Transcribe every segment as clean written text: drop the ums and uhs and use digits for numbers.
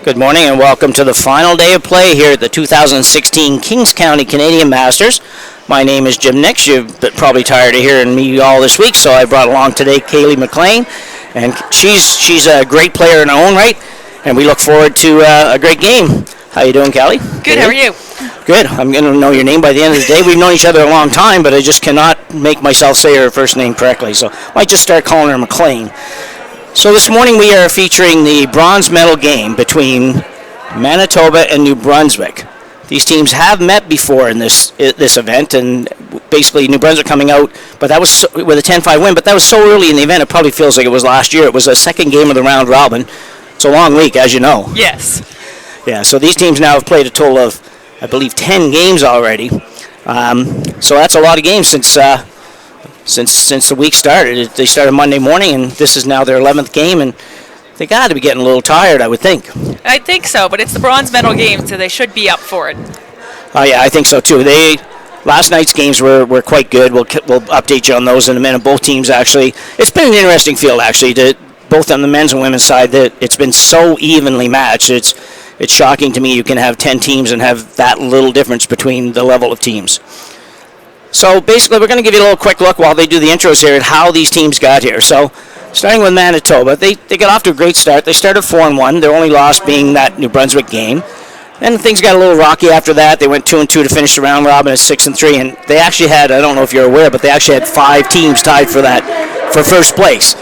Good morning and welcome to the final day of play here at the 2016 Kings County Canadian Masters. My name is Jim Nix. You've been probably tired of hearing me all this week, so I brought along today Kaylee McLean, and she's a great player in her own right, and we look forward to a great game. How you doing, Callie? Good. How are you? Good. I'm going to know your name by the end of the day. We've known each other a long time, but I just cannot make myself say her first name correctly, so I might just start calling her McLean. So this morning we are featuring the bronze medal game between Manitoba and New Brunswick. These teams have met before in this event, and basically New Brunswick coming out, but that was with a 10-5 win. But that was so early in the event, it probably feels like it was last year. It was a second game of the round robin. It's a long week, as you know. Yes. Yeah. So these teams now have played a total of, I believe, 10 games already. So that's a lot of games since the week started. They started Monday morning, and this is now their 11th game, and they got to be getting a little tired, I would think. I think so, but it's the bronze medal game, so they should be up for it. Oh yeah, I think so too. Last night's games were quite good. We'll update you on those in a minute. Both teams actually, it's been an interesting field actually. Both on the men's and women's side, that it's been so evenly matched. It's shocking to me you can have 10 teams and have that little difference between the level of teams. So basically, we're going to give you a little quick look while they do the intros here at how these teams got here. So starting with Manitoba, they got off to a great start. They started 4-1. Their only loss being that New Brunswick game. Then things got a little rocky after that. They went 2-2 to finish the round robin at 6-3, and they actually had, I don't know if you're aware, but they actually had 5 teams tied for first place.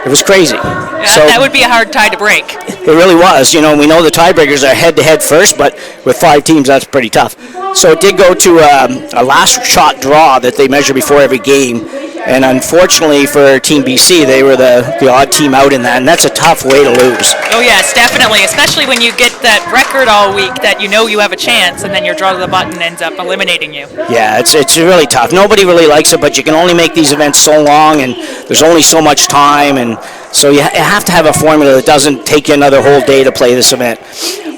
It was crazy. Yeah, so, that would be a hard tie to break. It really was. You know, we know the tiebreakers are head-to-head first, but with 5 teams, that's pretty tough. So it did go to a last shot draw that they measure before every game. And unfortunately for Team BC, they were the odd team out in that, and that's a tough way to lose. Oh yes, definitely, especially when you get that record all week that you know you have a chance, and then your draw to the button ends up eliminating you. Yeah, it's really tough. Nobody really likes it, but you can only make these events so long, and there's only so much time, and so you have to have a formula that doesn't take you another whole day to play this event.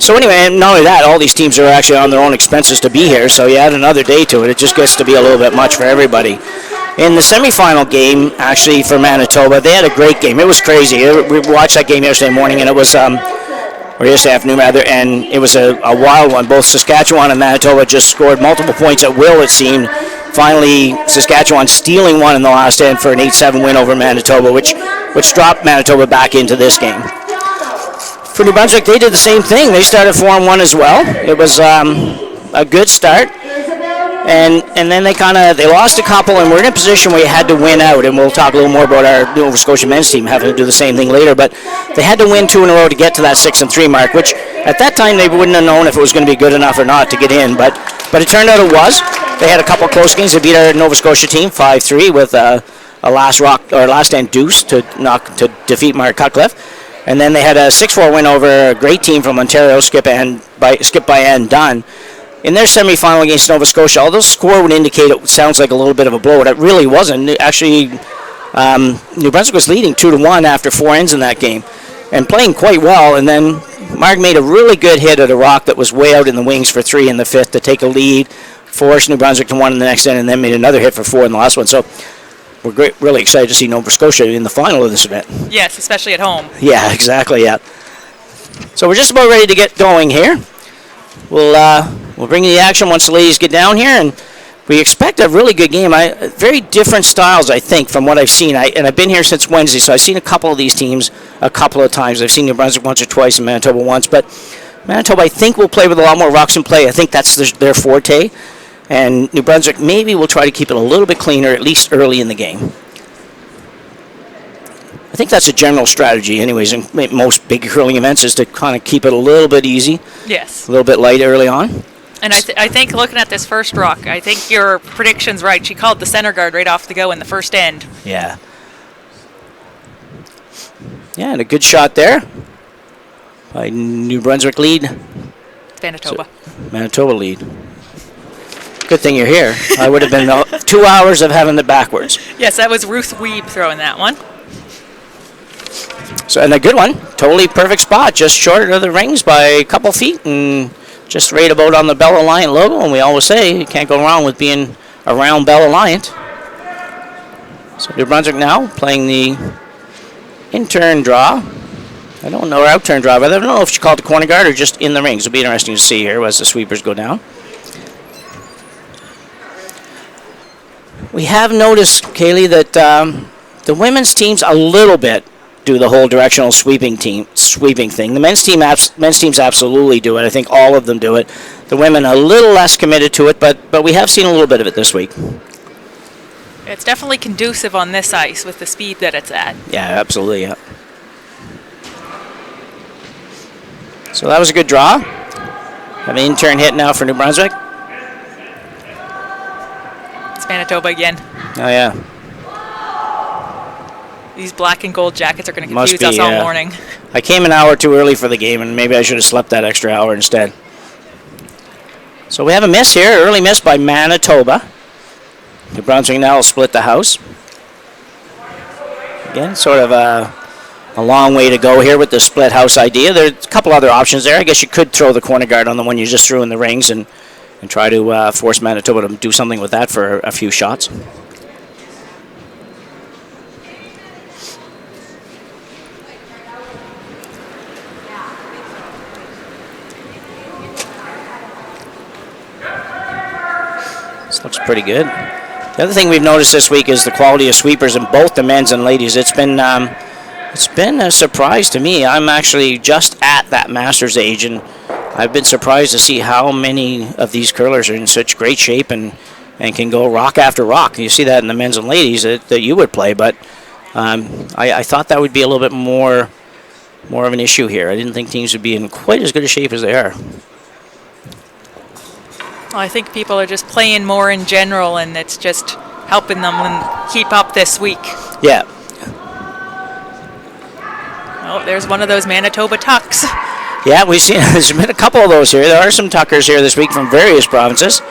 So anyway, and not only that, all these teams are actually on their own expenses to be here, so you add another day to it. It just gets to be a little bit much for everybody. In the semifinal game, actually, for Manitoba, they had a great game. It was crazy. We watched that game yesterday morning, and it was, or yesterday afternoon, rather, and it was a wild one. Both Saskatchewan and Manitoba just scored multiple points at will, it seemed. Finally, Saskatchewan stealing one in the last end for an 8-7 win over Manitoba, which dropped Manitoba back into this game. For New Brunswick, they did the same thing. They started 4-1 as well. It was a good start. And then they lost a couple, and we're in a position where you had to win out, and we'll talk a little more about our Nova Scotia men's team having to do the same thing later, but they had to win 2 in a row to get to that 6-3 mark, which at that time they wouldn't have known if it was going to be good enough or not to get in, but it turned out it was. They had a couple close games. They beat our Nova Scotia team 5-3 with a last end deuce to defeat Mark Cutcliffe, and then they had a 6-4 win over a great team from Ontario, skip by Ann Dunn. In their semifinal against Nova Scotia, although the score would indicate it sounds like a little bit of a blowout, it really wasn't. Actually, New Brunswick was leading 2-1 after 4 ends in that game and playing quite well. And then Mark made a really good hit at a rock that was way out in the wings for 3 in the 5th to take a lead, forced New Brunswick to 1 in the next end, and then made another hit for 4 in the last one. So we're really excited to see Nova Scotia in the final of this event. Yes, especially at home. Yeah, exactly, yeah. So we're just about ready to get going here. We'll bring you the action once the ladies get down here, and we expect a really good game. Very different styles, I think, from what I've seen. And I've been here since Wednesday, so I've seen a couple of these teams a couple of times. I've seen New Brunswick once or twice and Manitoba once, but Manitoba, I think, will play with a lot more rucks and play. I think that's their forte. And New Brunswick maybe will try to keep it a little bit cleaner, at least early in the game. I think that's a general strategy anyways in most big hurling events, is to kind of keep it a little bit easy. Yes. A little bit light early on. And I think looking at this first rock, I think your prediction's right. She called the center guard right off the go in the first end. Yeah. Yeah, and a good shot there by New Brunswick lead. Manitoba. Manitoba lead. Good thing you're here. I would have been 2 hours of having it backwards. Yes, that was Ruth Wiebe throwing that one. So, and a good one. Totally perfect spot. Just short of the rings by a couple feet, and just right about on the Bell Alliant logo. And we always say you can't go wrong with being around Bell Alliant. So New Brunswick now playing the in-turn draw. I don't know her out turn drive. I don't know if she called the corner guard or just in the rings. It'll be interesting to see here as the sweepers go down. We have noticed, Kaylee, that the women's teams a little bit do the whole directional sweeping thing. The men's teams absolutely do it. I think all of them do it. The women a little less committed to it, but we have seen a little bit of it this week. It's definitely conducive on this ice with the speed that it's at. Yeah, absolutely. Yeah. So that was a good draw. Have an intern hit now for New Brunswick. It's Manitoba again. Oh, yeah. These black and gold jackets are going to confuse us all morning. I came an hour too early for the game, and maybe I should have slept that extra hour instead. So we have a miss here, early miss by Manitoba. New Brunswick now will split the house. Again, sort of a long way to go here with the split house idea. There's a couple other options there. I guess you could throw the corner guard on the one you just threw in the rings and try to force Manitoba to do something with that for a few shots. This looks pretty good. The other thing we've noticed this week is the quality of sweepers in both the men's and ladies. It's been a surprise to me. I'm actually just at that master's age, and I've been surprised to see how many of these curlers are in such great shape and can go rock after rock. You see that in the men's and ladies that you would play, but I thought that would be a little bit more of an issue here. I didn't think teams would be in quite as good a shape as they are. Well, I think people are just playing more in general, and it's just helping them keep up this week. Yeah. Oh, there's one of those Manitoba tucks. Yeah, we've seen there's been a couple of those here. There are some tuckers here this week from various provinces.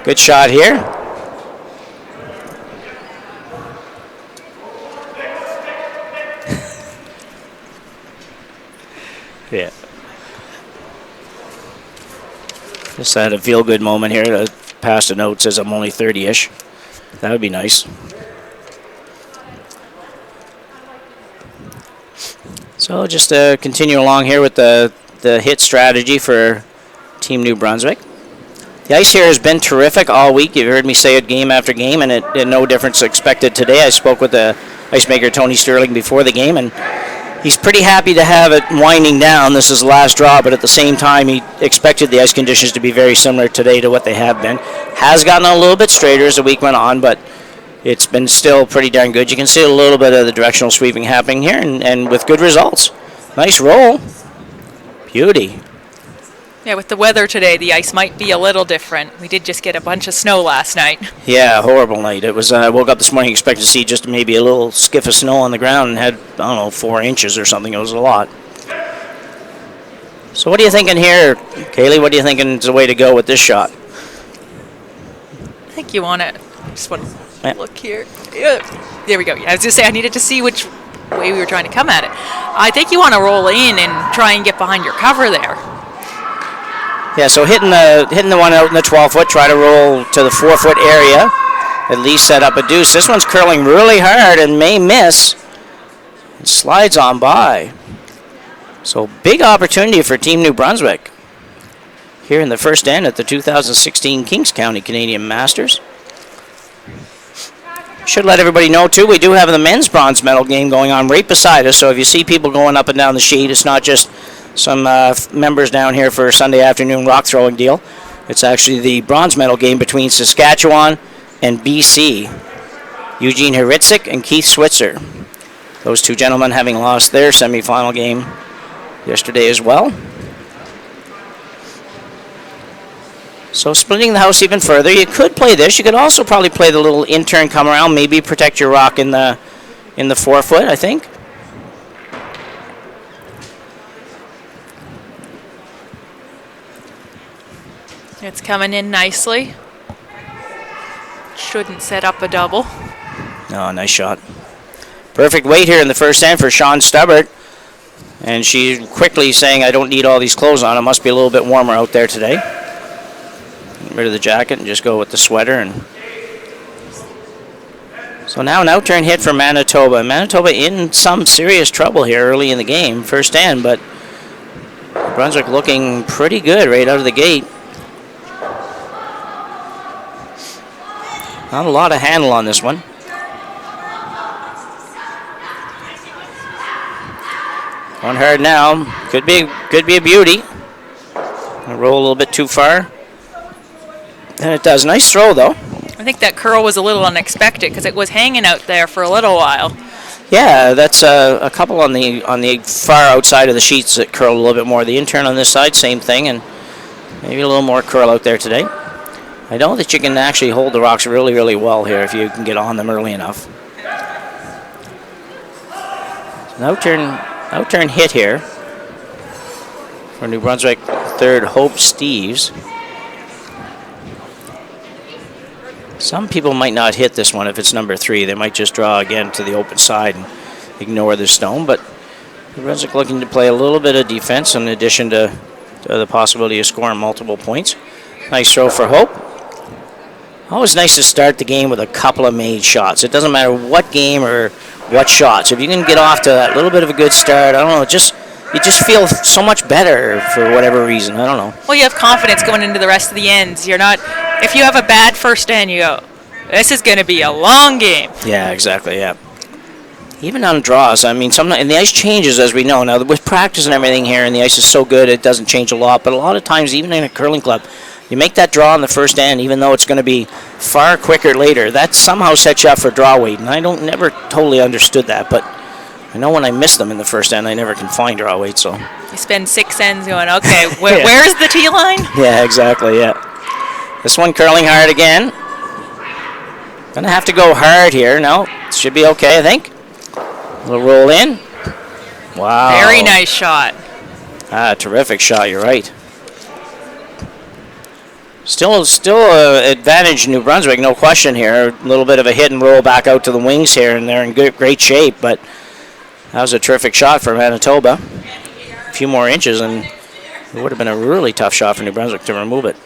Good shot here. Yeah. Just had a feel-good moment here to pass a note, says I'm only 30-ish. That would be nice. So just to continue along here with the hit strategy for Team New Brunswick. The ice here has been terrific all week. You've heard me say it game after game, and no difference expected today. I spoke with the ice maker Tony Sterling before the game, and he's pretty happy to have it winding down. This is the last draw, but at the same time, he expected the ice conditions to be very similar today to what they have been. Has gotten a little bit straighter as the week went on, but it's been still pretty darn good. You can see a little bit of the directional sweeping happening here, and with good results. Nice roll. Beauty. Yeah, with the weather today, the ice might be a little different. We did just get a bunch of snow last night. Yeah, horrible night. It was. I woke up this morning expecting to see just maybe a little skiff of snow on the ground and had, I don't know, 4 inches or something. It was a lot. So what are you thinking here, Kaylee? What are you thinking is the way to go with this shot? I think you want to just want to look here. Yeah. There we go. I was going to say I needed to see which way we were trying to come at it. I think you want to roll in and try and get behind your cover there. Yeah, so hitting the one out in the 12-foot, try to roll to the 4-foot area, at least set up a deuce. This one's curling really hard and may miss. It slides on by. So big opportunity for Team New Brunswick here in the first end at the 2016 Kings County Canadian Masters. Should let everybody know, too, we do have the men's bronze medal game going on right beside us. So if you see people going up and down the sheet, it's not just some members down here for a Sunday afternoon rock throwing deal. It's actually the bronze medal game between Saskatchewan and BC. Eugene Heritzik and Keith Switzer. Those two gentlemen having lost their semifinal game yesterday as well. So splitting the house even further, you could play this. You could also probably play the little intern come around, maybe protect your rock in the 4-foot, I think. It's coming in nicely. Shouldn't set up a double. Oh, nice shot. Perfect weight here in the first end for Shawn Stubbert. And she's quickly saying, I don't need all these clothes on. It must be a little bit warmer out there today. Get rid of the jacket and just go with the sweater and So now an out-turn hit for Manitoba. Manitoba in some serious trouble here early in the game, first end, but Brunswick looking pretty good right out of the gate. Not a lot of handle on this one. One hard now. Could be a beauty. Roll a little bit too far. And it does. Nice throw, though. I think that curl was a little unexpected because it was hanging out there for a little while. Yeah, that's a couple on the far outside of the sheets that curled a little bit more. The intern on this side, same thing, and maybe a little more curl out there today. I know that you can actually hold the rocks really, really well here if you can get on them early enough. An out-turn hit here for New Brunswick third Hope Steeves. Some people might not hit this one if it's number 3. They might just draw again to the open side and ignore the stone. But New Brunswick looking to play a little bit of defense in addition to the possibility of scoring multiple points. Nice throw for Hope. Always nice to start the game with a couple of made shots. It doesn't matter what game or what shots. If you can get off to that little bit of a good start, I don't know, you just feel so much better for whatever reason. I don't know. Well, you have confidence going into the rest of the ends. You're not, if you have a bad first end, you go, this is going to be a long game. Yeah, exactly, yeah. Even on draws, I mean, sometimes, and the ice changes as we know. Now, with practice and everything here, and the ice is so good, it doesn't change a lot. But a lot of times, even in a curling club, you make that draw on the first end, even though it's going to be far quicker later. That somehow sets you up for draw weight, and I never totally understood that. But I know when I miss them in the first end, I never can find draw weight. So you spend 6 ends going, okay, where's the tee line? Yeah, exactly. Yeah. This one curling hard again. Gonna have to go hard here. No, should be okay, I think. We'll roll in. Wow. Very nice shot. Terrific shot. You're right. Still advantage New Brunswick, no question here. A little bit of a hit and roll back out to the wings here, and they're in great shape. But that was a terrific shot for Manitoba. A few more inches, and it would have been a really tough shot for New Brunswick to remove it.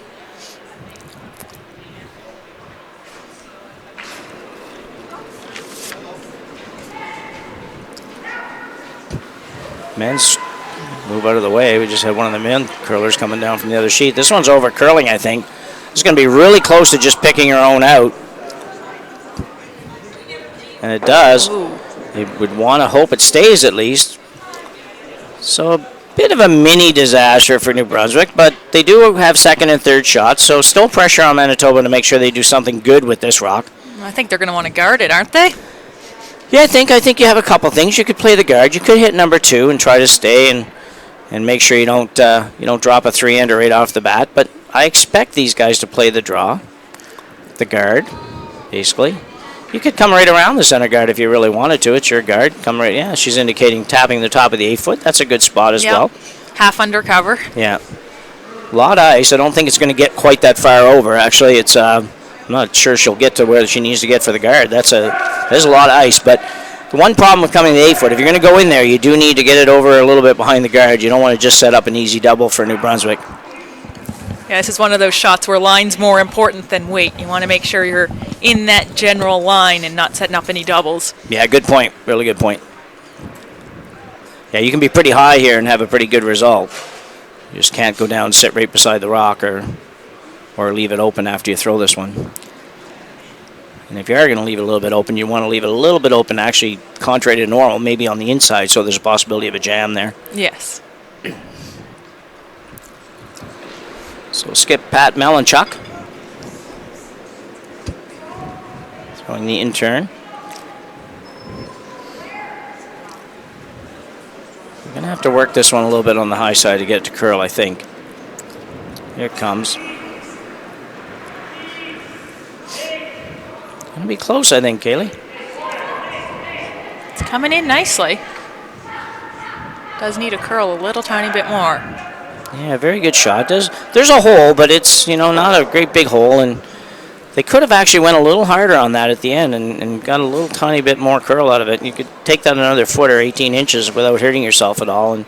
Men's move out of the way. We just had one of the men curlers coming down from the other sheet. This one's over curling, I think. It's going to be really close to just picking her own out. And it does. They would want to hope it stays at least. So a bit of a mini disaster for New Brunswick, but they do have second and third shots, so still pressure on Manitoba to make sure they do something good with this rock. I think they're going to want to guard it, aren't they? Yeah, I think you have a couple things. You could play the guard. You could hit number 2 and try to stay and make sure you don't drop a 3-ender right off the bat. But I expect these guys to play the draw, the guard, basically. You could come right around the center guard if you really wanted to. It's your guard. Come right. Yeah, she's indicating tapping the top of the 8-foot. That's a good spot as well. Half undercover. Yeah. A lot of ice. I don't think it's going to get quite that far over. Actually, it's. I'm not sure she'll get to where she needs to get for the guard. There's a lot of ice, but the one problem with coming to the 8-foot, if you're going to go in there, you do need to get it over a little bit behind the guard. You don't want to just set up an easy double for New Brunswick. Yeah, this is one of those shots where line's more important than weight. You want to make sure you're in that general line and not setting up any doubles. Yeah, good point. Really good point. Yeah, you can be pretty high here and have a pretty good result. You just can't go down and sit right beside the rock or leave it open after you throw this one. And if you are going to leave it a little bit open, you want to leave it a little bit open, actually contrary to normal, maybe on the inside, so there's a possibility of a jam there. Yes. So skip Pat Malanchuk. Throwing the intern. We're going to have to work this one a little bit on the high side to get it to curl, I think. Here it comes. Going to be close, I think, Kaylee. It's coming in nicely. Does need to curl a little tiny bit more. Yeah, very good shot. There's a hole, but it's not a great big hole, and they could have actually went a little harder on that at the end and got a little tiny bit more curl out of it. You could take that another foot or 18 inches without hurting yourself at all, and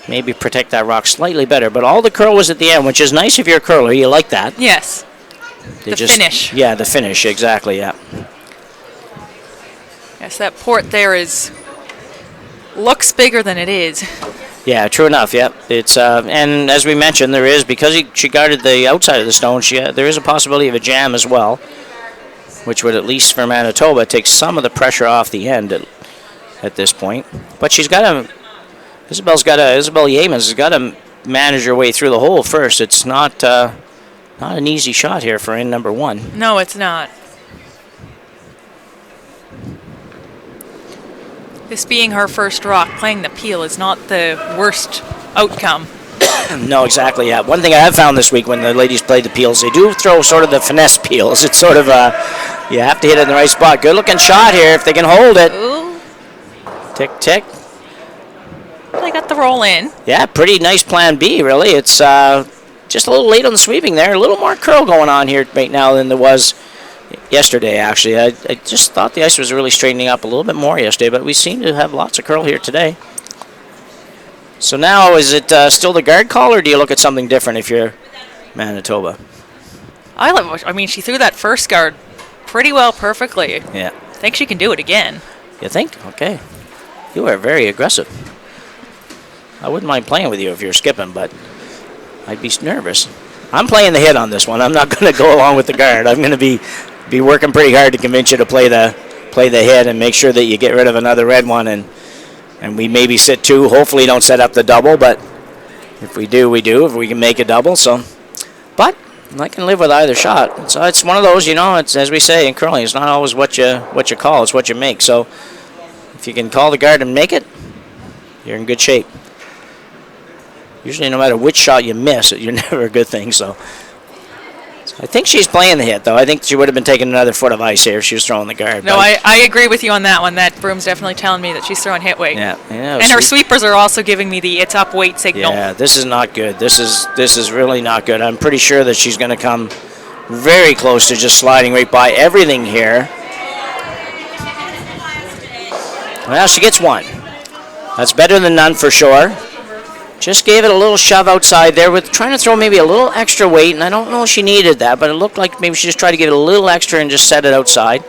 maybe protect that rock slightly better. But all the curl was at the end, which is nice if you're a curler. You like that. Yes. The finish. Yeah, the finish, exactly, yeah. Yes, that port there looks bigger than it is. Yeah, true enough. Yep. It's and as we mentioned, there is, because she guarded the outside of the stone. There is a possibility of a jam as well, which would, at least for Manitoba, take some of the pressure off the end at this point. But Isabel Yeamans has got to manage her way through the hole first. It's not an easy shot here for in number 1. No, it's not. This being her first rock, playing the peel is not the worst outcome. No, exactly, yeah. One thing I have found this week when the ladies play the peels, they do throw sort of the finesse peels. It's sort of, you have to hit it in the right spot. Good looking shot here if they can hold it. Ooh. Tick, tick. They got the roll in. Yeah, pretty nice plan B, really. It's just a little late on the sweeping there. A little more curl going on here right now than there was yesterday, actually. I just thought the ice was really straightening up a little bit more yesterday, but we seem to have lots of curl here today. So now, is it still the guard call, or do you look at something different if you're Manitoba? I mean, she threw that first guard pretty well, perfectly. Yeah. I think she can do it again. You think? Okay. You are very aggressive. I wouldn't mind playing with you if you're skipping, but I'd be nervous. I'm playing the hit on this one. I'm not going to go along with the guard. I'm going to be working pretty hard to convince you to play the hit and make sure that you get rid of another red one, and we maybe sit 2. Hopefully don't set up the double, but if we do, we do. If we can make a double, so. But I can live with either shot. So it's one of those, it's, as we say in curling, it's not always what you call, it's what you make. So if you can call the guard and make it, you're in good shape. Usually no matter which shot you miss, you're never a good thing, so I think she's playing the hit, though. I think she would have been taking another foot of ice here if she was throwing the guard. No, I agree with you on that one. That broom's definitely telling me that she's throwing hit weight. Yeah. And her sweepers are also giving me the it's up weight signal. Yeah, this is not good. This is really not good. I'm pretty sure that she's going to come very close to just sliding right by everything here. Well, she gets 1. That's better than none for sure. Just gave it a little shove outside there with trying to throw maybe a little extra weight, and I don't know if she needed that, but it looked like maybe she just tried to give it a little extra and just set it outside.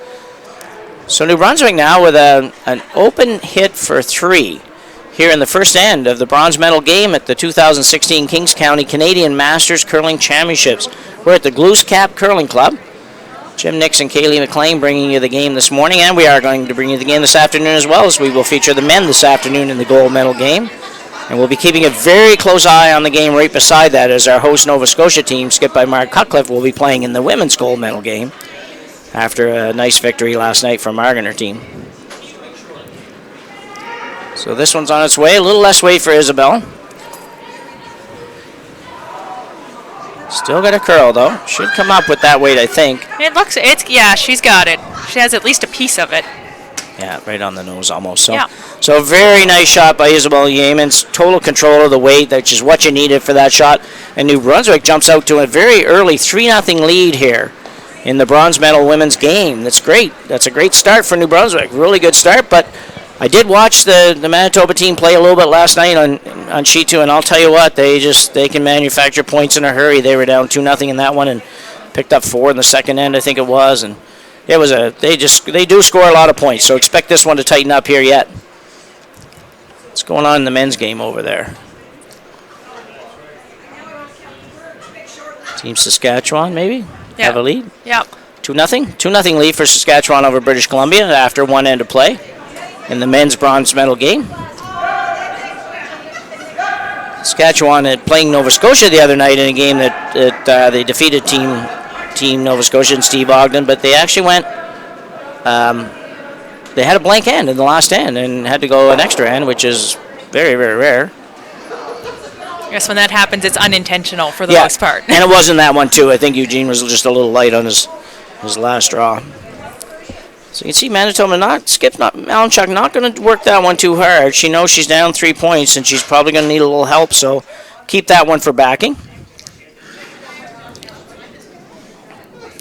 So New Brunswick now with an open hit for 3 here in the first end of the bronze medal game at the 2016 Kings County Canadian Masters Curling Championships. We're at the Glooscap Curling Club. Jim Nix and Kaylee McLean bringing you the game this morning, and we are going to bring you the game this afternoon as well, as we will feature the men this afternoon in the gold medal game. And we'll be keeping a very close eye on the game right beside that, as our host Nova Scotia team, skipped by Mark Cutcliffe, will be playing in the women's gold medal game after a nice victory last night from Mark and her team. So this one's on its way. A little less weight for Isabel. Still got a curl, though. Should come up with that weight, I think. Yeah, she's got it. She has at least a piece of it. Yeah, right on the nose almost. So, yeah. So very nice shot by Isabel Yeamans. Total control of the weight, which is what you needed for that shot. And New Brunswick jumps out to a very early 3-0 lead here in the bronze medal women's game. That's great. That's a great start for New Brunswick. Really good start. But I did watch the Manitoba team play a little bit last night on Sheet 2, and I'll tell you what, they can manufacture points in a hurry. They were down 2-0 in that one and picked up 4 in the second end, I think it was, and they do score a lot of points, so expect this one to tighten up here yet. What's going on in the men's game over there? Team Saskatchewan, maybe? Yeah. Have a lead? Yeah. 2-0? 2-0 lead for Saskatchewan over British Columbia after one end of play in the men's bronze medal game. Saskatchewan playing Nova Scotia the other night in a game that they defeated Team Nova Scotia and Steve Ogden, but they actually went, they had a blank end in the last end and had to go an extra end, which is very, very rare. I guess when that happens, it's unintentional for the most part. And it wasn't that one, too. I think Eugene was just a little light on his last draw. So you can see Manitoba Malanchuk not going to work that one too hard. She knows she's down 3 points, and she's probably going to need a little help, so keep that one for backing.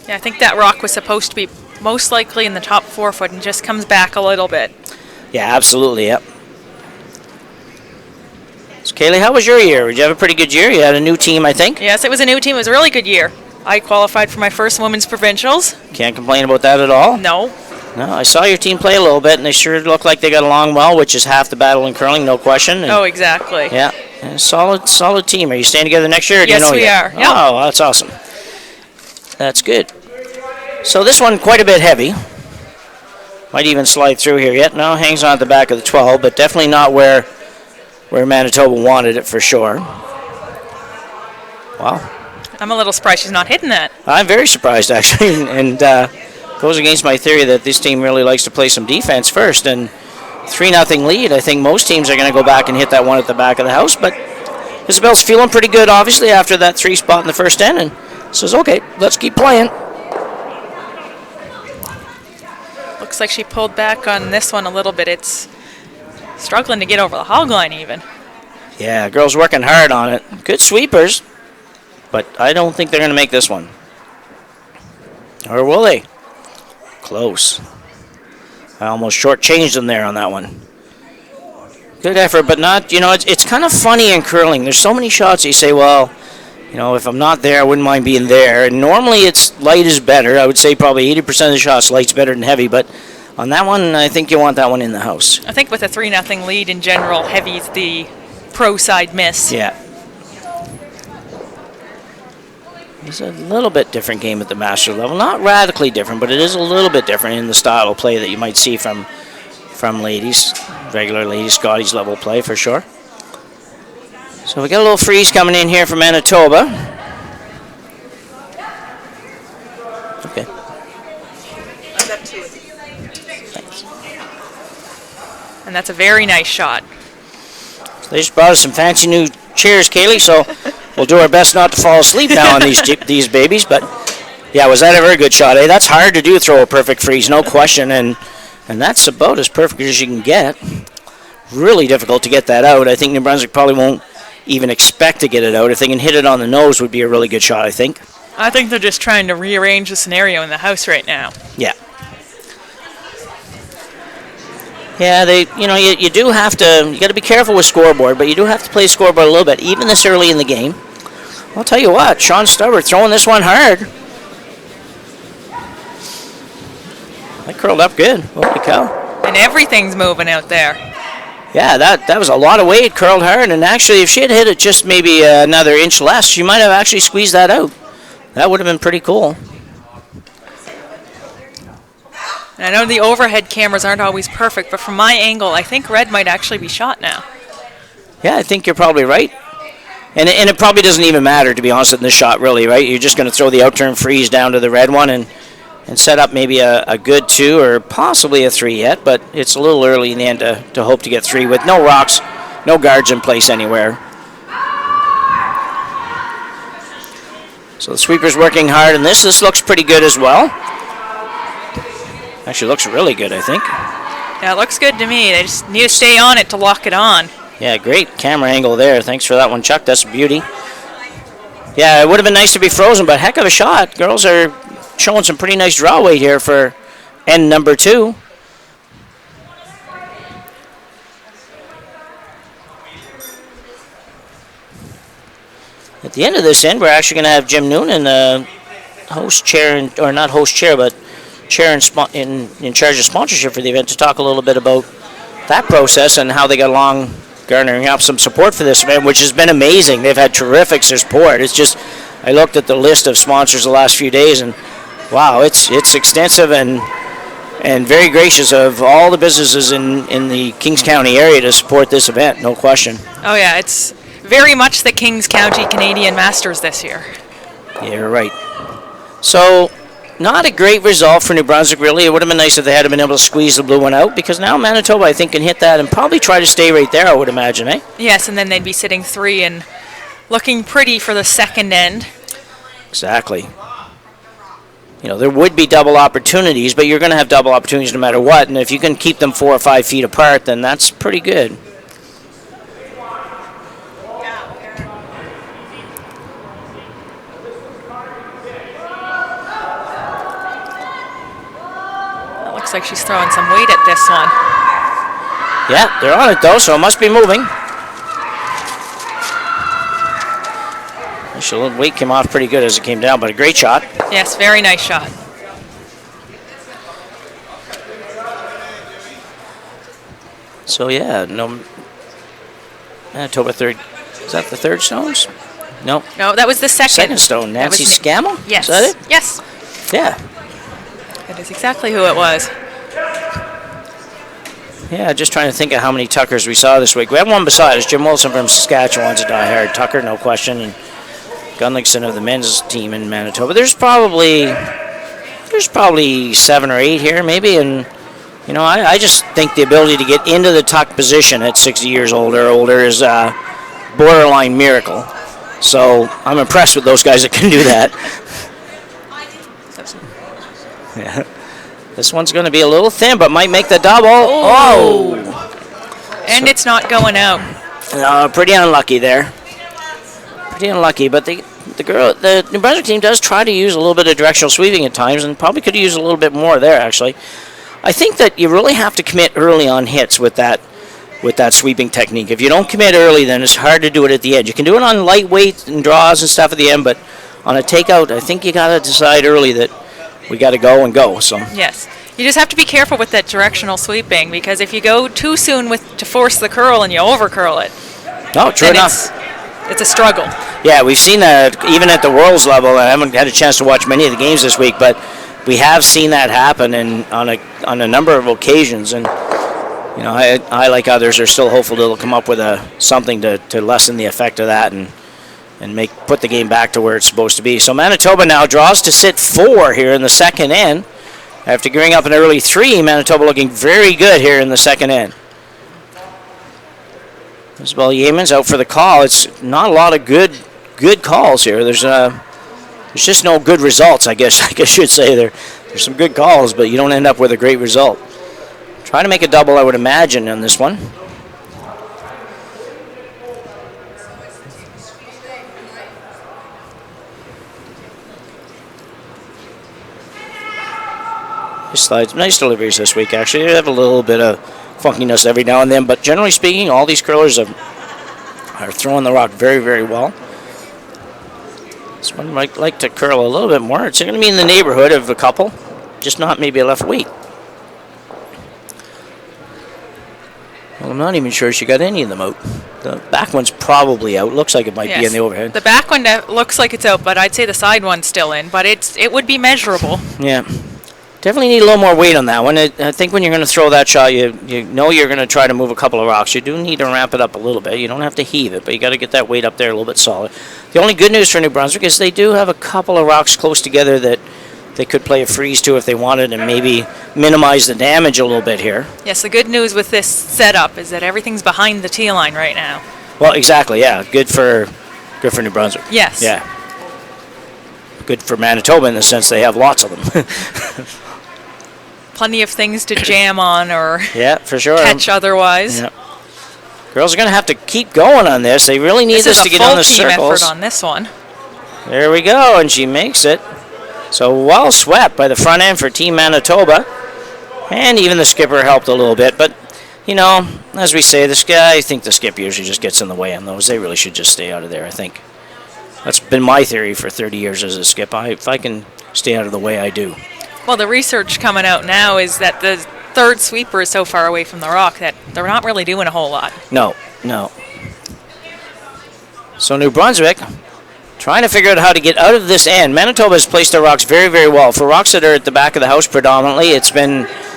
Yeah, I think that rock was supposed to be most likely in the top 4 foot and just comes back a little bit. Yeah, absolutely, yep. So, Kaylee, how was your year? Did you have a pretty good year? You had a new team, I think? Yes, it was a new team. It was a really good year. I qualified for my first women's provincials. Can't complain about that at all? No. No, I saw your team play a little bit, and they sure look like they got along well, which is half the battle in curling, no question. And, oh, exactly. Yeah, solid team. Are you staying together next year? Or do Yes, you know we yet? are. Yep. Oh, that's awesome. That's good. So this one quite a bit heavy. Might even slide through here yet. No, hangs on at the back of the 12, but definitely not where Manitoba wanted it for sure. Wow. I'm a little surprised she's not hitting that. I'm very surprised, actually, and goes against my theory that this team really likes to play some defense first. And 3-0 lead, I think most teams are going to go back and hit that one at the back of the house. But Isabel's feeling pretty good, obviously, after that 3 spot in the first end, and says, okay, let's keep playing. Looks like she pulled back on this one a little bit. It's struggling to get over the hog line even. Yeah, girls working hard on it. Good sweepers, but I don't think they're going to make this one. Or will they? Close. I almost shortchanged them there on that one. Good effort, but not, it's kind of funny in curling. There's so many shots you say, well, if I'm not there, I wouldn't mind being there. And normally it's light is better. I would say probably 80% of the shots, light's better than heavy. But on that one, I think you want that one in the house. I think with a 3-0 lead in general, heavy's the pro side miss. Yeah. It's a little bit different game at the master level. Not radically different, but it is a little bit different in the style of play that you might see from ladies, regular ladies, Scotties level play for sure. So we got a little freeze coming in here from Manitoba. Okay. I got 2. Thanks. And that's a very nice shot. They just brought us some fancy new chairs, Kaylee, so we'll do our best not to fall asleep now on these babies. But, yeah, was that a very good shot, eh? That's hard to do, throw a perfect freeze, no question, and that's about as perfect as you can get. Really difficult to get that out. I think New Brunswick probably won't even expect to get it out. If they can hit it on the nose, would be a really good shot, I think. I think they're just trying to rearrange the scenario in the house right now. Yeah. Yeah, you do have to, you got to be careful with scoreboard, but you do have to play scoreboard a little bit, even this early in the game. I'll tell you what, Shawn Stubbert throwing this one hard. That curled up good. Holy cow. And everything's moving out there. Yeah, that was a lot of weight, curled hard, and actually if she had hit it just maybe another inch less, she might have actually squeezed that out. That would have been pretty cool. I know the overhead cameras aren't always perfect, but from my angle, I think red might actually be shot now. Yeah, I think you're probably right. And it probably doesn't even matter, to be honest, in this shot, really, right? You're just going to throw the out-turn freeze down to the red one and set up maybe a good 2 or possibly a 3 yet, but it's a little early in the end to hope to get 3 with no rocks, no guards in place anywhere. So the sweeper's working hard, and this looks pretty good as well. Actually looks really good, I think. Yeah, it looks good to me. They just need to stay on it to lock it on. Yeah, great camera angle there. Thanks for that one, Chuck. That's a beauty. Yeah, it would have been nice to be frozen, but heck of a shot. Girls are showing some pretty nice draw weight here for end number 2. At the end of this end, we're actually going to have Jim Noonan, host chair, or not host chair, but chair in charge of sponsorship for the event, to talk a little bit about that process and how they got along garnering up some support for this event, which has been amazing. They've had terrific support. It's just, I looked at the list of sponsors the last few days, and wow, it's extensive and very gracious of all the businesses in the Kings County area to support this event, no question. Oh yeah, it's very much the Kings County Canadian Masters this year. Yeah, you're right. So, not a great result for New Brunswick, really. It would have been nice if they had been able to squeeze the blue one out, because now Manitoba, I think, can hit that and probably try to stay right there, I would imagine, eh? Yes, and then they'd be sitting 3 and looking pretty for the second end. Exactly. There would be double opportunities, but you're going to have double opportunities no matter what, and if you can keep them 4 or 5 feet apart, then that's pretty good. Looks like she's throwing some weight at this one. Yeah, they're on it though, so it must be moving. The weight came off pretty good as it came down, but a great shot. Yes, very nice shot. So, yeah, no. Manitoba third. Is that the third stones? No. No, that was the second. Second stone. Nancy Scammell? Yes. Is that it? Yes. Yeah. That is exactly who it was. Yeah, just trying to think of how many Tuckers we saw this week. We have one beside us. Jim Wilson from Saskatchewan's a diehard Tucker, no question. And Gunlickson of the men's team in Manitoba. There's probably 7 or 8 here, maybe. And, you know, I just think the ability to get into the tuck position at 60 years old or older is a borderline miracle. So I'm impressed with those guys that can do that. Yeah. This one's going to be a little thin, but might make the double. Oh! And it's not going out. Pretty unlucky there. Pretty unlucky, but the New Brunswick team does try to use a little bit of directional sweeping at times, and probably could have used a little bit more there, actually. I think that you really have to commit early on hits with that sweeping technique. If you don't commit early, then it's hard to do it at the end. You can do it on lightweight and draws and stuff at the end, but on a takeout, I think you got to decide early that we got to go and go. So yes, you just have to be careful with that directional sweeping, because if you go too soon to force the curl and you over curl it, no, true enough. It's a struggle. Yeah, we've seen that even at the Worlds level. I haven't had a chance to watch many of the games this week, but we have seen that happen on a number of occasions. And you know, I like others are still hopeful they'll come up with something to lessen the effect of that and put the game back to where it's supposed to be. So Manitoba now draws to sit 4 here in the second end. After gearing up an early 3, Manitoba looking very good here in the second end. Isabel Yeamans out for the call. It's not a lot of good calls here. There's just no good results, I guess I should say. There's some good calls, but you don't end up with a great result. Try to make a double, I would imagine, on this one. Nice deliveries this week, actually. They have a little bit of funkiness every now and then, but generally speaking, all these curlers are throwing the rock very, very well. This one might like to curl a little bit more. It's going to be in the neighborhood of a couple, just not maybe a left weight. Well, I'm not even sure she got any of them out. The back one's probably out. Looks like it might be in the overhead. The back one looks like it's out, but I'd say the side one's still in, but it would be measurable. Yeah. Definitely need a little more weight on that one. I think when you're going to throw that shot, you know you're going to try to move a couple of rocks. You do need to ramp it up a little bit. You don't have to heave it, but you got to get that weight up there a little bit solid. The only good news for New Brunswick is they do have a couple of rocks close together that they could play a freeze to if they wanted and maybe minimize the damage a little bit here. Yes, the good news with this setup is that everything's behind the tee line right now. Well, exactly, yeah. Good for New Brunswick. Yes. Yeah. Good for Manitoba in the sense they have lots of them. Plenty of things to jam on or yeah, for sure. catch otherwise. Yeah. Girls are going to have to keep going on this. They really need this to get on the circles. This is a full team effort on this one. There we go, and she makes it. So well swept by the front end for Team Manitoba. And even the skipper helped a little bit. But, you know, as we say, I think the skip usually just gets in the way on those. They really should just stay out of there, I think. That's been my theory for 30 years as a skip. If I can stay out of the way, I do. Well, the research coming out now is that the third sweeper is so far away from the rock that they're not really doing a whole lot. No. So New Brunswick trying to figure out how to get out of this end. Manitoba has placed their rocks very, very well. For rocks that are at the back of the house predominantly,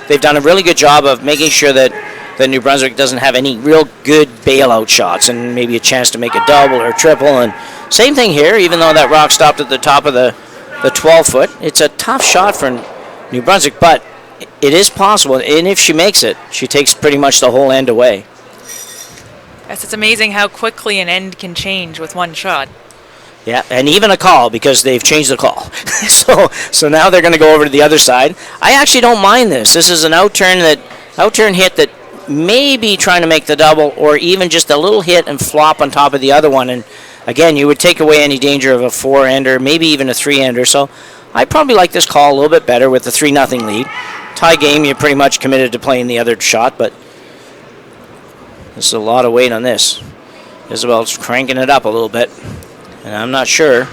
they've done a really good job of making sure that New Brunswick doesn't have any real good bailout shots and maybe a chance to make a double or a triple. And same thing here, even though that rock stopped at the top of the 12-foot. It's a tough shot for New Brunswick, but it is possible. And if she makes it, she takes pretty much the whole end away. Yes, it's amazing how quickly an end can change with one shot. Yeah, and even a call, because they've changed the call. so now they're going to go over to the other side. I actually don't mind this. This is an outturn hit that may be trying to make the double, or even just a little hit and flop on top of the other one. And again, you would take away any danger of a 4-ender, maybe even a 3-ender. So I probably like this call a little bit better with the 3-0 lead. Tie game, you're pretty much committed to playing the other shot, but there's a lot of weight on this. Isabel's cranking it up a little bit, and I'm not sure.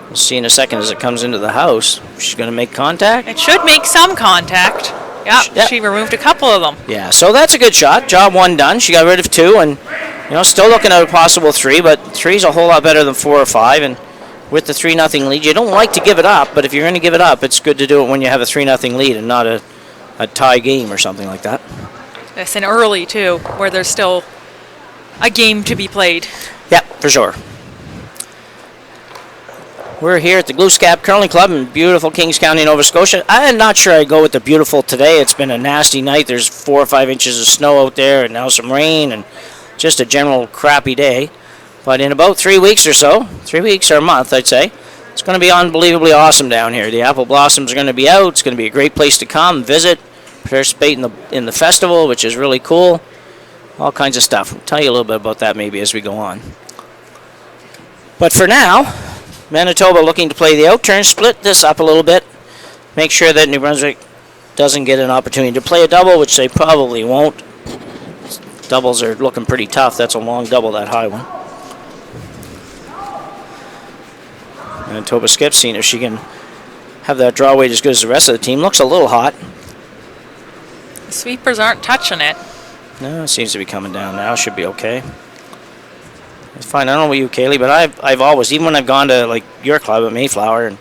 We'll see in a second as it comes into the house. She's going to make contact. It should make some contact. Yeah, she removed a couple of them. Yeah, so that's a good shot. Job 1 done. She got rid of 2, and still looking at a possible 3, but 3's a whole lot better than 4 or 5. And with the 3-0 lead, you don't like to give it up, but if you're going to give it up, it's good to do it when you have a 3-0 lead and not a tie game or something like that. Yes, and early too, where there's still a game to be played. Yeah, for sure. We're here at the Glooscap Curling Club in beautiful Kings County, Nova Scotia. I'm not sure I'd go with the beautiful today. It's been a nasty night. There's 4 or 5 inches of snow out there, and now some rain, and just a general crappy day. But in about 3 weeks or so, 3 weeks or a month, I'd say, it's going to be unbelievably awesome down here. The apple blossoms are going to be out. It's going to be a great place to come, visit, participate in the festival, which is really cool. All kinds of stuff. I'll tell you a little bit about that maybe as we go on. But for now, Manitoba looking to play the outturn, split this up a little bit, make sure that New Brunswick doesn't get an opportunity to play a double, which they probably won't. Doubles are looking pretty tough. That's a long double, that high one. Manitoba Skip, seeing if she can have that draw weight as good as the rest of the team. Looks a little hot. The sweepers aren't touching it. No, it seems to be coming down now. Should be okay. It's fine. I don't know about you, Kaylee, but I've always, even when I've gone to like your club at Mayflower, and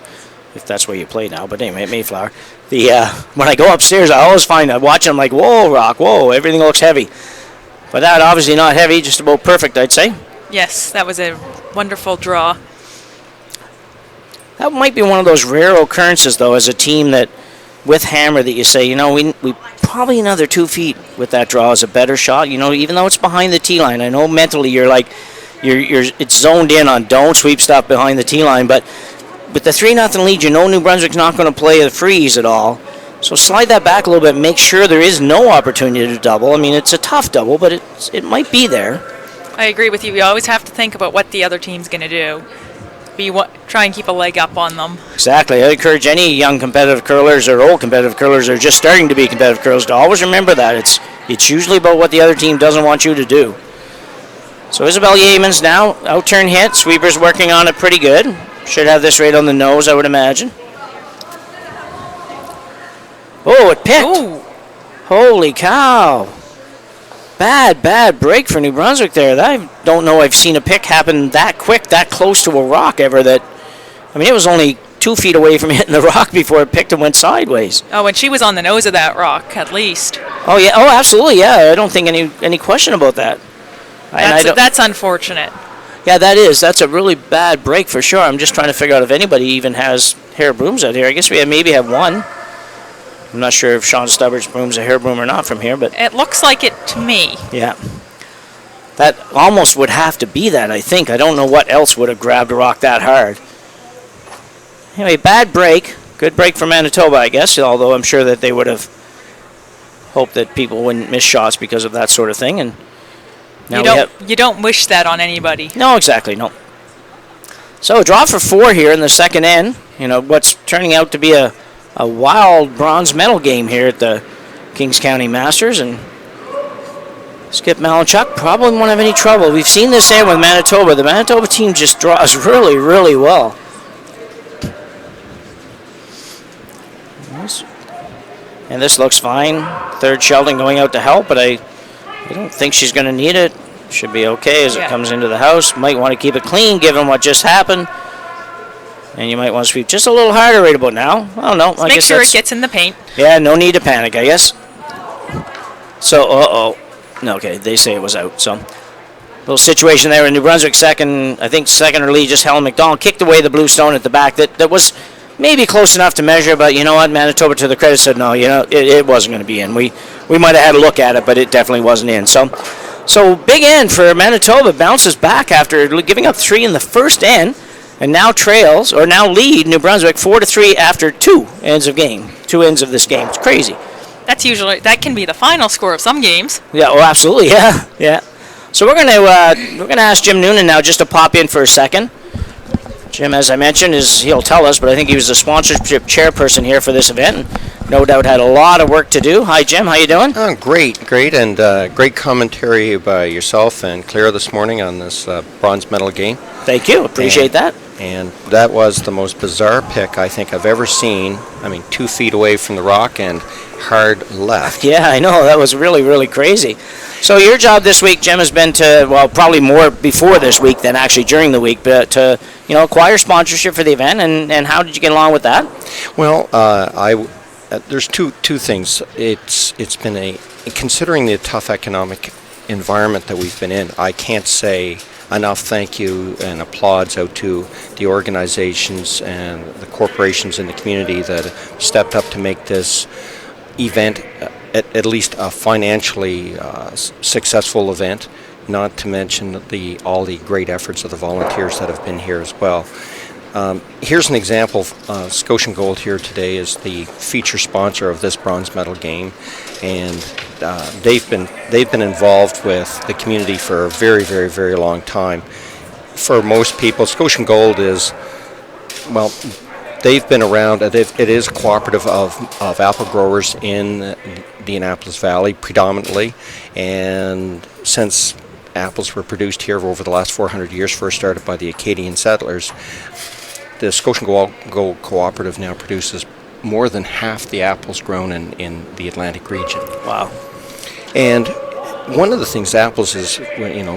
if that's where you play now, but anyway, at Mayflower, when I go upstairs, I always find I watch them like, whoa, rock, whoa, everything looks heavy. But that obviously not heavy, just about perfect, I'd say. Yes, that was a wonderful draw. That might be one of those rare occurrences, though, as a team that with hammer that you say, we probably another 2 feet with that draw is a better shot. Even though it's behind the tee line, I know mentally you're like. It's zoned in on don't sweep stuff behind the tee line, but with the 3-0 lead, New Brunswick's not going to play a freeze at all. So slide that back a little bit, make sure there is no opportunity to double. I mean, it's a tough double, but it might be there. I agree with you. We always have to think about what the other team's going to do. Try and keep a leg up on them. Exactly. I encourage any young competitive curlers or old competitive curlers or just starting to be competitive curlers to always remember that. It's usually about what the other team doesn't want you to do. So Isabel Yeamans now, outturn hit. Sweeper's working on it pretty good. Should have this right on the nose, I would imagine. Oh, it picked. Ooh. Holy cow. Bad break for New Brunswick there. I don't know I've seen a pick happen that quick, that close to a rock ever. It was only 2 feet away from hitting the rock before it picked and went sideways. Oh, and she was on the nose of that rock, at least. Oh, yeah. Oh, absolutely, yeah. I don't think any question about that. That's unfortunate. Yeah, that is. That's a really bad break for sure. I'm just trying to figure out if anybody even has hair brooms out here. I guess we maybe have one. I'm not sure if Shawn Stubbert's broom's a hair broom or not from here, but it looks like it to me. Yeah. That almost would have to be that, I think. I don't know what else would have grabbed a rock that hard. Anyway, bad break. Good break for Manitoba, I guess, although I'm sure that they would have hoped that people wouldn't miss shots because of that sort of thing. And you don't wish that on anybody. No, exactly, no. So a draw for 4 here in the second end. What's turning out to be a wild bronze medal game here at the Kings County Masters. And Skip Malanchuk probably won't have any trouble. We've seen this here with Manitoba. The Manitoba team just draws really, really well. And this looks fine. Third Sheldon going out to help, but I don't think she's going to need it. Should be okay as it comes into the house. Might want to keep it clean given what just happened. And you might want to sweep just a little harder right about now. I don't know. Make sure it gets in the paint. Yeah, no need to panic, I guess. So, no, okay, they say it was out. So, little situation there in New Brunswick second or lead, just Helen MacDonald kicked away the blue stone at the back. That was maybe close enough to measure, but you know what? Manitoba, to the credit, said no, it wasn't going to be in. We might have had a look at it, but it definitely wasn't in. So big end for Manitoba, bounces back after giving up 3 in the first end, and now lead New Brunswick 4-3 after 2 ends of this game. It's crazy. That can be the final score of some games. Yeah, oh, absolutely, yeah. So we're gonna ask Jim Noonan now just to pop in for a second. Jim, as I mentioned, he'll tell us, but I think he was the sponsorship chairperson here for this event, and no doubt had a lot of work to do. Hi, Jim. How you doing? Oh, great, and great commentary by yourself and Claire this morning on this bronze medal game. Thank you. Appreciate that. And that was the most bizarre pick I think I've ever seen. I mean, 2 feet away from the rock and hard left. Yeah, I know. That was really, really crazy. So your job this week, Jim, has been to, well, probably more before this week than actually during the week, but to, acquire sponsorship for the event. And how did you get along with that? Well, there's two things. It's been considering the tough economic environment that we've been in, I can't say enough thank you and applauds out to the organizations and the corporations in the community that stepped up to make this event at least a financially successfful event, not to mention all the great efforts of the volunteers that have been here as well. Here's an example. Scotian Gold here today is the feature sponsor of this bronze medal game, and they've been involved with the community for a very, very, very long time. For most people, Scotian Gold is, well, they've been around. It is a cooperative of apple growers in the Annapolis Valley predominantly, and since apples were produced here over the last 400 years, first started by the Acadian settlers, the Scotian Gold Cooperative now produces more than half the apples grown in the Atlantic region. Wow. And one of the things apples is,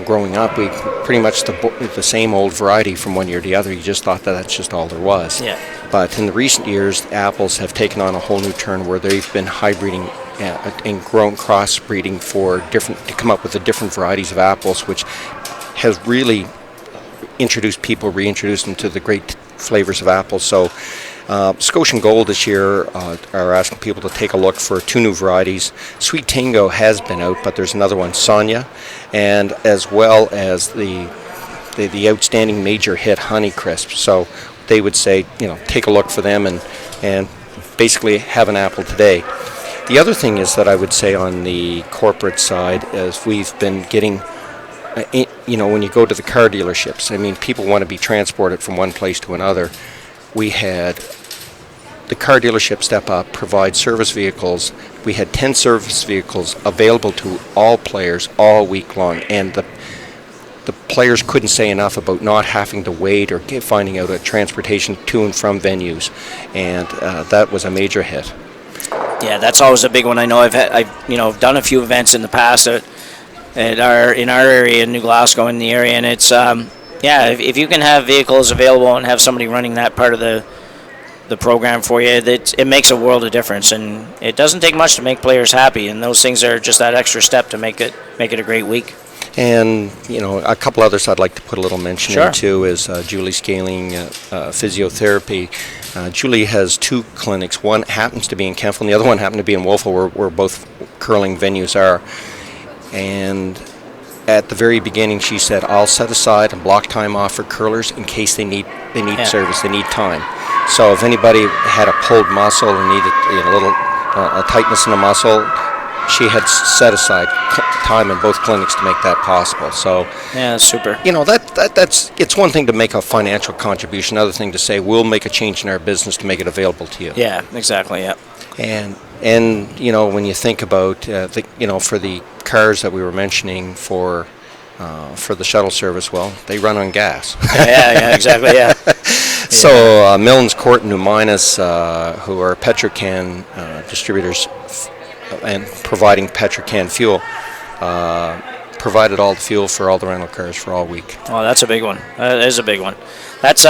growing up, we pretty much the same old variety from one year to the other. You just thought that's just all there was. Yeah. But in the recent years, apples have taken on a whole new turn where they've been hybriding and grown crossbreeding to come up with the different varieties of apples, which has really reintroduced them to the great flavors of apples. So Scotian Gold this year are asking people to take a look for 2 new varieties. Sweet Tango has been out, but there's another one, Sonia, and as well as the outstanding major hit Honeycrisp. So they would say, take a look for them and basically have an apple today. The other thing is that I would say on the corporate side is we've been getting, when you go to the car dealerships, I mean, people want to be transported from one place to another. We had the car dealership step up, provide service vehicles. We had 10 service vehicles available to all players all week long, and the players couldn't say enough about not having to wait or finding out a transportation to and from venues, and that was a major hit. Yeah, that's always a big one. I know I've done a few events in the past in our area in New Glasgow in the area, and it's if you can have vehicles available and have somebody running that part of the program for you, it makes a world of difference, and it doesn't take much to make players happy, and those things are just that extra step to make it a great week. And a couple others I'd like to put a little mention into is Julie Scaling Physiotherapy. Julie has 2 clinics. One happens to be in Kempville, and the other one happened to be in Wolfville, where both curling venues are. And at the very beginning, she said, "I'll set aside and block time off for curlers in case they need service, they need time." So if anybody had a pulled muscle and needed a little tightness in the muscle, she had set aside time in both clinics to make that possible. So yeah, that's super. That's it's one thing to make a financial contribution, another thing to say we'll make a change in our business to make it available to you. Yeah, exactly. Yeah. And when you think about for the cars that we were mentioning for the shuttle service, well, they run on gas. yeah, exactly. Yeah. So Milnes Court and New Minas, who are Petrocan distributors and providing Petrocan fuel, provided all the fuel for all the rental cars for all week. Oh, that's a big one. That is a big one. That's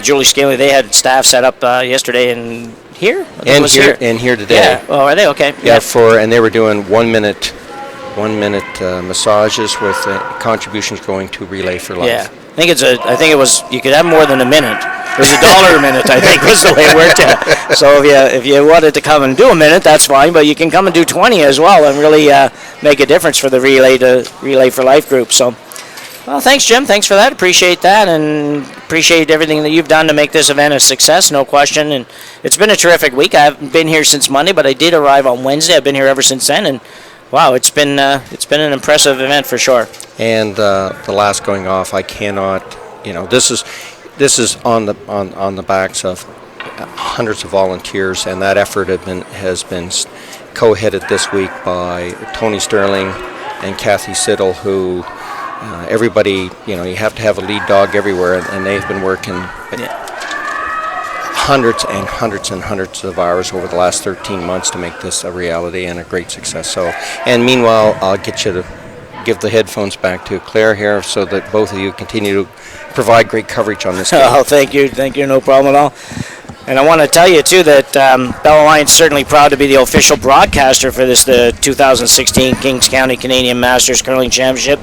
Julie Scaling. They had staff set up yesterday and here. And here today. Yeah. Oh, are they okay? Yeah. And they were doing 1 minute massages with contributions going to Relay for Life. Yeah. I think it was you could have more than a minute. It was $1 a minute, I think, was the way it worked out. So if you wanted to come and do a minute, that's fine, but you can come and do 20 as well and really make a difference for the Relay for Life group. So, well, thanks, Jim. Thanks for that. Appreciate that, and appreciate everything that you've done to make this event a success, no question. And it's been a terrific week. I haven't been here since Monday, but I did arrive on Wednesday. I've been here ever since then, and wow, it's been an impressive event for sure. And the last going off, I cannot. This is on the backs of hundreds of volunteers, and that effort has been co-headed this week by Tony Sterling and Kathy Siddle, who everybody, you have to have a lead dog everywhere, and they've been working hundreds and hundreds and hundreds of hours over the last 13 months to make this a reality and a great success. So, and meanwhile, I'll get you to give the headphones back to Claire here so that both of you continue to provide great coverage on this game. Oh, thank you, no problem at all. And I want to tell you, too, that Bell Alliance is certainly proud to be the official broadcaster for this, the 2016 Kings County Canadian Masters Curling Championship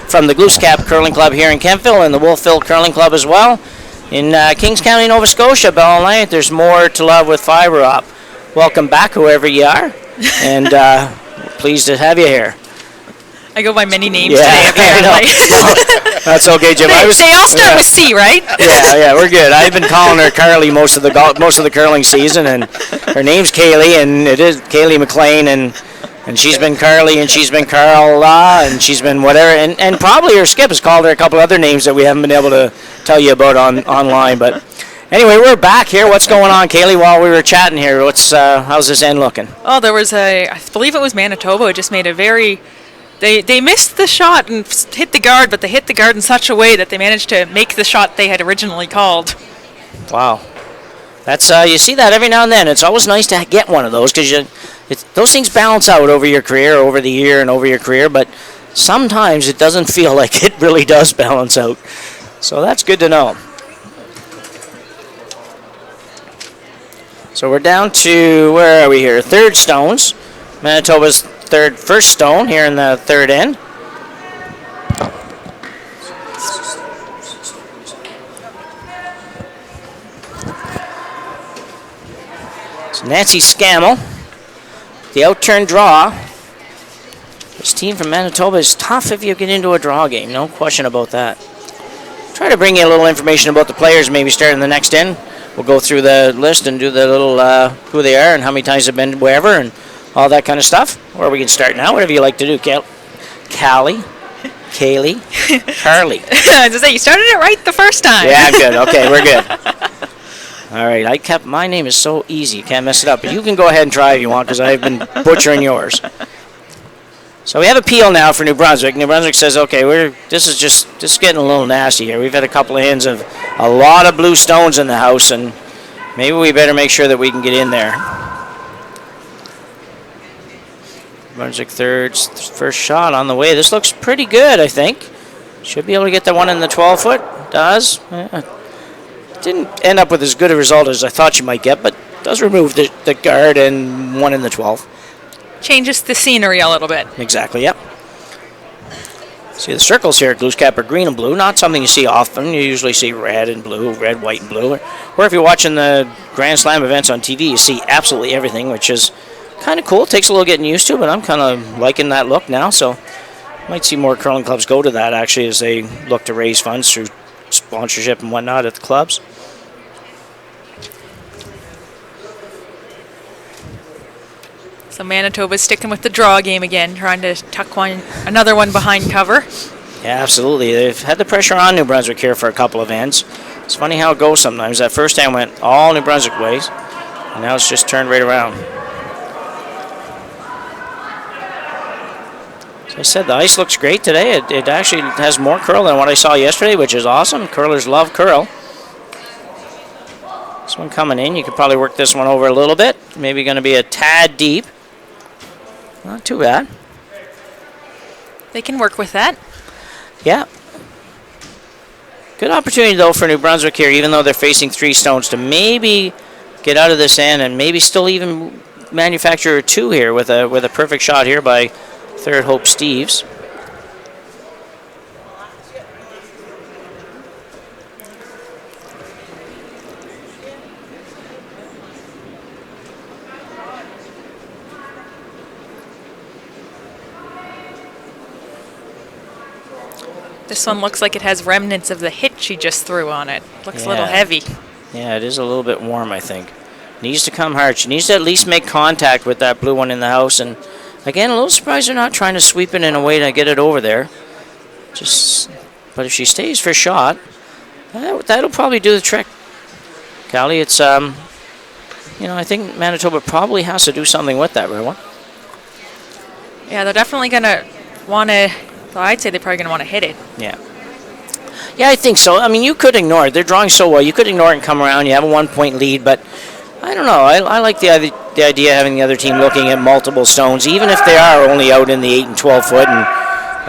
from the Glooscap Curling Club here in Kentville and the Wolfville Curling Club as well. In Kings County, Nova Scotia, Bell Alliance, there's more to love with fiber op. Welcome back, whoever you are, and pleased to have you here. I go by many names today, apparently. That's okay, Jim. They all start with C, right? Yeah, we're good. I've been calling her Carly most of the curling season, and her name's Kaylee, and it is Kaylee McLean, and she's been Carly, and she's been Carla, and she's been whatever, and probably her skip has called her a couple other names that we haven't been able to tell you about online. But anyway, we're back here. What's going on, Kaylee? While we were chatting here, how's this end looking? Oh, there was I believe it was Manitoba. It just made a very. They missed the shot and hit the guard, but they hit the guard in such a way that they managed to make the shot they had originally called. Wow. That's you see that every now and then. It's always nice to get one of those because those things balance out over your career, over the year, and over your career, but sometimes it doesn't feel like it really does balance out. So that's good to know. So we're down to, where are we here? Third stones. Manitoba's first stone here in the third end. So Nancy Scammell, the out-turn draw. This team from Manitoba is tough if you get into a draw game, no question about that. Try to bring you a little information about the players, maybe starting the next end. We'll go through the list and do the little who they are and how many times they've been wherever and all that kind of stuff. Or we can start now, whatever you like to do. Callie, Kaylee, Carly. I was going to say, you started it right the first time. Yeah, good. Okay, we're good. All right, my name is so easy, you can't mess it up. But you can go ahead and try if you want, because I've been butchering yours. So we have a peel now for New Brunswick. New Brunswick says, okay, this is getting a little nasty here. We've had a couple of hands of a lot of blue stones in the house, and maybe we better make sure that we can get in there. Brunswick thirds, first shot on the way. This looks pretty good, I think. Should be able to get the one in the 12-foot. Does. Didn't end up with as good a result as I thought you might get, but does remove the guard and one in the 12. Changes the scenery a little bit. Exactly, yep. See, the circles here at Glooscap are green and blue. Not something you see often. You usually see red and blue, red, white, and blue. Or if you're watching the Grand Slam events on TV, you see absolutely everything, which is kind of cool. Takes a little getting used to, but I'm kind of liking that look now. So might see more curling clubs go to that, actually, as they look to raise funds through sponsorship and whatnot at the clubs. So Manitoba's sticking with the draw game again, trying to tuck another one behind cover. Yeah, absolutely. They've had the pressure on New Brunswick here for a couple of ends. It's funny how it goes sometimes. That first end went all New Brunswick ways, and now it's just turned right around. As I said, the ice looks great today. It actually has more curl than what I saw yesterday, which is awesome. Curlers love curl. This one coming in, you could probably work this one over a little bit. Maybe going to be a tad deep. Not too bad. They can work with that. Yeah. Good opportunity, though, for New Brunswick here, even though they're facing three stones, to maybe get out of this end and maybe still even manufacture a two here with a perfect shot here by third hope Steeves. This one looks like it has remnants of the hit she just threw on it. Looks a little heavy. Yeah, it is a little bit warm, I think. Needs to come hard. She needs to at least make contact with that blue one in the house. And again, a little surprised they're not trying to sweep it in a way to get it over there. But if she stays for shot, that'll probably do the trick. Callie, it's I think Manitoba probably has to do something with that, right one. Yeah, they're definitely gonna want to So I'd say they're probably going to want to hit it. Yeah. Yeah, I think so. I mean, you could ignore it. They're drawing so well. You could ignore it and come around. You have a 1-point lead, but I don't know. I like the idea of having the other team looking at multiple stones, even if they are only out in the 8 and 12 foot, and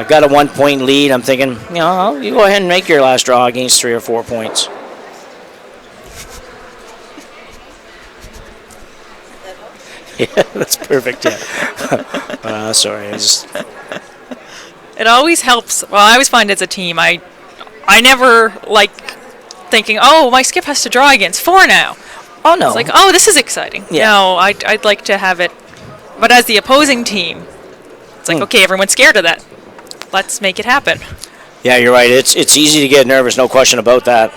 I've got a 1-point lead. I'm thinking, you go ahead and make your last draw against 3 or 4 points. Yeah, that's perfect. Yeah. Sorry, It always helps. Well, I always find as a team, I never like thinking, oh, my skip has to draw against 4 now. Oh no! It's like, oh, this is exciting. Yeah. No, I'd like to have it, but as the opposing team, it's like, okay, everyone's scared of that. Let's make it happen. Yeah, you're right. It's easy to get nervous. No question about that.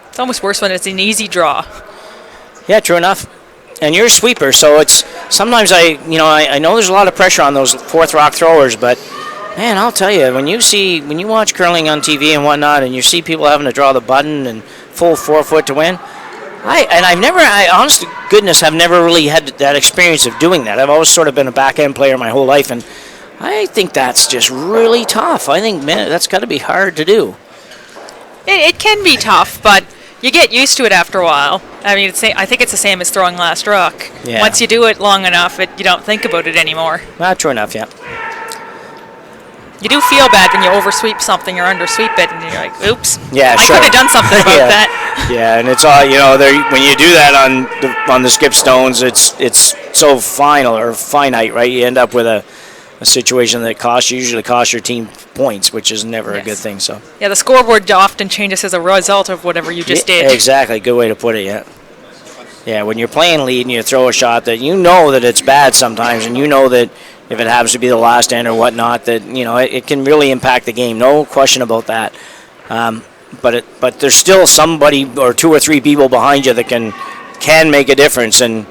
It's almost worse when it's an easy draw. Yeah, true enough. And you're a sweeper, so it's sometimes I know there's a lot of pressure on those fourth rock throwers, but man, I'll tell you, when you watch curling on TV and whatnot, and you see people having to draw the button and full 4 foot to win, I honest to goodness have never really had that experience of doing that. I've always sort of been a back end player my whole life, and I think that's just really tough. I think, man, that's got to be hard to do. It can be tough, but you get used to it after a while. I mean, I think it's the same as throwing last rock. Yeah. Once you do it long enough, you don't think about it anymore. True enough, yeah. You do feel bad when you oversweep something or undersweep it, and you're like, oops. Yeah, I sure. could have done something about Yeah. that. Yeah, and it's all when you do that on the skip stones, it's so final or finite, right? You end up with a situation that usually costs your team points, which is never a good thing. So yeah, the scoreboard often changes as a result of whatever you just did. Exactly, good way to put it. Yeah. Yeah, when you're playing lead and you throw a shot that you know that it's bad sometimes, and you know that if it happens to be the last end or whatnot, that it can really impact the game. No question about that. But there's still somebody or 2 or 3 people behind you that can make a difference, and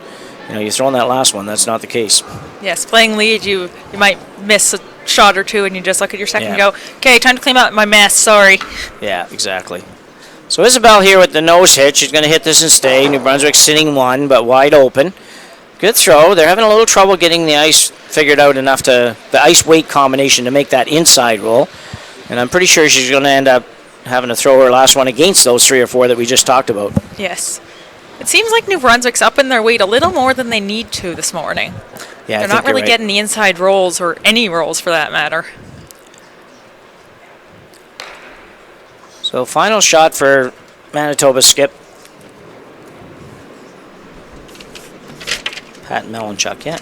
you throw in that last one. That's not the case. Yes, playing lead, you might miss a shot or two, and you just look at your second and go, okay, time to clean up my mess. Sorry. Yeah, exactly. So Isabel here with the nose hit. She's going to hit this and stay. New Brunswick sitting 1, but wide open. Good throw. They're having a little trouble getting the ice figured out enough the ice weight combination to make that inside roll. And I'm pretty sure she's going to end up having to throw her last one against those 3 or 4 that we just talked about. Yes. It seems like New Brunswick's up in their weight a little more than they need to this morning. Yeah, They're not really getting the inside rolls or any rolls for that matter. So final shot for Manitoba skip. Pat Malanchuk, yeah.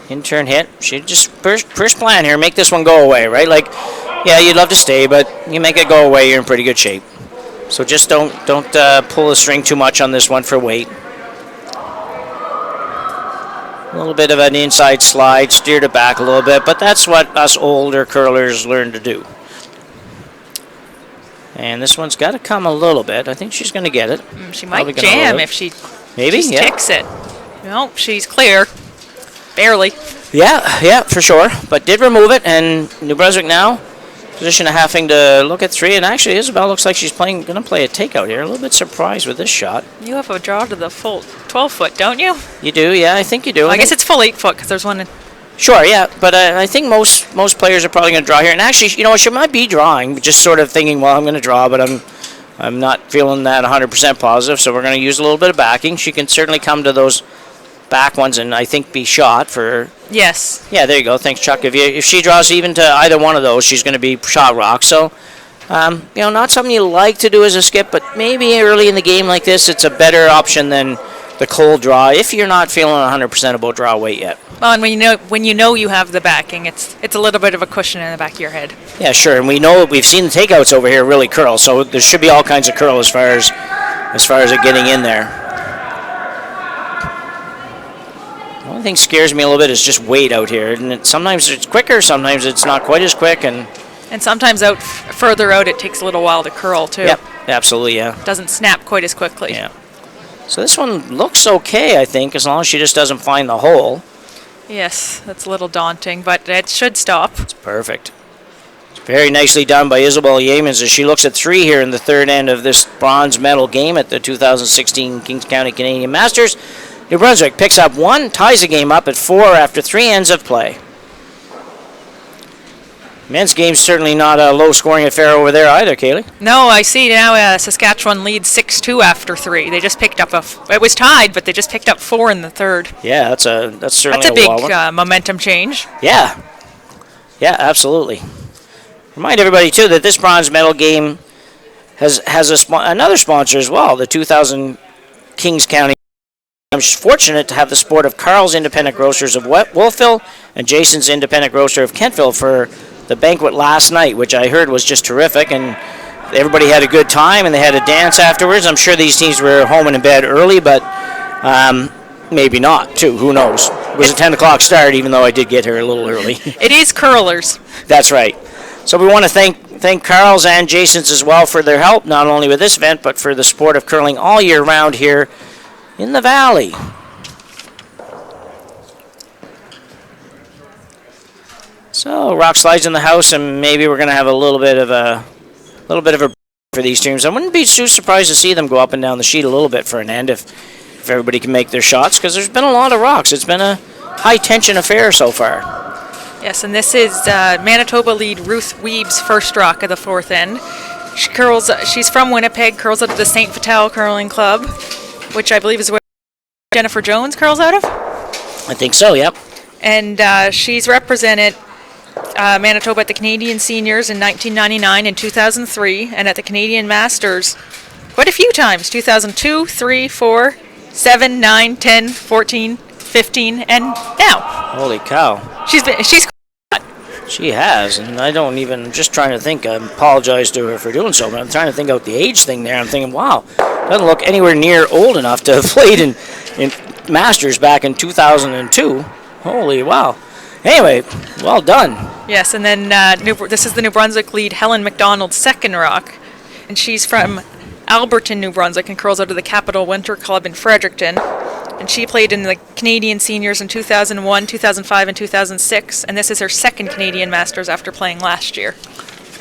In-turn hit. She just first plan here, make this one go away, right? Like, yeah, you'd love to stay, but you make it go away, you're in pretty good shape. So just don't pull the string too much on this one for weight. A little bit of an inside slide, steered it back a little bit, but that's what us older curlers learn to do. And this one's got to come a little bit. I think she's going to get it. She might jam if she just ticks it. No, she's clear. Barely. Yeah, for sure. But did remove it, and New Brunswick now position of having to look at 3. And actually, Isabel looks like she's going to play a takeout here. A little bit surprised with this shot. You have a draw to the full 12 foot, don't you? You do, yeah. I think you do. Well, I guess it's full 8 foot because there's one in. Sure, yeah, but I think most players are probably going to draw here. And actually, she might be drawing, just sort of thinking, well, I'm going to draw, but I'm not feeling that 100% positive, so we're going to use a little bit of backing. She can certainly come to those back ones and I think be shot for. Yes. Yeah, there you go. Thanks, Chuck. If she draws even to either one of those, she's going to be shot rock. So, not something you like to do as a skip, but maybe early in the game like this, it's a better option than the cold draw if you're not feeling 100% about draw weight yet. Well, and when you know you have the backing, it's a little bit of a cushion in the back of your head. Yeah, sure, and we've seen the takeouts over here really curl, so there should be all kinds of curl as far as it getting in there. The only thing scares me a little bit is just weight out here, and sometimes it's quicker, sometimes it's not quite as quick, and sometimes further out it takes a little while to curl too. Yep, absolutely, yeah. It doesn't snap quite as quickly. Yeah. So this one looks okay, I think, as long as she just doesn't find the hole. Yes, that's a little daunting, but it should stop. It's perfect. It's very nicely done by Isabel Yeamans as she looks at 3 here in the third end of this bronze medal game at the 2016 Kings County Canadian Masters. New Brunswick picks up 1, ties the game up at 4 after 3 ends of play. Men's game's certainly not a low-scoring affair over there either, Kaylee. No, I see now Saskatchewan leads 6-2 after 3. They just picked up it was tied, but they just picked up 4 in the third. Yeah, that's certainly a big one. momentum change. Yeah. Yeah, absolutely. Remind everybody, too, that this bronze medal game has another sponsor as well, the 2000 Kings County. I'm fortunate to have the support of Carl's Independent Grocers of Wolfville and Jason's Independent Grocer of Kentville for the banquet last night, which I heard was just terrific, and everybody had a good time, and they had a dance afterwards. I'm sure these teams were home and in bed early, but maybe not, too. Who knows? It was a 10 o'clock start, even though I did get here a little early. It is curlers. That's right. So we want to thank Carl's and Jason's as well for their help, not only with this event, but for the sport of curling all year round here in the Valley. So rock slides in the house, and maybe we're going to have a little bit of a for these teams. I wouldn't be too surprised to see them go up and down the sheet a little bit for an end if everybody can make their shots, because there's been a lot of rocks. It's been a high tension affair so far. Yes, and this is Manitoba lead Ruth Wiebe's first rock of the fourth end. She's from Winnipeg, curls out of the St. Vital Curling Club, which I believe is where Jennifer Jones curls out of. I think so, yep. And she's represented Manitoba at the Canadian Seniors in 1999 and 2003, and at the Canadian Masters quite a few times, 2002, 3, 4, 7, 9, 10, 14, 15, and now. Holy cow. She has, and I'm just trying to think. I apologize to her for doing so, but I'm trying to think out the age thing there. I'm thinking, wow, doesn't look anywhere near old enough to have played in Masters back in 2002. Holy wow. Anyway, well done. Yes, and then this is the New Brunswick lead, Helen MacDonald's second rock, and she's from Alberton, New Brunswick, and curls out of the Capital Winter Club in Fredericton. And she played in the Canadian Seniors in 2001, 2005, and 2006, and this is her second Canadian Masters after playing last year.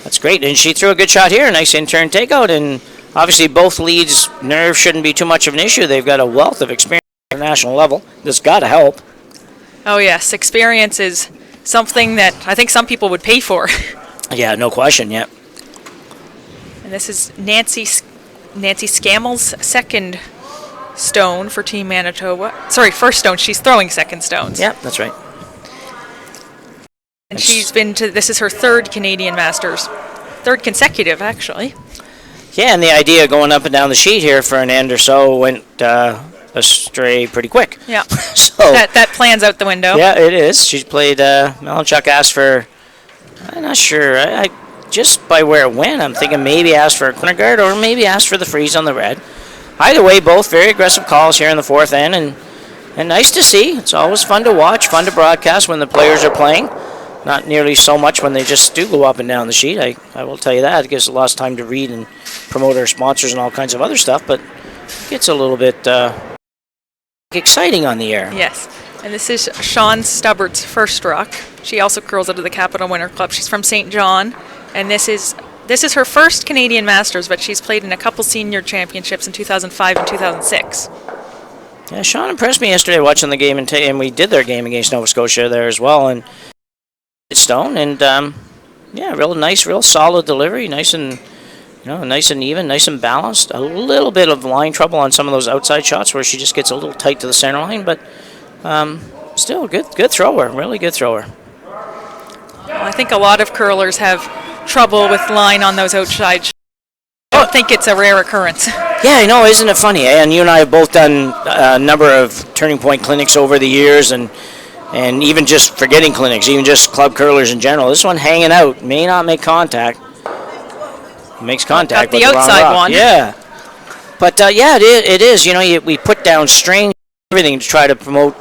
That's great, and she threw a good shot here, a nice in-turn takeout, and obviously both leads' nerve shouldn't be too much of an issue. They've got a wealth of experience at the national level. That's got to help. Oh yes, experience is something that I think some people would pay for. Yeah, no question, yeah. And this is Nancy Scammell's second stone for Team Manitoba. Sorry, first stone. She's throwing second stones. Yeah, that's right. And this is her third Canadian Masters. Third consecutive, actually. Yeah, and the idea going up and down the sheet here for an end or so went astray pretty quick. Yeah. So that plan's out the window. Yeah, it is. She's played, Malanchuk asked for, I'm not sure, I just by where it went, I'm thinking maybe asked for a corner guard or maybe asked for the freeze on the red. Either way, both very aggressive calls here in the fourth end, and nice to see. It's always fun to watch, fun to broadcast when the players are playing. Not nearly so much when they just do go up and down the sheet. I will tell you that. It gives us lots of time to read and promote our sponsors and all kinds of other stuff, but it gets a little bit exciting on the air. Yes. And this is Shawn Stubbert's first rock. She also curls out of the Capital Winter Club. She's from St. John, and this is her first Canadian Masters, but she's played in a couple senior championships in 2005 and 2006. Yeah, Shawn impressed me yesterday watching the game, and we did their game against Nova Scotia there as well, and stone, and yeah, real nice, real solid delivery, nice and even, nice and balanced. A little bit of line trouble on some of those outside shots where she just gets a little tight to the center line, but still good thrower, really good thrower. Well, I think a lot of curlers have trouble with line on those outside shots. I don't think it's a rare occurrence. Yeah, I know, isn't it funny? Eh? And you and I have both done a number of Turning Point clinics over the years, and even just forgetting clinics, even just club curlers in general. This one hanging out, may not make contact. Makes contact with the outside wrong rock. one. Yeah. But yeah, it is. You know, we put down strain, everything to try to promote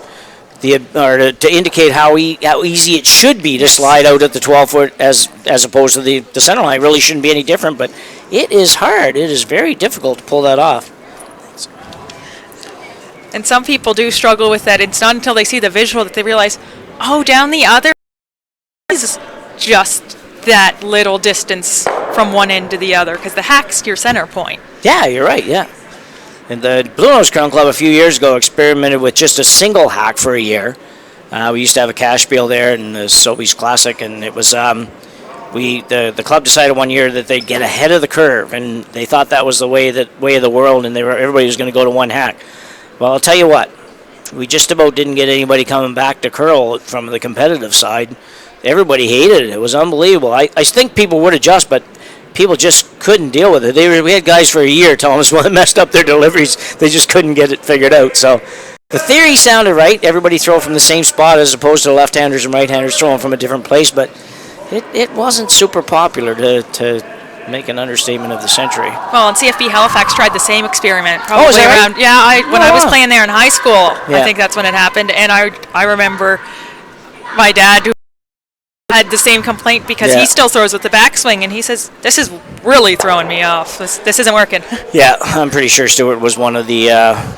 to indicate how easy it should be to slide out at the 12-foot as opposed to the center line. It really shouldn't be any different, but it is hard. It is very difficult to pull that off. And some people do struggle with that. It's not until they see the visual that they realize, oh, down the other is just that little distance from one end to the other, because the hack's your center point. Yeah, you're right, yeah. And the Blue Nose Curling Club a few years ago experimented with just a single hack for a year. We used to have a cash spiel there in the Sobeys Classic, and it was the club decided one year that they'd get ahead of the curve, and they thought that was the way of the world, and everybody was going to go to one hack. Well, I'll tell you what, we just about didn't get anybody coming back to curl from the competitive side. Everybody hated it. It was unbelievable. I think people would adjust, but people just couldn't deal with it. We had guys for a year telling us, well, it messed up their deliveries. They just couldn't get it figured out. So the theory sounded right. Everybody throw from the same spot as opposed to left-handers and right-handers throwing from a different place, but it wasn't super popular to make an understatement of the century. Well, and CFB Halifax tried the same experiment. Probably is that around, right? Yeah, when I was playing there in high school, Yeah. I think that's when it happened. And I remember my dad who had the same complaint because he still throws with the backswing, and he says, this is really throwing me off. This isn't working. Yeah, I'm pretty sure Stubbert was one of the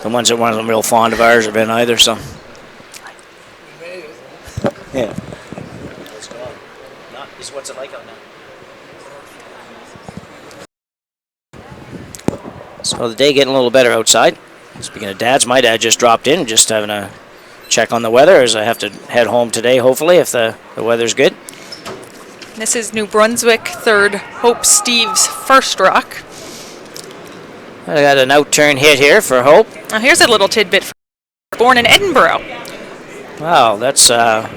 ones that wasn't real fond of ours or been either. So, yeah. What's it like out now? So the day getting a little better outside. Speaking of dads, my dad just dropped in, just having a check on the weather as I have to head home today, hopefully, if the weather's good. This is New Brunswick, third, Hope Steeves, first rock. I got an out-turn hit here for Hope. Now here's a little tidbit. Born in Edinburgh. Wow, that's a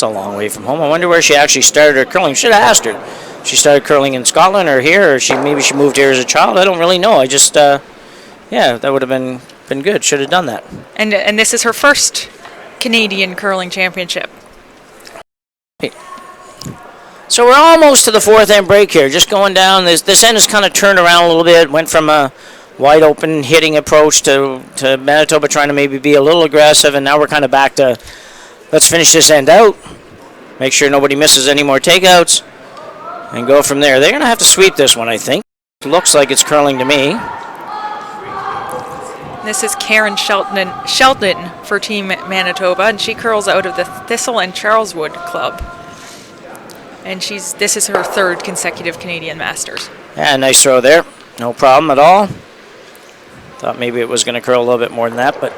long way from home. I wonder where she actually started her curling. Should have asked her. She started curling in Scotland or here, or maybe she moved here as a child. I don't really know. I just, that would have been good. Should have done that. And this is her first Canadian curling championship. So we're almost to the fourth end break here. Just going down. This end has kind of turned around a little bit. Went from a wide open hitting approach to Manitoba trying to maybe be a little aggressive, and now we're kind of back to let's finish this end out. Make sure nobody misses any more takeouts. And go from there. They're going to have to sweep this one, I think. Looks like it's curling to me. This is Karen Sheldon for Team Manitoba, and she curls out of the Thistle and Charleswood Club. And this is her third consecutive Canadian Masters. Yeah, nice throw there. No problem at all. Thought maybe it was going to curl a little bit more than that, but.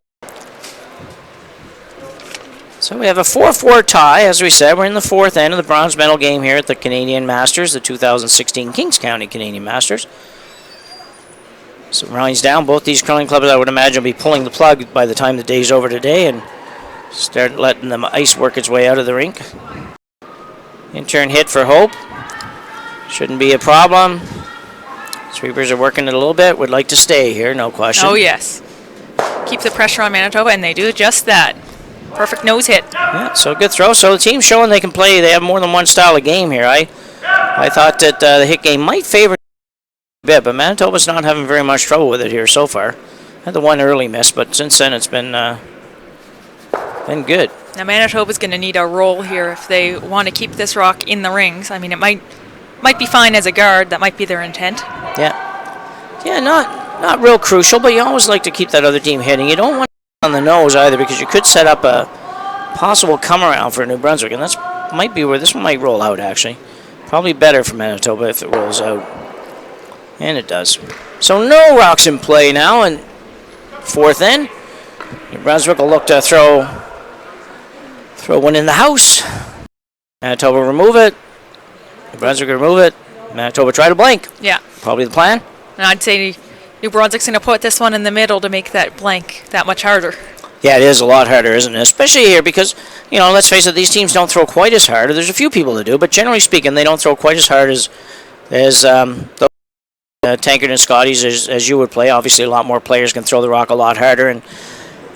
So we have a 4-4 tie, as we said. We're in the fourth end of the bronze medal game here at the Canadian Masters, the 2016 Kings County Canadian Masters. So rounds down. Both these curling clubs, I would imagine, will be pulling the plug by the time the day's over today and start letting the ice work its way out of the rink. In-turn hit for Hope. Shouldn't be a problem. Sweepers are working it a little bit. Would like to stay here, no question. Oh, yes. Keep the pressure on Manitoba, and they do just that. Perfect nose hit. Yeah, so good throw. So the team's showing they can play. They have more than one style of game here. I thought that the hit game might favor a bit, but Manitoba's not having very much trouble with it here so far. Had the one early miss, but since then it's been good. Now Manitoba's going to need a roll here if they want to keep this rock in the rings. I mean, it might be fine as a guard. That might be their intent. Yeah, not real crucial, but you always like to keep that other team hitting. You don't want on the nose either, because you could set up a possible come around for New Brunswick, and that's might be where this one might roll out actually. Probably better for Manitoba if it rolls out. And it does. So no rocks in play now, and fourth end. New Brunswick will look to throw one in the house. Manitoba remove it. New Brunswick remove it. Manitoba try to blank. Yeah. Probably the plan. And I'd say New Brunswick's going to put this one in the middle to make that blank that much harder. Yeah, it is a lot harder, isn't it? Especially here because, let's face it, these teams don't throw quite as hard. There's a few people that do, but generally speaking, they don't throw quite as hard as the Tankard and Scotties as you would play. Obviously, a lot more players can throw the rock a lot harder, and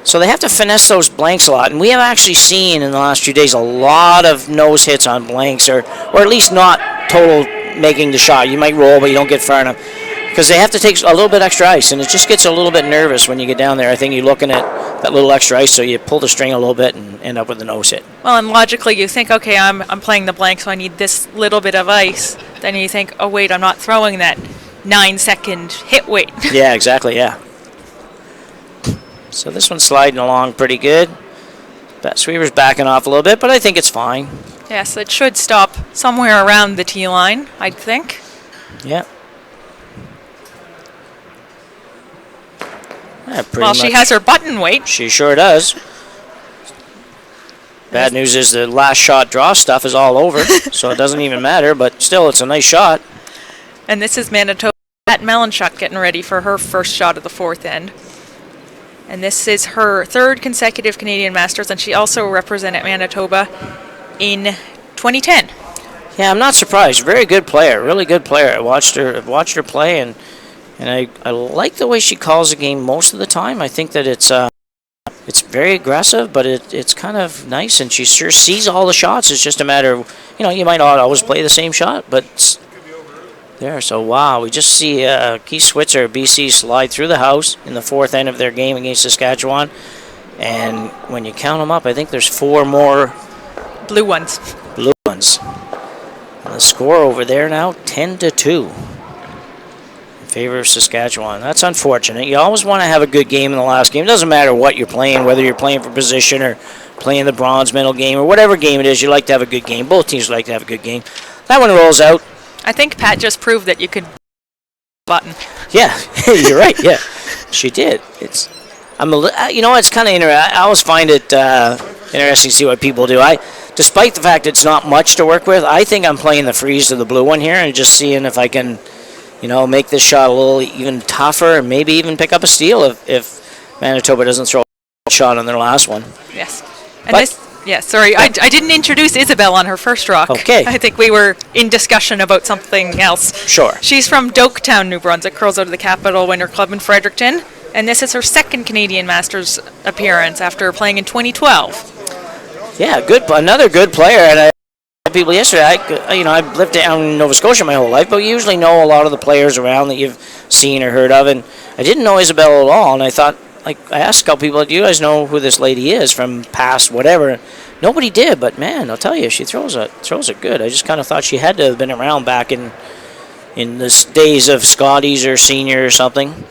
so they have to finesse those blanks a lot. And we have actually seen in the last few days a lot of nose hits on blanks, or at least not total making the shot. You might roll, but you don't get far enough. Because they have to take a little bit extra ice, and it just gets a little bit nervous when you get down there. I think you're looking at that little extra ice, so you pull the string a little bit and end up with a nose hit. Well, and logically you think, okay, I'm playing the blank, so I need this little bit of ice. Then you think, oh wait, I'm not throwing that 9-second hit weight. Yeah, exactly, yeah. So this one's sliding along pretty good. Sweeper's backing off a little bit, but I think it's fine. Yes, it should stop somewhere around the tee line, I'd think. Yeah. Yeah, pretty Well, she much. has her button weight. She sure does. Bad news is the last shot draw stuff is all over, so it doesn't even matter, but still, it's a nice shot. And this is Manitoba at Malanchuk getting ready for her first shot of the fourth end. And this is her third consecutive Canadian Masters, and she also represented Manitoba in 2010. Yeah, I'm not surprised. Very good player, really good player. I watched her play, and I like the way she calls the game most of the time. I think that it's very aggressive, but it's kind of nice, and she sure sees all the shots. It's just a matter of, you might not always play the same shot, but there. So, wow, we just see Keith Switzer, BC, slide through the house in the fourth end of their game against Saskatchewan. And when you count them up, I think there's 4 more Blue ones. And the score over there now, 10-2. In favor of Saskatchewan. That's unfortunate. You always want to have a good game in the last game. It doesn't matter what you're playing, whether you're playing for position or playing the bronze medal game or whatever game it is, you like to have a good game. Both teams like to have a good game. That one rolls out. I think Pat just proved that you could button. Yeah, you're right. Yeah, she did. It's kind of interesting. I always find it interesting to see what people do. Despite the fact it's not much to work with, I think I'm playing the freeze to the blue one here and just seeing if I can, make this shot a little even tougher and maybe even pick up a steal if Manitoba doesn't throw a shot on their last one. Yes. I didn't introduce Isabel on her first rock. Okay. I think we were in discussion about something else. Sure. She's from Doketown, New Brunswick, curls out of the Capital Winter Club in Fredericton, and this is her second Canadian Masters appearance after playing in 2012. Yeah, another good player, and I told people yesterday, I've lived down in Nova Scotia my whole life, but you usually know a lot of the players around that you've seen or heard of, and I didn't know Isabel at all, and I thought, I asked a couple people, do you guys know who this lady is from past whatever? Nobody did, but man, I'll tell you, she throws it good. I just kind of thought she had to have been around back in the days of Scotties or senior or something.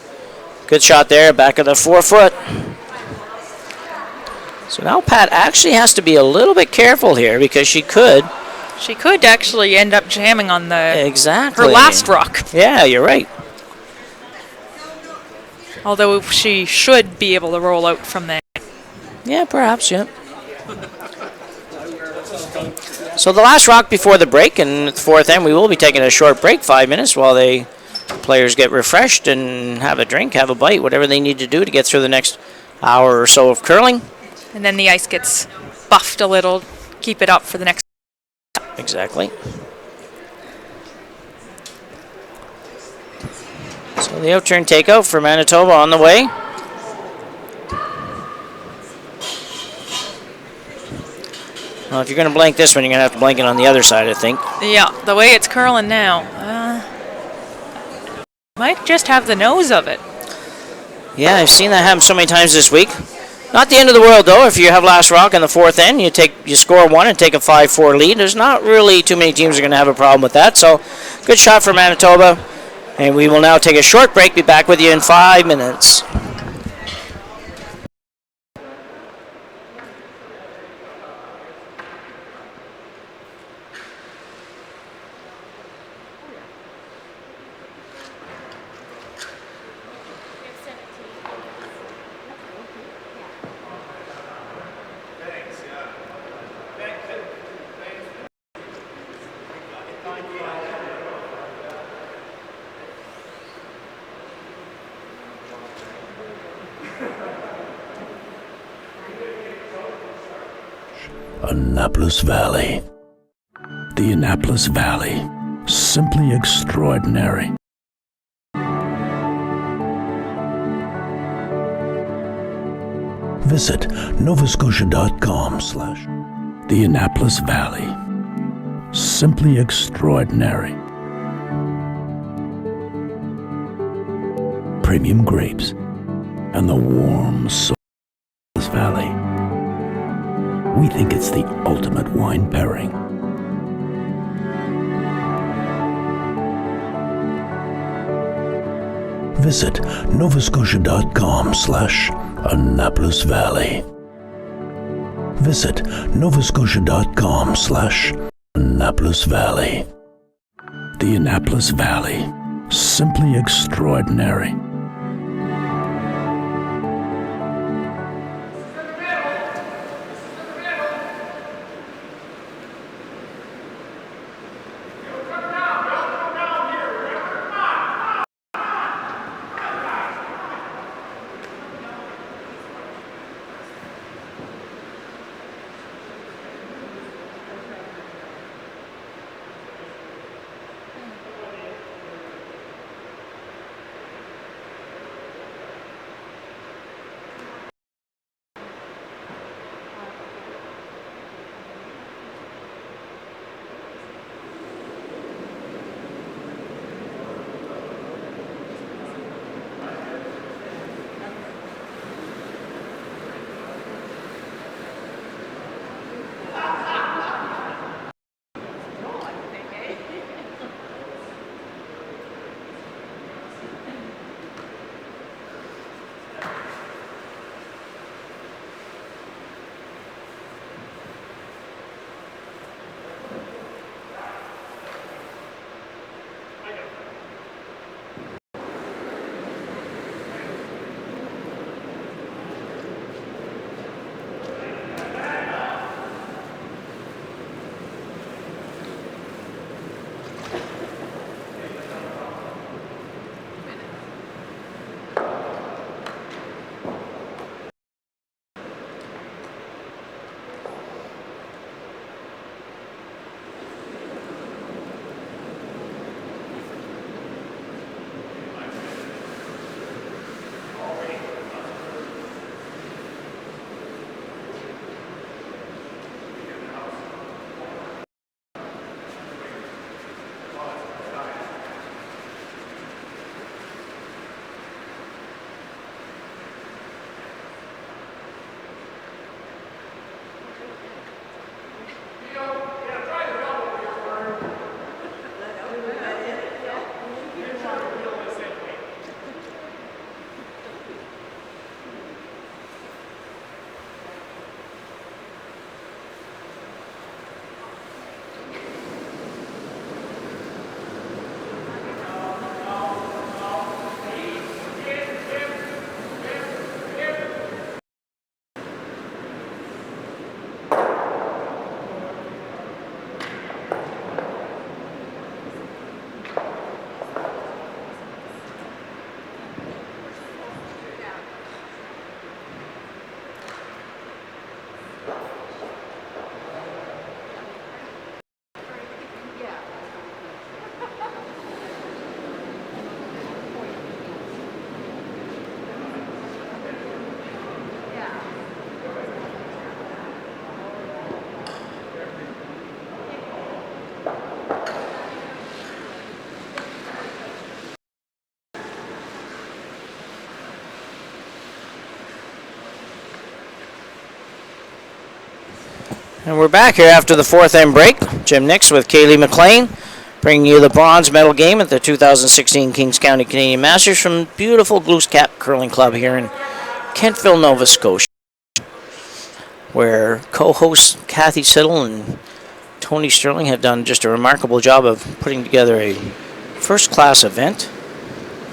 Good shot there, back of the 4 foot. So now Pat actually has to be a little bit careful here because she could actually end up jamming on exactly her last rock. Yeah, you're right. Although she should be able to roll out from there. Yeah, perhaps, yeah. So the last rock before the break, and the fourth end, we will be taking a short break, 5 minutes, while the players get refreshed and have a drink, have a bite, whatever they need to do to get through the next hour or so of curling. And then the ice gets buffed a little, keep it up for the next. Exactly. So the out-turn takeout for Manitoba on the way. Well, if you're going to blank this one, you're going to have to blank it on the other side, I think. Yeah, the way it's curling now. Might just have the nose of it. Yeah, I've seen that happen so many times this week. Not the end of the world, though. If you have last rock in the fourth end, you score one and take a 5-4 lead. There's not really too many teams that are going to have a problem with that. So, good shot for Manitoba. And we will now take a short break. Be back with you in 5 minutes. Annapolis Valley. The Annapolis Valley. Simply extraordinary. Visit novascotia.com/ The Annapolis Valley. Simply extraordinary. Premium grapes and the warm soil of this valley. We think it's the ultimate wine pairing. Visit novascotia.com/ Annapolis Valley. Visit novascotia.com/ Annapolis Valley. The Annapolis Valley. Simply extraordinary. And we're back here after the fourth end break. Jim Nix with Kaylee McLean, bringing you the bronze medal game at the 2016 Kings County Canadian Masters from beautiful Glooscap Curling Club here in Kentville, Nova Scotia, where co-hosts Kathy Siddle and Tony Sterling have done just a remarkable job of putting together a first-class event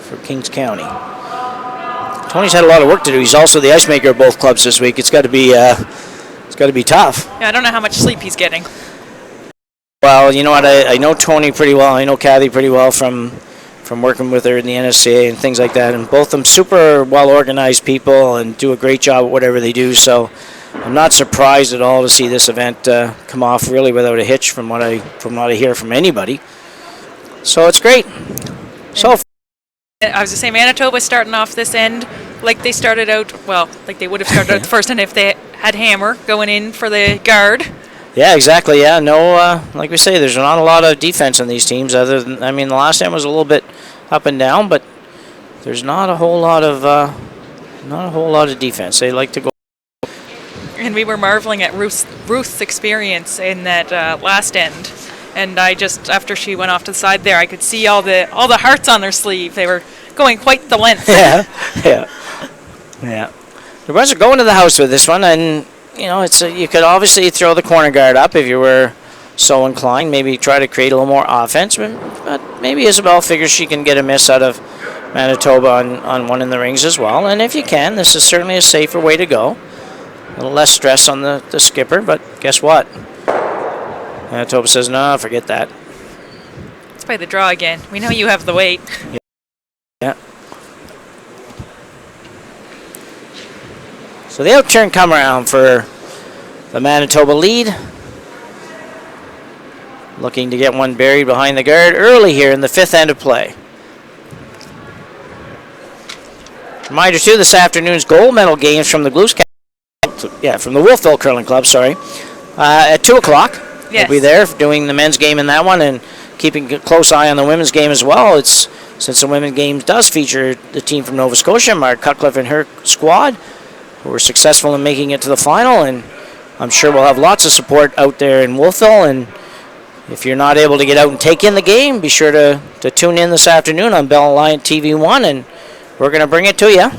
for Kings County. Tony's had a lot of work to do. He's also the ice maker of both clubs this week. It's got to be tough. Yeah, I don't know how much sleep he's getting. Well, you know what? I know Tony pretty well. I know Kathy pretty well from working with her in the NSCA and things like that. And both of them super well-organized people and do a great job at whatever they do. So I'm not surprised at all to see this event come off really without a hitch from what I hear from anybody. So it's great. So I was going to say, Manitoba starting off this end like they started out, well, like they would have started out the first end if they had Hammer going in for the guard. Yeah, exactly. Yeah, no, like we say, there's not a lot of defense on these teams. Other than, I mean, the last end was a little bit up and down, but there's not a whole lot of defense. They like to go. And we were marveling at Ruth's experience in that last end. And I just, after she went off to the side there, I could see all the hearts on their sleeve. They were going quite the length. Yeah. The Brunswick going to the house with this one, and you know, you could obviously throw the corner guard up if you were so inclined. Maybe try to create a little more offense, but maybe Isabel figures she can get a miss out of Manitoba on one in the rings as well. And if you can, this is certainly a safer way to go. A little less stress on the skipper, but guess what? Manitoba says, no, forget that. Let's play the draw again. We know you have the weight. Yeah. So the outturn come around for the Manitoba lead. Looking to get one buried behind the guard early here in the fifth end of play. Reminder too, this afternoon's gold medal games from the Glooscap, from the Wolfville Curling Club, at 2 o'clock. Yes. We'll be there doing the men's game in that one and keeping a close eye on the women's game as well. Since the women's game does feature the team from Nova Scotia, Mark Cutcliffe and her squad, who were successful in making it to the final, and I'm sure we'll have lots of support out there in Wolfville. And if you're not able to get out and take in the game, be sure to tune in this afternoon on Bell Alliant TV1, and we're going to bring it to you.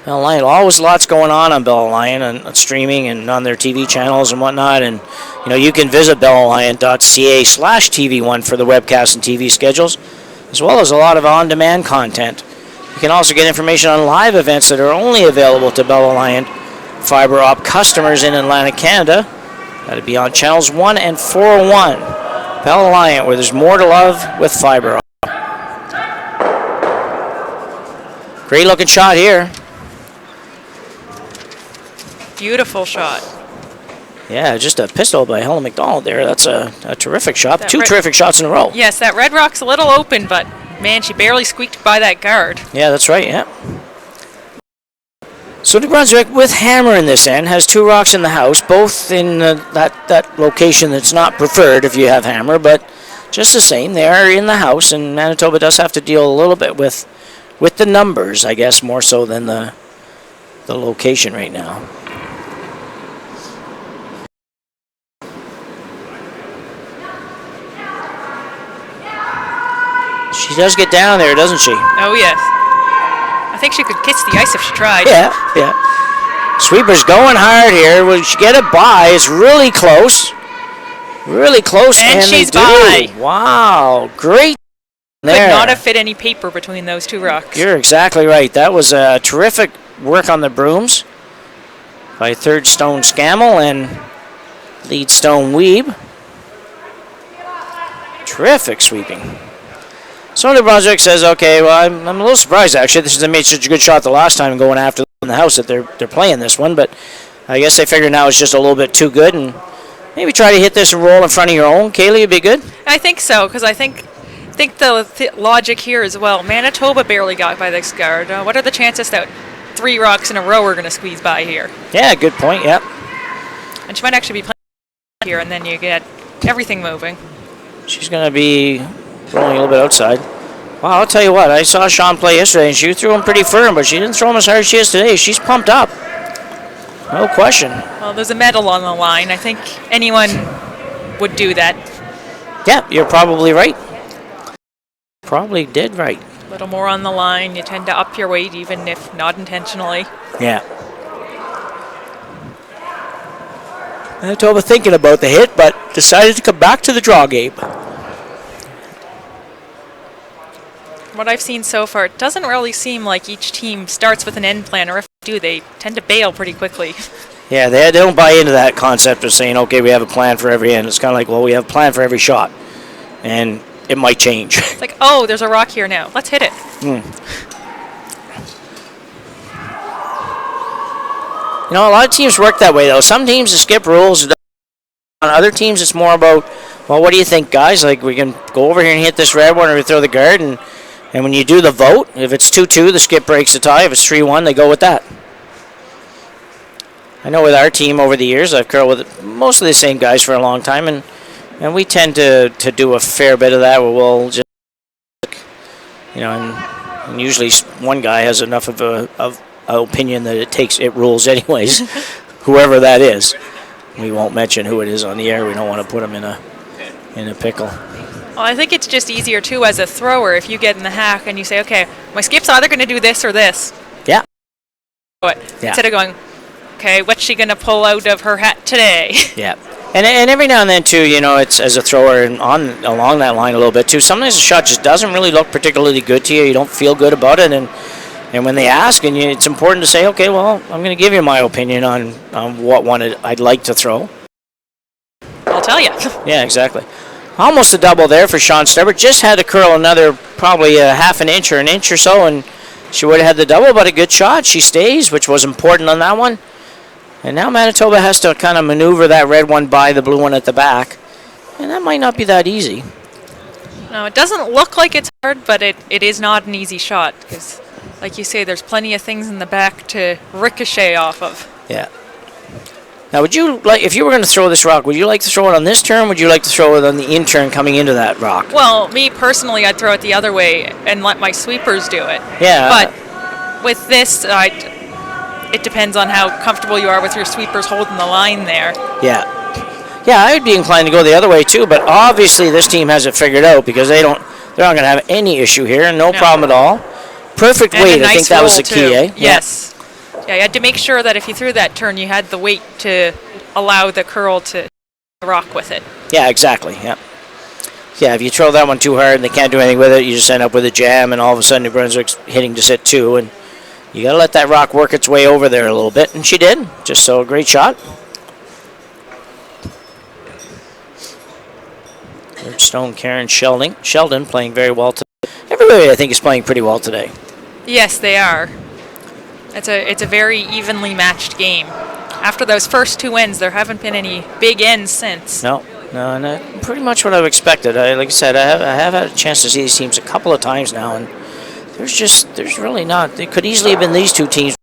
Bell Alliant, always lots going on Bell Alliant and streaming and on their TV channels and whatnot. And you can visit bellalliant.ca/TV1 for the webcast and TV schedules, as well as a lot of on-demand content. You can also get information on live events that are only available to Bell Alliant fiber op customers in Atlantic Canada. That'd be on channels 1 and 401. Bell Alliant, where there's more to love with fiber op. Great looking shot here. Beautiful shot. Yeah, just a pistol by Helen MacDonald there. That's a terrific shot. Two terrific shots in a row. Yes, that red rock's a little open, but man, she barely squeaked by that guard. Yeah, that's right, yeah. So New Brunswick, with hammer in this end, has 2 rocks in the house, both in that location that's not preferred if you have hammer, but just the same, they are in the house, and Manitoba does have to deal a little bit with the numbers, I guess, more so than the location right now. She does get down there, doesn't she? Oh, yes. I think she could kiss the ice if she tried. Yeah. Sweeper's going hard here. Will she get it by? It's really close. Really close. And she's by. Wow, great. Could not have fit any paper between those 2 rocks. You're exactly right. That was terrific work on the brooms by third stone Scammell and lead stone Wiebe. Terrific sweeping. So New Brunswick says, okay, well, I'm a little surprised, actually. They made such a good shot the last time going after them in the house that they're playing this one, but I guess they figure now it's just a little bit too good, and maybe try to hit this and roll in front of your own. Kaylee, would be good? I think so, because I think the logic here as well. Manitoba barely got by this guard. What are the chances that 3 rocks in a row are going to squeeze by here? Yeah, good point, yeah. And she might actually be playing here, and then you get everything moving. She's going to be rolling a little bit outside. Wow, I'll tell you what, I saw Shawn play yesterday, and she threw him pretty firm, but she didn't throw him as hard as she is today. She's pumped up. No question. Well, there's a medal on the line. I think anyone would do that. Yeah, you're probably right. Probably did right. A little more on the line. You tend to up your weight, even if not intentionally. Yeah. Manitoba thinking about the hit, but decided to come back to the draw game. What I've seen so far, it doesn't really seem like each team starts with an end plan, or if they do, they tend to bail pretty quickly. Yeah, they don't buy into that concept of saying, okay, we have a plan for every end. It's kind of like, well, we have a plan for every shot, and it might change. It's like, oh, there's a rock here now. Let's hit it. A lot of teams work that way, though. Some teams, the skip rules. On other teams, it's more about, well, what do you think, guys? Like, we can go over here and hit this red one, or we throw the guard, and when you do the vote, if it's 2-2, the skip breaks the tie. If it's 3-1, they go with that. I know with our team over the years, I've curled with mostly the same guys for a long time, and we tend to do a fair bit of that where we'll just, and usually one guy has enough of a opinion that it rules anyways, whoever that is. We won't mention who it is on the air. We don't want to put them in a pickle. Well, I think it's just easier, too, as a thrower, if you get in the hack and you say, okay, my skip's either going to do this or this. Yeah. Instead of going, okay, what's she going to pull out of her hat today? Yeah. And every now and then, too, it's as a thrower and along that line a little bit, too, sometimes the shot just doesn't really look particularly good to you. You don't feel good about it. And when they ask, and it's important to say, okay, well, I'm going to give you my opinion on what one I'd like to throw. I'll tell you. Yeah, exactly. Almost a double there for Shawn Stubbert. Just had to curl another probably a half an inch or an inch or so, and she would have had the double, but a good shot. She stays, which was important on that one. And now Manitoba has to kind of maneuver that red one by the blue one at the back. And that might not be that easy. No, it doesn't look like it's hard, but it is not an easy shot. Because, like you say, there's plenty of things in the back to ricochet off of. Yeah. Now, would you like, if you were going to throw this rock, would you like to throw it on this turn? Would you like to throw it on the in turn coming into that rock? Well, me personally, I'd throw it the other way and let my sweepers do it. Yeah. But with this, it depends on how comfortable you are with your sweepers holding the line there. Yeah. Yeah, I would be inclined to go the other way too, but obviously this team has it figured out because they're not going to have any issue here, no problem at all. Perfect And weight, a I think nice that was the roll, key, too. eh? Yes. Yeah, you had to make sure that if you threw that turn, you had the weight to allow the curl to rock with it. Yeah, exactly, yeah. Yeah, if you throw that one too hard and they can't do anything with it, you just end up with a jam, and all of a sudden New Brunswick's hitting to sit two, and you got to let that rock work its way over there a little bit, and she did. Just so a great shot. Third stone, Karen Sheldon playing very well today. Everybody, I think, is playing pretty well today. Yes, they are. It's a very evenly matched game. After those first two ends, there haven't been any big ends since. No, and pretty much what I've expected. Like I said, I have had a chance to see these teams a couple of times now, and there's really not. It could easily have been these two teams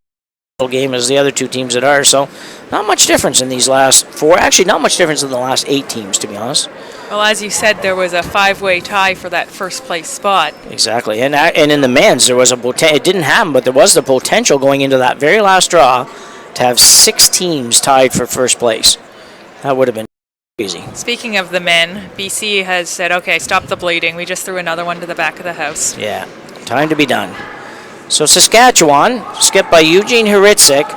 game as the other two teams that are. So not much difference in these last four. Actually, not much difference in the last 8 teams, to be honest. Well, as you said, there was a 5-way tie for that first place spot. Exactly, and in the men's, there was it didn't happen, but there was the potential going into that very last draw to have 6 teams tied for first place. That would have been easy. Speaking of the men, BC has said, okay, stop the bleeding. We just threw another one to the back of the house. Yeah, time to be done. So Saskatchewan, skipped by Eugene Heritzik,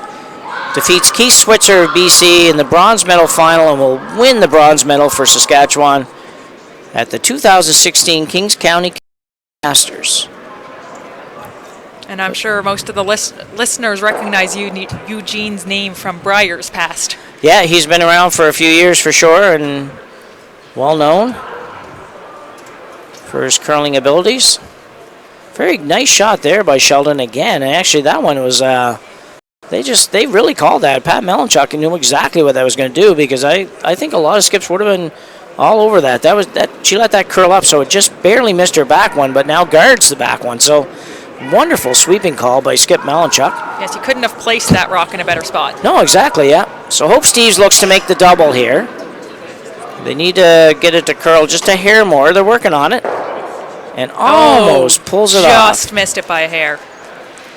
defeats Keith Switzer of BC in the bronze medal final and will win the bronze medal for Saskatchewan at the 2016 Kings County Masters. And I'm sure most of the listeners recognize Eugene's name from Briar's past. Yeah, he's been around for a few years for sure and well known for his curling abilities. Very nice shot there by Sheldon again. And actually that one was, they really called that. Pat Malanchuk knew exactly what that was going to do because I think a lot of skips would have been all over that. She let that curl up, so it just barely missed her back one, but now guards the back one. So wonderful sweeping call by Skip Malanchuk. Yes, you couldn't have placed that rock in a better spot. No, exactly, yeah. So Hope Steeves looks to make the double here. They need to get it to curl just a hair more. They're working on it. And almost pulls it off. Just missed it by a hair.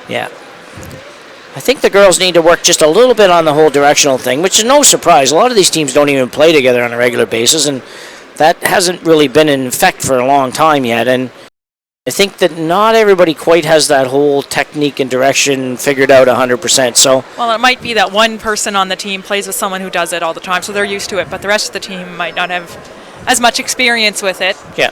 Yeah. I think the girls need to work just a little bit on the whole directional thing, which is no surprise. A lot of these teams don't even play together on a regular basis, and that hasn't really been in effect for a long time yet. And I think that not everybody quite has that whole technique and direction figured out 100%. So, well, it might be that one person on the team plays with someone who does it all the time, so they're used to it, but the rest of the team might not have as much experience with it. Yeah.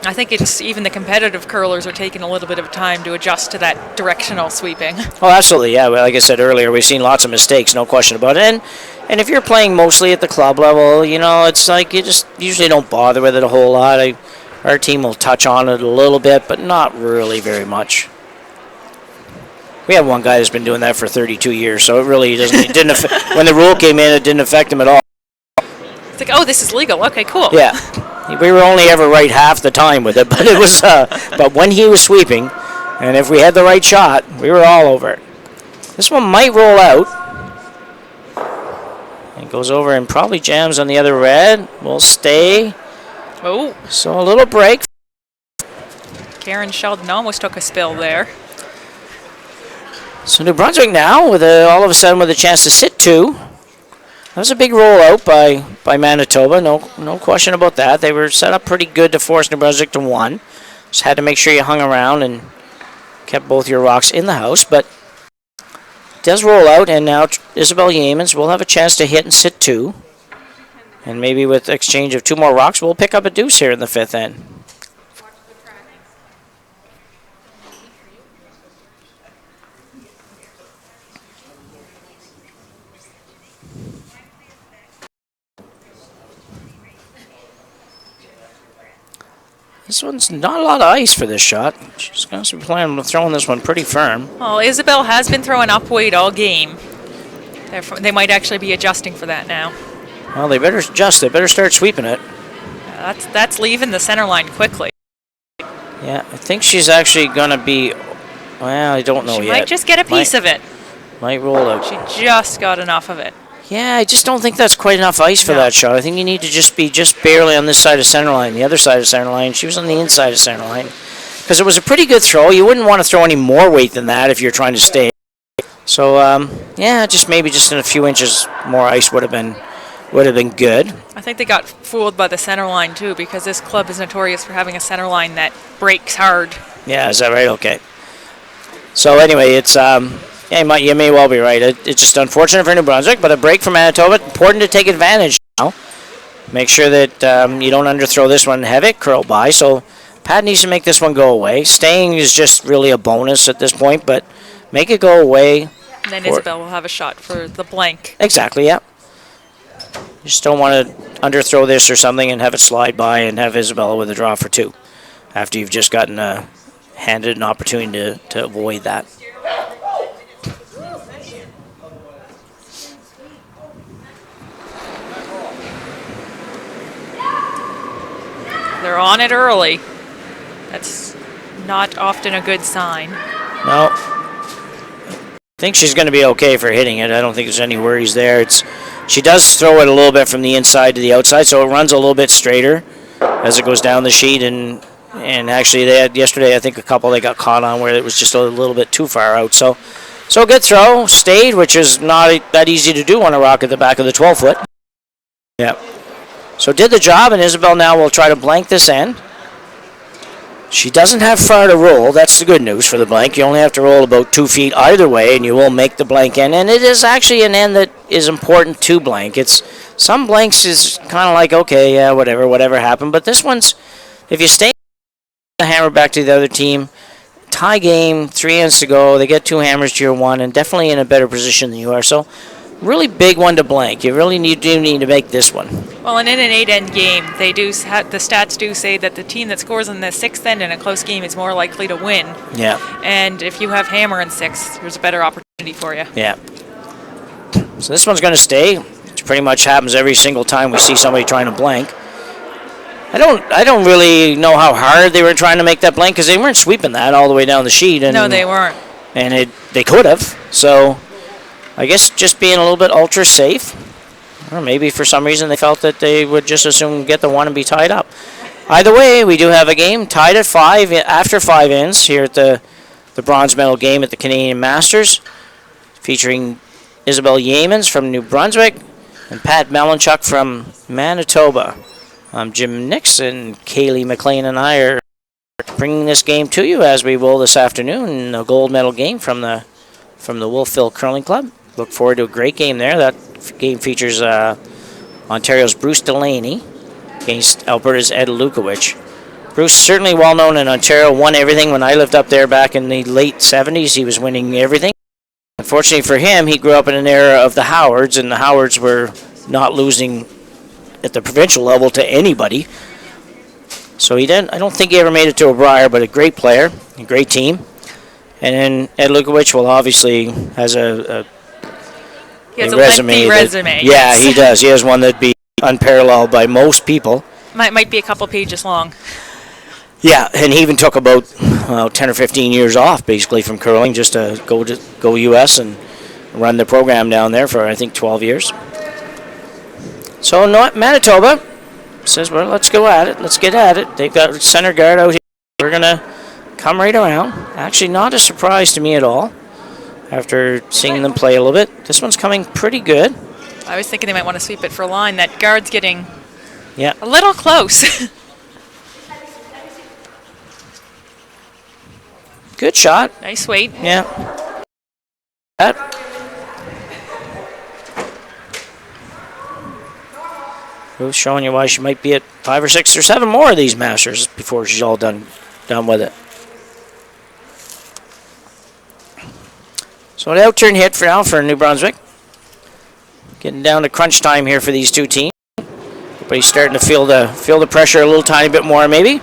I think it's even the competitive curlers are taking a little bit of time to adjust to that directional sweeping. Oh, absolutely, yeah. Well, like I said earlier, we've seen lots of mistakes, no question about it. And if you're playing mostly at the club level, it's like you just usually don't bother with it a whole lot. Our team will touch on it a little bit, but not really very much. We have one guy that's been doing that for 32 years, so it really didn't affect, when the rule came in, it didn't affect him at all. It's like, oh, this is legal. Okay, cool. Yeah. We were only ever right half the time with it, but it was. But when he was sweeping, and if we had the right shot, we were all over it. This one might roll out. It goes over and probably jams on the other red. Will stay. Oh. So a little break. Karen Sheldon almost took a spill there. So New Brunswick now, with all of a sudden with a chance to sit 2. That was a big rollout by Manitoba, no question about that. They were set up pretty good to force New Brunswick to 1. Just had to make sure you hung around and kept both your rocks in the house. But it does roll out, and now Isabel Yeamans will have a chance to hit and sit 2. And maybe with exchange of 2 more rocks, we'll pick up a deuce here in the 5th end. This one's not a lot of ice for this shot. She's going to be planning on throwing this one pretty firm. Well, Isabel has been throwing up weight all game. Therefore, they might actually be adjusting for that now. Well, they better adjust. They better start sweeping it. That's leaving the center line quickly. Yeah, I think she's actually going to be... Well, I don't know yet. She might just get a piece of it. Might roll out. She just got enough of it. Yeah, I just don't think that's quite enough ice for that shot. I think you need to just be barely on this side of center line. The other side of center line, she was on the inside of center line. Because it was a pretty good throw. You wouldn't want to throw any more weight than that if you're trying to stay. So yeah, maybe just in a few inches more ice would have been good. I think they got fooled by the center line too, because this club is notorious for having a center line that breaks hard. Yeah, is that right? Okay. So anyway, it's yeah, you may well be right. It's just unfortunate for New Brunswick, but a break for Manitoba. Important to take advantage now. Make sure that you don't underthrow this one and have it curl by. So Pat needs to make this one go away. Staying is just really a bonus at this point, but make it go away. And then Isabel will have a shot for the blank. Exactly, yeah. You just don't want to underthrow this or something and have it slide by and have Isabella with a draw for 2 after you've just gotten handed an opportunity to avoid that. They're on it early. That's not often a good sign. No. I think she's going to be okay for hitting it. I don't think there's any worries there. She does throw it a little bit from the inside to the outside, so it runs a little bit straighter as it goes down the sheet. And actually, they had yesterday, I think, a couple they got caught on where it was just a little bit too far out. So a good throw, stayed, which is not that easy to do on a rock at the back of the 12-foot. Yeah. So did the job, and Isabel now will try to blank this end. She doesn't have far to roll. That's the good news for the blank. You only have to roll about 2 feet either way, and you will make the blank end. And it is actually an end that is important to blank. Some blanks is kind of like, okay, yeah, whatever happened. But this one's, if you stay the hammer back to the other team, tie game, 3 ends to go. They get 2 hammers to your 1, and definitely in a better position than you are. So really big one to blank. You really do need to make this one. Well, and in an 8-end game, the stats do say that the team that scores in the 6th end in a close game is more likely to win. Yeah. And if you have hammer in 6, there's a better opportunity for you. Yeah. So this one's going to stay, which pretty much happens every single time we see somebody trying to blank. I don't really know how hard they were trying to make that blank because they weren't sweeping that all the way down the sheet. And, no, they weren't. And they could have. So I guess just being a little bit ultra safe, or maybe for some reason they felt that they would just as soon get the 1 and be tied up. Either way, we do have a game tied at 5 after 5 ends here at the bronze medal game at the Canadian Masters, featuring Isabel Yeamans from New Brunswick and Pat Malanchuk from Manitoba. I'm Jim Nixon. Kaylee McLean and I are bringing this game to you as we will this afternoon, a gold medal game from the Wolfville Curling Club. Look forward to a great game there. That game features Ontario's Bruce Delaney against Alberta's Ed Lukowicz. Bruce, certainly well known in Ontario, won everything. When I lived up there back in the late 70s, he was winning everything. Unfortunately for him, he grew up in an era of the Howards, and the Howards were not losing at the provincial level to anybody. So I don't think he ever made it to a Brier, but a great player, a great team. And then Ed Lukowicz, well, obviously has a lengthy resume. Yeah, he does. He has one that'd be unparalleled by most people. Might be a couple pages long. Yeah, and he even took about 10 or 15 years off, basically, from curling, just to go U.S. and run the program down there for, I think, 12 years. So Manitoba says, well, let's go at it. Let's get at it. They've got center guard out here. We're going to come right around. Actually, not a surprise to me at all after seeing them play a little bit. This one's coming pretty good. I was thinking they might want to sweep it for a line. That guard's getting a little close. Good shot. Nice weight. Yeah. That. Ruth showing you why she might be at 5 or 6 or 7 more of these Masters before she's all done with it. So an out-turn hit for now for New Brunswick. Getting down to crunch time here for these two teams. Everybody's starting to feel the pressure a little tiny bit more maybe.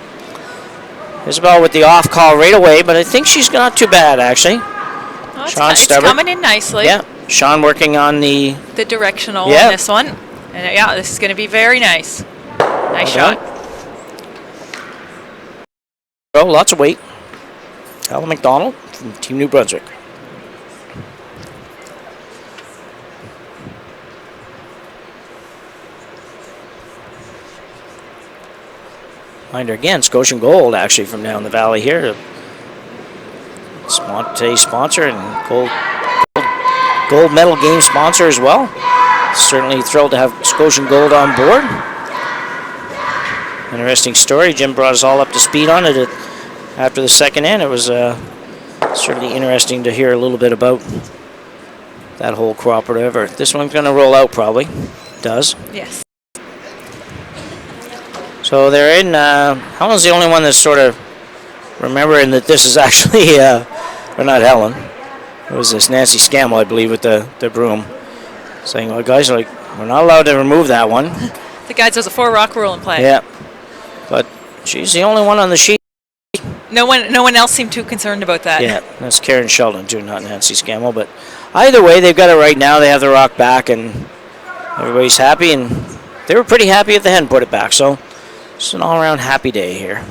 Isabel with the off call right away, but I think she's not too bad actually. Oh, Shawn it's coming in nicely. Yeah, Shawn working on the directional on this one. And this is going to be very nice. Nice shot. Oh, lots of weight. Helen MacDonald from Team New Brunswick. Reminder again, Scotian Gold actually from down the valley here. Today's sponsor and gold gold medal game sponsor as well. Certainly thrilled to have Scotian Gold on board. Interesting story. Jim brought us all up to speed on it after the second in. It was certainly interesting to hear a little bit about that whole cooperative. This one's going to roll out probably. Does. Yes. So they're in. Helen's the only one that's sort of remembering that this is actually, or not Helen. It was this Nancy Scammell, I believe, with the broom, saying, "Well, guys, like we're not allowed to remove that one." The guys, there's a 4-rock rule in play. Yeah, but she's the only one on the sheet. No one else seemed too concerned about that. Yeah, that's Karen Sheldon too, not Nancy Scammell. But either way, they've got it right now. They have the rock back, and everybody's happy. And they were pretty happy at the end, put it back. So it's an all-around happy day here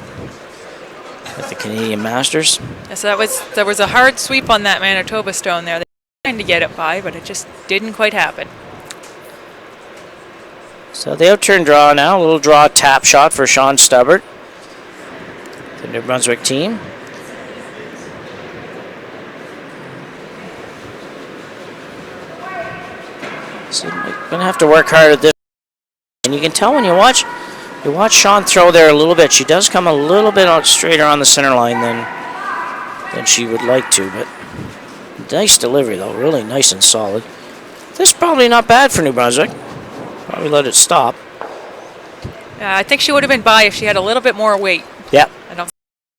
at the Canadian Masters. Yeah, so that was a hard sweep on that Manitoba stone there. They were trying to get it by, but it just didn't quite happen. So the out-turn draw now, a little draw tap shot for Shawn Stubbert, the New Brunswick team. So you're gonna have to work hard at this, and you can tell when you watch Shawn throw there a little bit. She does come a little bit out straighter on the center line than she would like to, but nice delivery though, really nice and solid. This is probably not bad for New Brunswick. Probably let it stop. I think she would have been by if she had a little bit more weight. Yeah. I don't think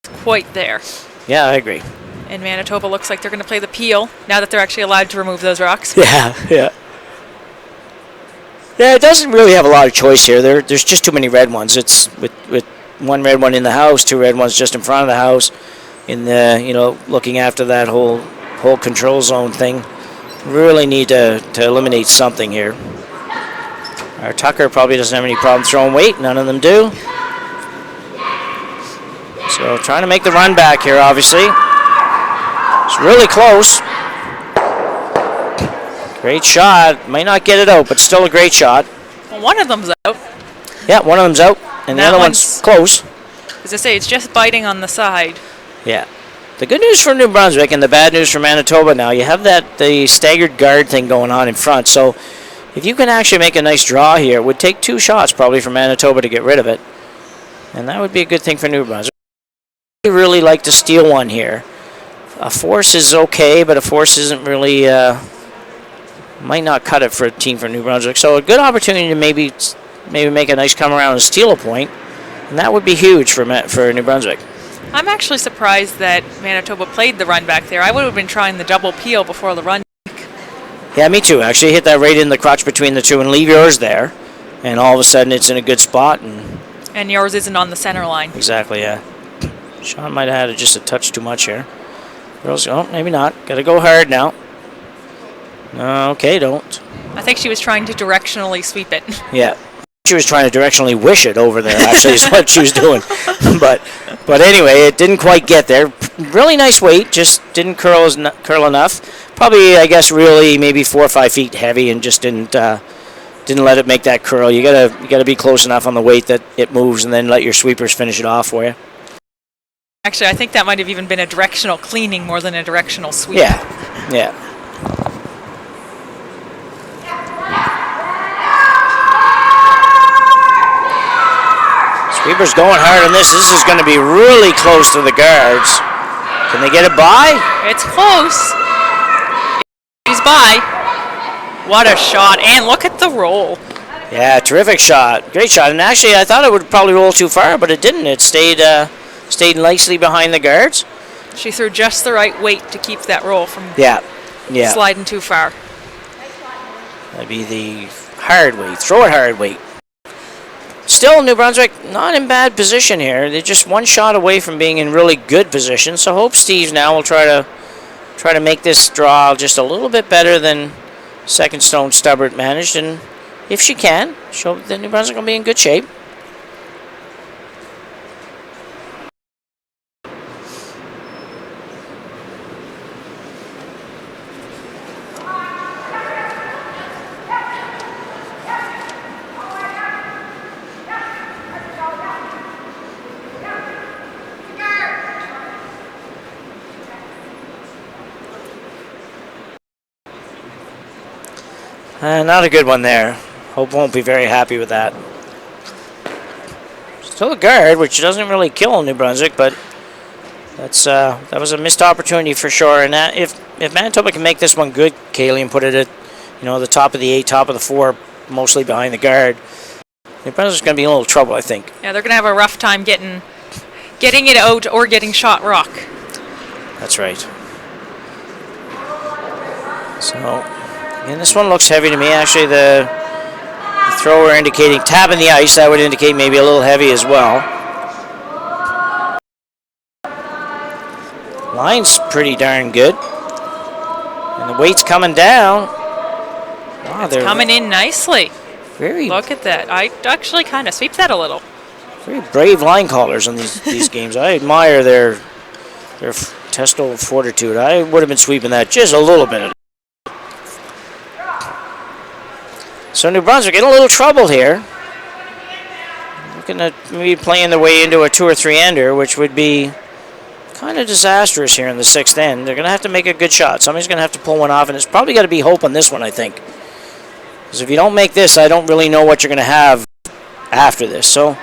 it's quite there. Yeah, I agree. And Manitoba looks like they're going to play the peel now that they're actually allowed to remove those rocks. Yeah, yeah. Yeah, it doesn't really have a lot of choice here. There's just too many red ones. It's with one red one in the house, 2 red ones just in front of the house. In the looking after that whole control zone thing, really need to eliminate something here. Our Tucker probably doesn't have any problem throwing weight. None of them do. So trying to make the run back here, obviously. It's really close. Great shot. Might not get it out, but still a great shot. Well, one of them's out. Yeah, one of them's out, and the other one's close. As I say, it's just biting on the side. Yeah. The good news for New Brunswick and the bad news for Manitoba now, you have the staggered guard thing going on in front. So if you can actually make a nice draw here, it would take 2 shots probably for Manitoba to get rid of it. And that would be a good thing for New Brunswick. I really like to steal one here. A force is okay, but a force isn't really, might not cut it for a team for New Brunswick. So a good opportunity to maybe make a nice come around and steal a point. And that would be huge for New Brunswick. I'm actually surprised that Manitoba played the run back there. I would have been trying the double peel before the run. Yeah, me too. Actually, hit that right in the crotch between the two and leave yours there. And all of a sudden, it's in a good spot. And yours isn't on the center line. Exactly, yeah. Shawn might have had just a touch too much here. Girls, oh, maybe not. Got to go hard now. Okay, don't. I think she was trying to directionally sweep it. Yeah. She was trying to directionally wish it over there, actually, is what she was doing. But anyway, it didn't quite get there. Really nice weight, just didn't curl enough. Probably, I guess, really maybe 4 or 5 feet heavy, and just didn't let it make that curl. You gotta be close enough on the weight that it moves, and then let your sweepers finish it off for you. Actually, I think that might have even been a directional cleaning more than a directional sweep. Yeah. Sweeper's going hard on this. This is going to be really close to the guards. Can they get it by? It's close. He's by. What a shot. And look at the roll. Yeah, terrific shot. Great shot. And actually, I thought it would probably roll too far, but it didn't. It stayed nicely behind the guards. She threw just the right weight to keep that roll from sliding too far. That'd be the hard weight. Throw it hard weight. Still, New Brunswick not in bad position here. They're just 1 shot away from being in really good position. So hope Steeves now will try to make this draw just a little bit better than second stone Stubbert managed. And if she can, show that New Brunswick will be in good shape. Not a good one there. Hope won't be very happy with that. Still a guard, which doesn't really kill New Brunswick, but that was a missed opportunity for sure. And if Manitoba can make this one good, Kaylee, and put it at the top of the 8, top of the 4, mostly behind the guard, New Brunswick's going to be in a little trouble, I think. Yeah, they're going to have a rough time getting it out or getting shot rock. That's right. So, and this one looks heavy to me. Actually, the thrower indicating tapping the ice. That would indicate maybe a little heavy as well. Line's pretty darn good. And the weight's coming down. Wow, it's coming in nicely. Very. Look at that. I actually kind of sweep that a little. Very brave line callers on these games. I admire their testo of fortitude. I would have been sweeping that just a little bit. So New Brunswick in a little trouble here. Looking at maybe playing their way into a 2 or 3-ender, which would be kind of disastrous here in the 6th end. They're going to have to make a good shot. Somebody's going to have to pull one off, and it's probably got to be Hope on this one, I think. Because if you don't make this, I don't really know what you're going to have after this. So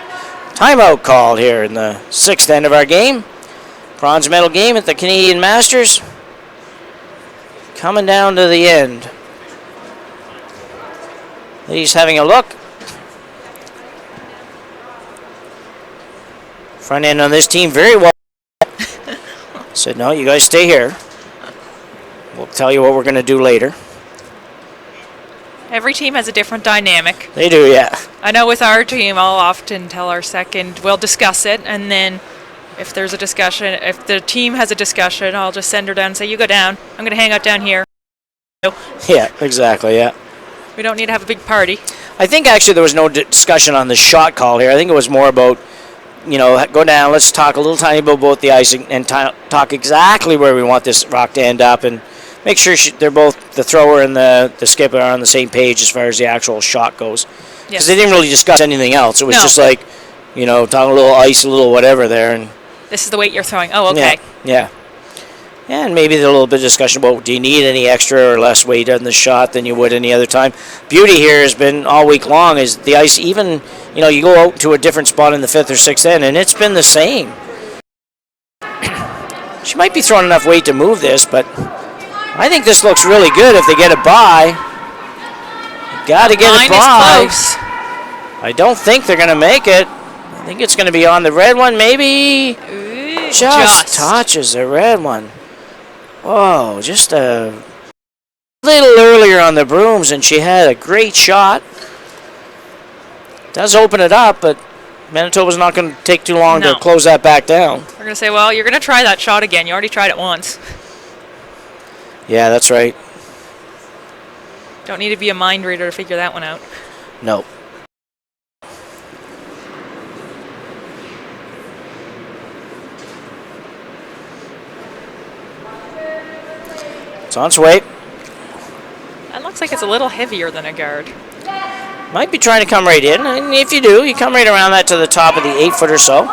timeout called here in the 6th end of our game. Bronze medal game at the Canadian Masters. Coming down to the end. He's having a look. Front end on this team very well. Said, no, you guys stay here. We'll tell you what we're going to do later. Every team has a different dynamic. They do, yeah. I know with our team, I'll often tell our second, we'll discuss it, and then if there's a discussion, if the team has a discussion, I'll just send her down and say, you go down. I'm going to hang out down here. Yeah, exactly, yeah. We don't need to have a big party. I think actually there was no discussion on the shot call here. I think it was more about, go down, let's talk a little tiny bit about the ice and talk exactly where we want this rock to end up and make sure they're both, the thrower and the skipper, are on the same page as far as the actual shot goes. Because they didn't really discuss anything else. It was just like, talking a little ice, a little whatever there. And this is the weight you're throwing. Oh, okay. Yeah. And maybe a little bit of discussion about, do you need any extra or less weight on the shot than you would any other time? Beauty here has been all week long is the ice, even, you go out to a different spot in the 5th or 6th end, and it's been the same. She might be throwing enough weight to move this, but I think this looks really good if they get it by. Got to get it by. Is close. I don't think they're going to make it. I think it's going to be on the red one, maybe. Just touches the red one. Whoa, just a little earlier on the brooms, and she had a great shot. Does open it up, but Manitoba's not going to take too long to close that back down. We're going to say, well, you're going to try that shot again. You already tried it once. Yeah, that's right. Don't need to be a mind reader to figure that one out. Nope. It's on its way. That looks like it's a little heavier than a guard. Might be trying to come right in, and if you do, you come right around that to the top of the 8-foot or so.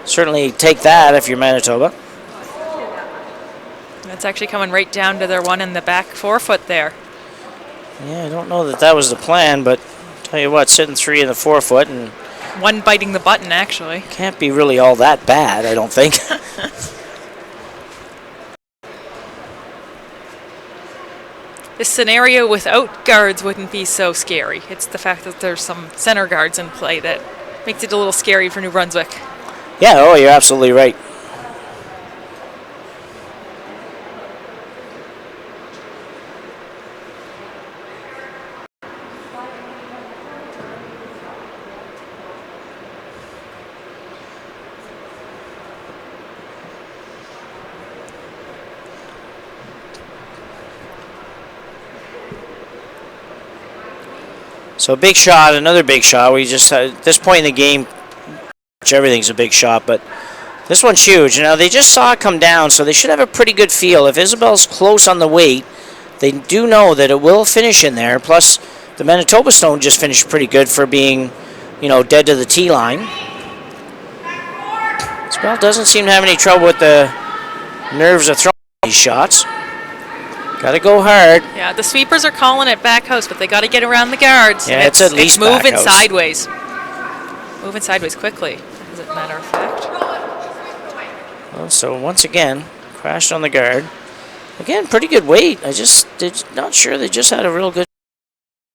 Certainly take that if you're Manitoba. That's actually coming right down to their one in the back 4-foot there. Yeah, I don't know that was the plan, but tell you what, sitting 3 in the 4-foot and one biting the button, actually. Can't be really all that bad, I don't think. This scenario without guards wouldn't be so scary. It's the fact that there's some center guards in play that makes it a little scary for New Brunswick. Yeah, oh, you're absolutely right. So big shot, another big shot. We just, at this point in the game, everything's a big shot, but this one's huge. Now, they just saw it come down, so they should have a pretty good feel. If Isabel's close on the weight, they do know that it will finish in there. Plus, the Manitoba stone just finished pretty good for being, dead to the tee line. Isabel doesn't seem to have any trouble with the nerves of throwing these shots. Got to go hard. Yeah, the sweepers are calling it back house, but they got to get around the guards. Yeah, it's at least back moving house. sideways. Moving sideways quickly, as a matter of fact. Well, so once again, crashed on the guard. Again, pretty good weight. Not sure they just had a real good.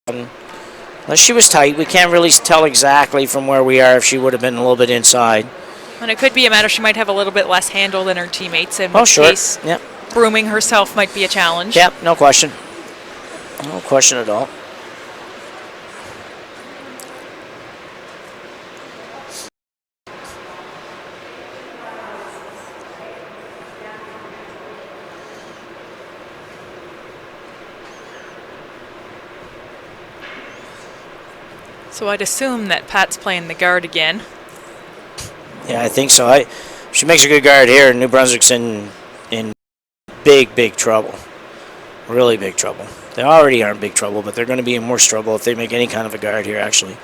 Unless she was tight, we can't really tell exactly from where we are if she would have been a little bit inside. And it could be a matter she might have a little bit less handle than her teammates, in Oh, which sure. case Yep. brooming herself might be a challenge. Yep, no question. No question at all. So I'd assume that Pat's playing the guard again. Yeah, I think so. She makes a good guard here, and New Brunswick's in big trouble. Really big trouble. They already are in big trouble, but they're going to be in worse trouble if they make any kind of a guard here, actually.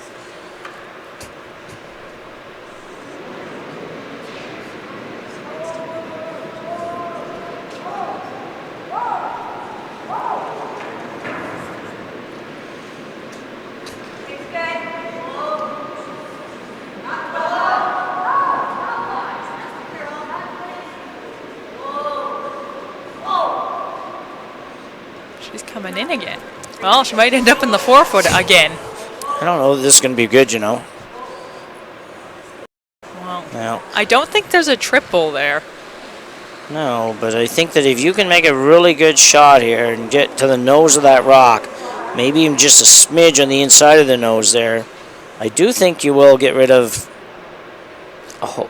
She's coming in again. Well, she might end up in the 4-foot again. I don't know if this is going to be good, you know. Well, No. I don't think there's a triple there. No, but I think that if you can make a really good shot here and get to the nose of that rock, maybe even just a smidge on the inside of the nose there, I do think you will get rid of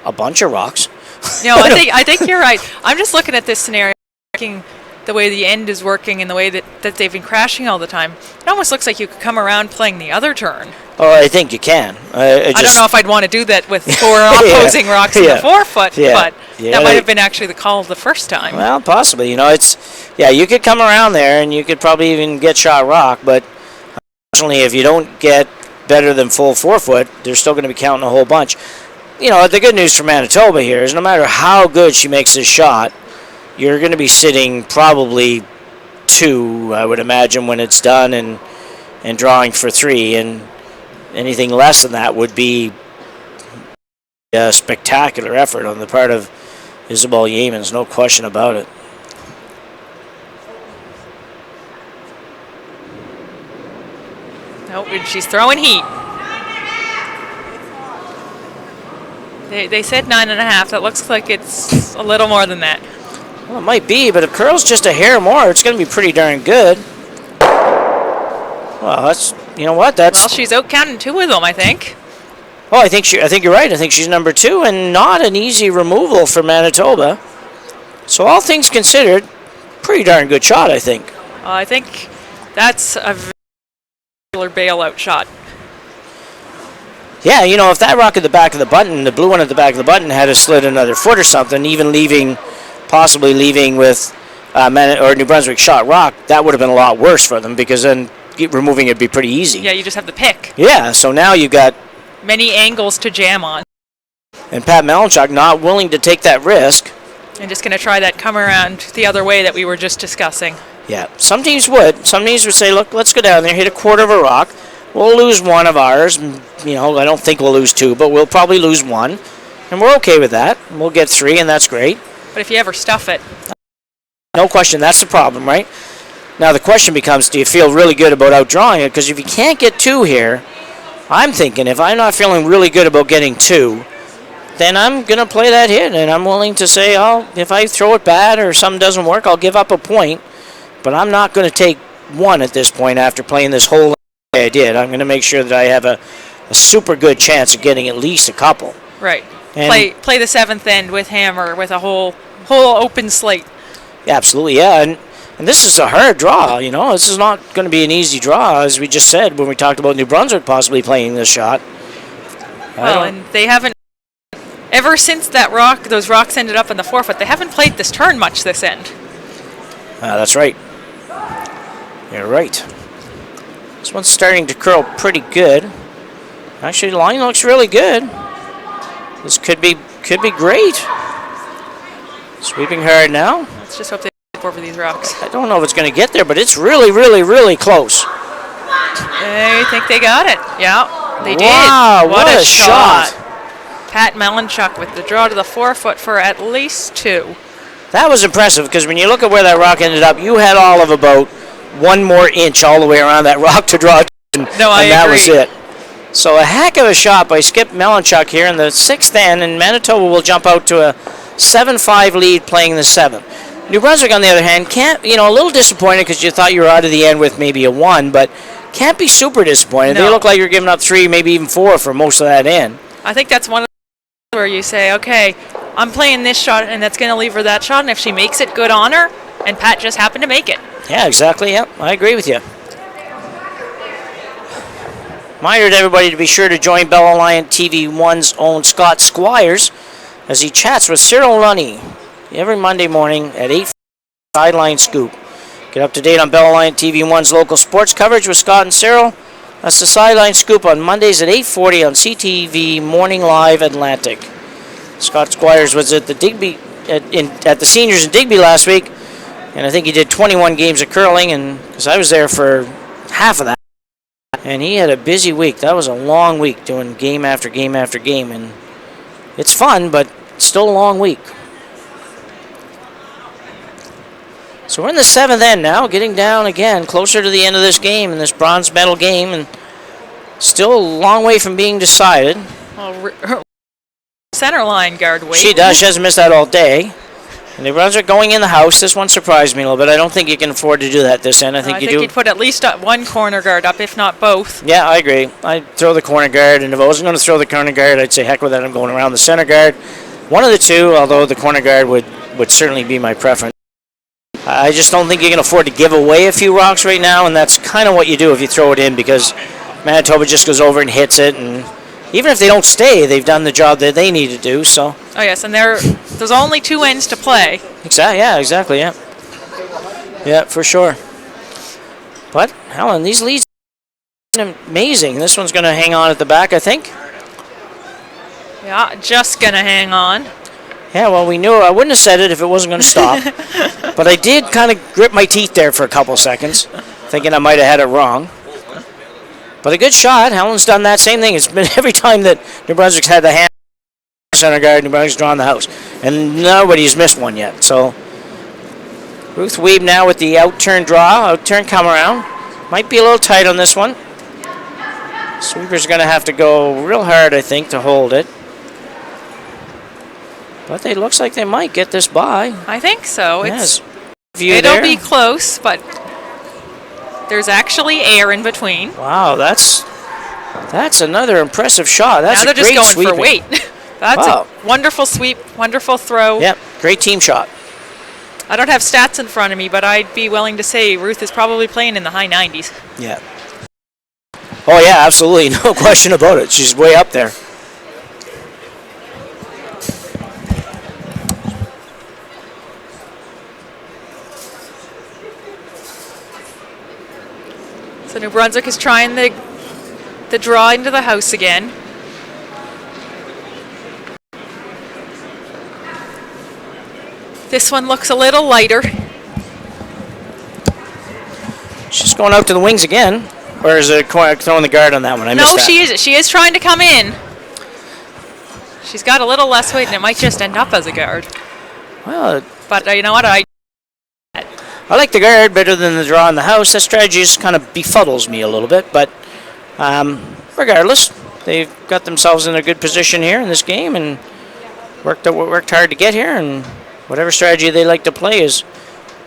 a bunch of rocks. No, I think you're right. I'm just looking at this scenario, thinking the way the end is working and the way that they've been crashing all the time. It almost looks like you could come around playing the other turn. Oh, I think you can. I don't know if I'd want to do that with 4 opposing rocks in the 4-foot, but that might have been actually the call of the first time. Well, possibly. You know, you could come around there and you could probably even get shot rock, but unfortunately, if you don't get better than full 4-foot, they're still going to be counting a whole bunch. You know, the good news for Manitoba here is no matter how good she makes this shot, you're going to be sitting probably 2, I would imagine, when it's done and drawing for 3, and anything less than that would be a spectacular effort on the part of Isabel Yeamans, no question about it. Nope, and she's throwing heat. They said 9.5. That looks like it's a little more than that. Well, it might be, but if curl's just a hair more, it's going to be pretty darn good. Well, that's, you know what, that's... Well, she's out counting 2 of them, I think. Well, I think you're right. I think she's number 2, and not an easy removal for Manitoba. So all things considered, pretty darn good shot, I think. I think that's a regular bailout shot. Yeah, you know, if that rock at the back of the button, the blue one at the back of the button, had a slid another foot or something, even possibly leaving with New Brunswick shot rock, that would have been a lot worse for them, because then removing it would be pretty easy. Yeah, you just have the pick. Yeah, so now you got many angles to jam on. And Pat Malanchuk not willing to take that risk. And just going to try that come around the other way that we were just discussing. Yeah, some teams would. Some teams would say, look, let's go down there, hit a quarter of a rock. We'll lose one of ours. You know, I don't think we'll lose 2, but we'll probably lose 1. And we're okay with that. We'll get 3, and that's great. But if you ever stuff it. No question, that's the problem, right? Now the question becomes, do you feel really good about outdrawing it? Because if you can't get 2 here, I'm thinking if I'm not feeling really good about getting 2, then I'm going to play that hit, and I'm willing to say, oh, if I throw it bad or something doesn't work, I'll give up a point. But I'm not going to take 1 at this point after playing this whole way I did. I'm going to make sure that I have a super good chance of getting at least a couple. Right. Play the 7th end with hammer with a whole open slate. Yeah, absolutely, yeah. And this is a hard draw, you know. This is not going to be an easy draw, as we just said when we talked about New Brunswick possibly playing this shot. Well, and they haven't, ever since those rocks ended up in the 4-foot, they haven't played this turn much this end. That's right. You're right. This one's starting to curl pretty good. Actually, the line looks really good. This could be great. Sweeping hard now. Let's just hope they up over these rocks. I don't know if it's going to get there, but it's really, really, really close. I think they got it. Yeah, they did. Wow, what a shot. Pat Malanchuk with the draw to the 4-foot for at least 2. That was impressive because when you look at where that rock ended up, you had all of about 1 more inch all the way around that rock to draw. And that was it. So a heck of a shot by Skip Malanchuk here in the 6th end, and Manitoba will jump out to a 7-5 lead playing the 7th. New Brunswick, on the other hand, can't, a little disappointed because you thought you were out of the end with maybe a 1, but can't be super disappointed. No. They look like you're giving up 3, maybe even 4 for most of that end. I think that's one of the where you say, okay, I'm playing this shot, and that's going to leave her that shot, and if she makes it, good on her, and Pat just happened to make it. Yeah, exactly. Yep, I agree with you. Reminder to everybody to be sure to join Bell Alliant TV1's own Scott Squires as he chats with Cyril Lunny every Monday morning at 8 Sideline Scoop. Get up to date on Bell Alliant TV1's local sports coverage with Scott and Cyril. That's the Sideline Scoop on Mondays at 8:40 on CTV Morning Live Atlantic. Scott Squires was at the Digby at the seniors in Digby last week, and I think he did 21 games of curling, and because I was there for half of that. And he had a busy week. That was a long week doing game after game after game. And it's fun, but still a long week. So we're in the 7th end now, getting down again, closer to the end of this game, in this bronze medal game. And still a long way from being decided. Well, her center line guard weight. She does. She hasn't missed that all day. And New Brunswick going in the house. This one surprised me a little bit. I don't think you can afford to do that this end. I think you'd put at least 1 corner guard up, if not both. Yeah, I agree. I'd throw the corner guard, and if I wasn't going to throw the corner guard, I'd say heck with that. I'm going around the center guard. One of the two, although the corner guard would certainly be my preference. I just don't think you can afford to give away a few rocks right now, and that's kind of what you do if you throw it in, because Manitoba just goes over and hits it, and even if they don't stay, they've done the job that they need to do. So. Oh yes, and there's only 2 ends to play. Exactly. Yeah. Exactly. Yeah. Yeah, for sure. But Helen, these leads are amazing. This one's going to hang on at the back, I think. Yeah, just gonna hang on. Yeah. Well, we knew. I wouldn't have said it if it wasn't going to stop. But I did kind of grip my teeth there for a couple seconds, thinking I might have had it wrong. But a good shot. Helen's done that same thing. It's been every time that New Brunswick's had the hand center guard, New Brunswick's drawn the house. And nobody's missed one yet. So Ruth Wiebe now with the out-turn draw, out-turn come around. Might be a little tight on this one. Sweeper's going to have to go real hard, I think, to hold it. But it looks like they might get this by. I think so. Yes. It'll be close, but there's actually air in between. Wow, that's another impressive shot. That's now they're a great just going sweeping. for weight. That's a wonderful sweep, wonderful throw. Yep, great team shot. I don't have stats in front of me, but I'd be willing to say Ruth is probably playing in the high 90s. Yeah. Oh, yeah, absolutely. No question about it. She's way up there. So New Brunswick is trying the draw into the house again. This one looks a little lighter. She's going out to the wings again. Or is it throwing the guard on that one? I missed that. No, she is. She is trying to come in. She's got a little less weight, and it might just end up as a guard. Well, but you know what? I like the guard better than the draw in the house. That strategy just kind of befuddles me a little bit. But regardless, they've got themselves in a good position here in this game and worked hard to get here. And whatever strategy they like to play is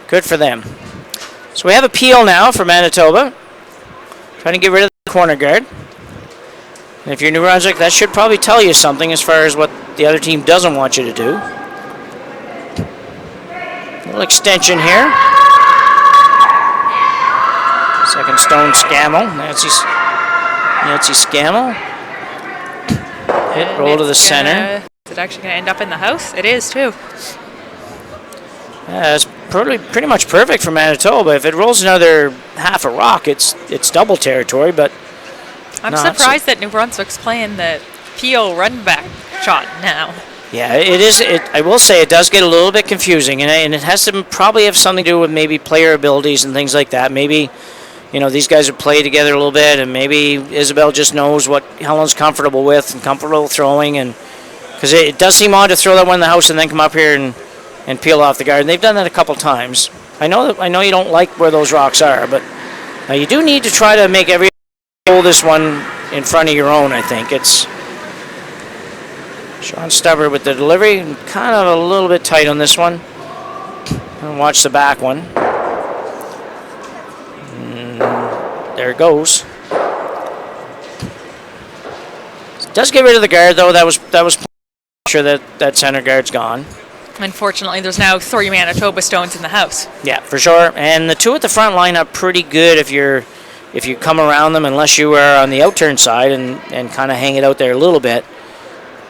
good for them. So we have a peel now for Manitoba. Trying to get rid of the corner guard. And if you're New Brunswick, that should probably tell you something as far as what the other team doesn't want you to do. Little extension here. Second stone Scammell. Nancy Scammell. Hit, roll to the center. Is it actually going to end up in the house? It is, too. Yeah, it's pretty much perfect for Manitoba. If it rolls another half a rock, it's double territory, but I'm surprised that New Brunswick's playing the peel run back shot now. Yeah, it is. I will say it does get a little bit confusing, and it has to probably have something to do with maybe player abilities and things like that. Maybe, these guys have played together a little bit, and maybe Isabel just knows what Helen's comfortable with and comfortable throwing, and because it does seem odd to throw that one in the house and then come up here and peel off the guard. And they've done that a couple times. I know you don't like where those rocks are, but you do need to try to make every hold this one in front of your own. I think it's Shawn Stubbert with the delivery, kind of a little bit tight on this one. And watch the back one. There it goes. Does get rid of the guard though. That was sure that center guard's gone. Unfortunately, there's now 3 Manitoba stones in the house. Yeah, for sure. And the 2 at the front line up pretty good if you come around them, unless you are on the outturn side and kind of hang it out there a little bit.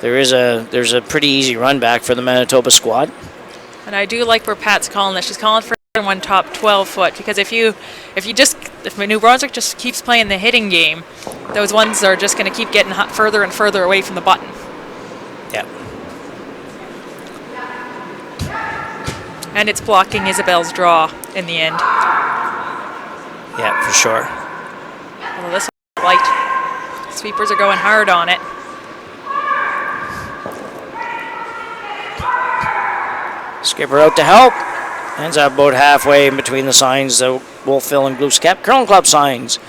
There's a pretty easy run back for the Manitoba squad. And I do like where Pat's calling this. She's calling for one top 12 foot, because if New Brunswick just keeps playing the hitting game, those ones are just going to keep getting further and further away from the button. Yeah. And it's blocking Isabel's draw in the end. Yeah, for sure. Although this one's light. Sweepers are going hard on it. Skipper out to help. Ends up about halfway in between the signs, the Wolfville and Glooscap Curling Club signs.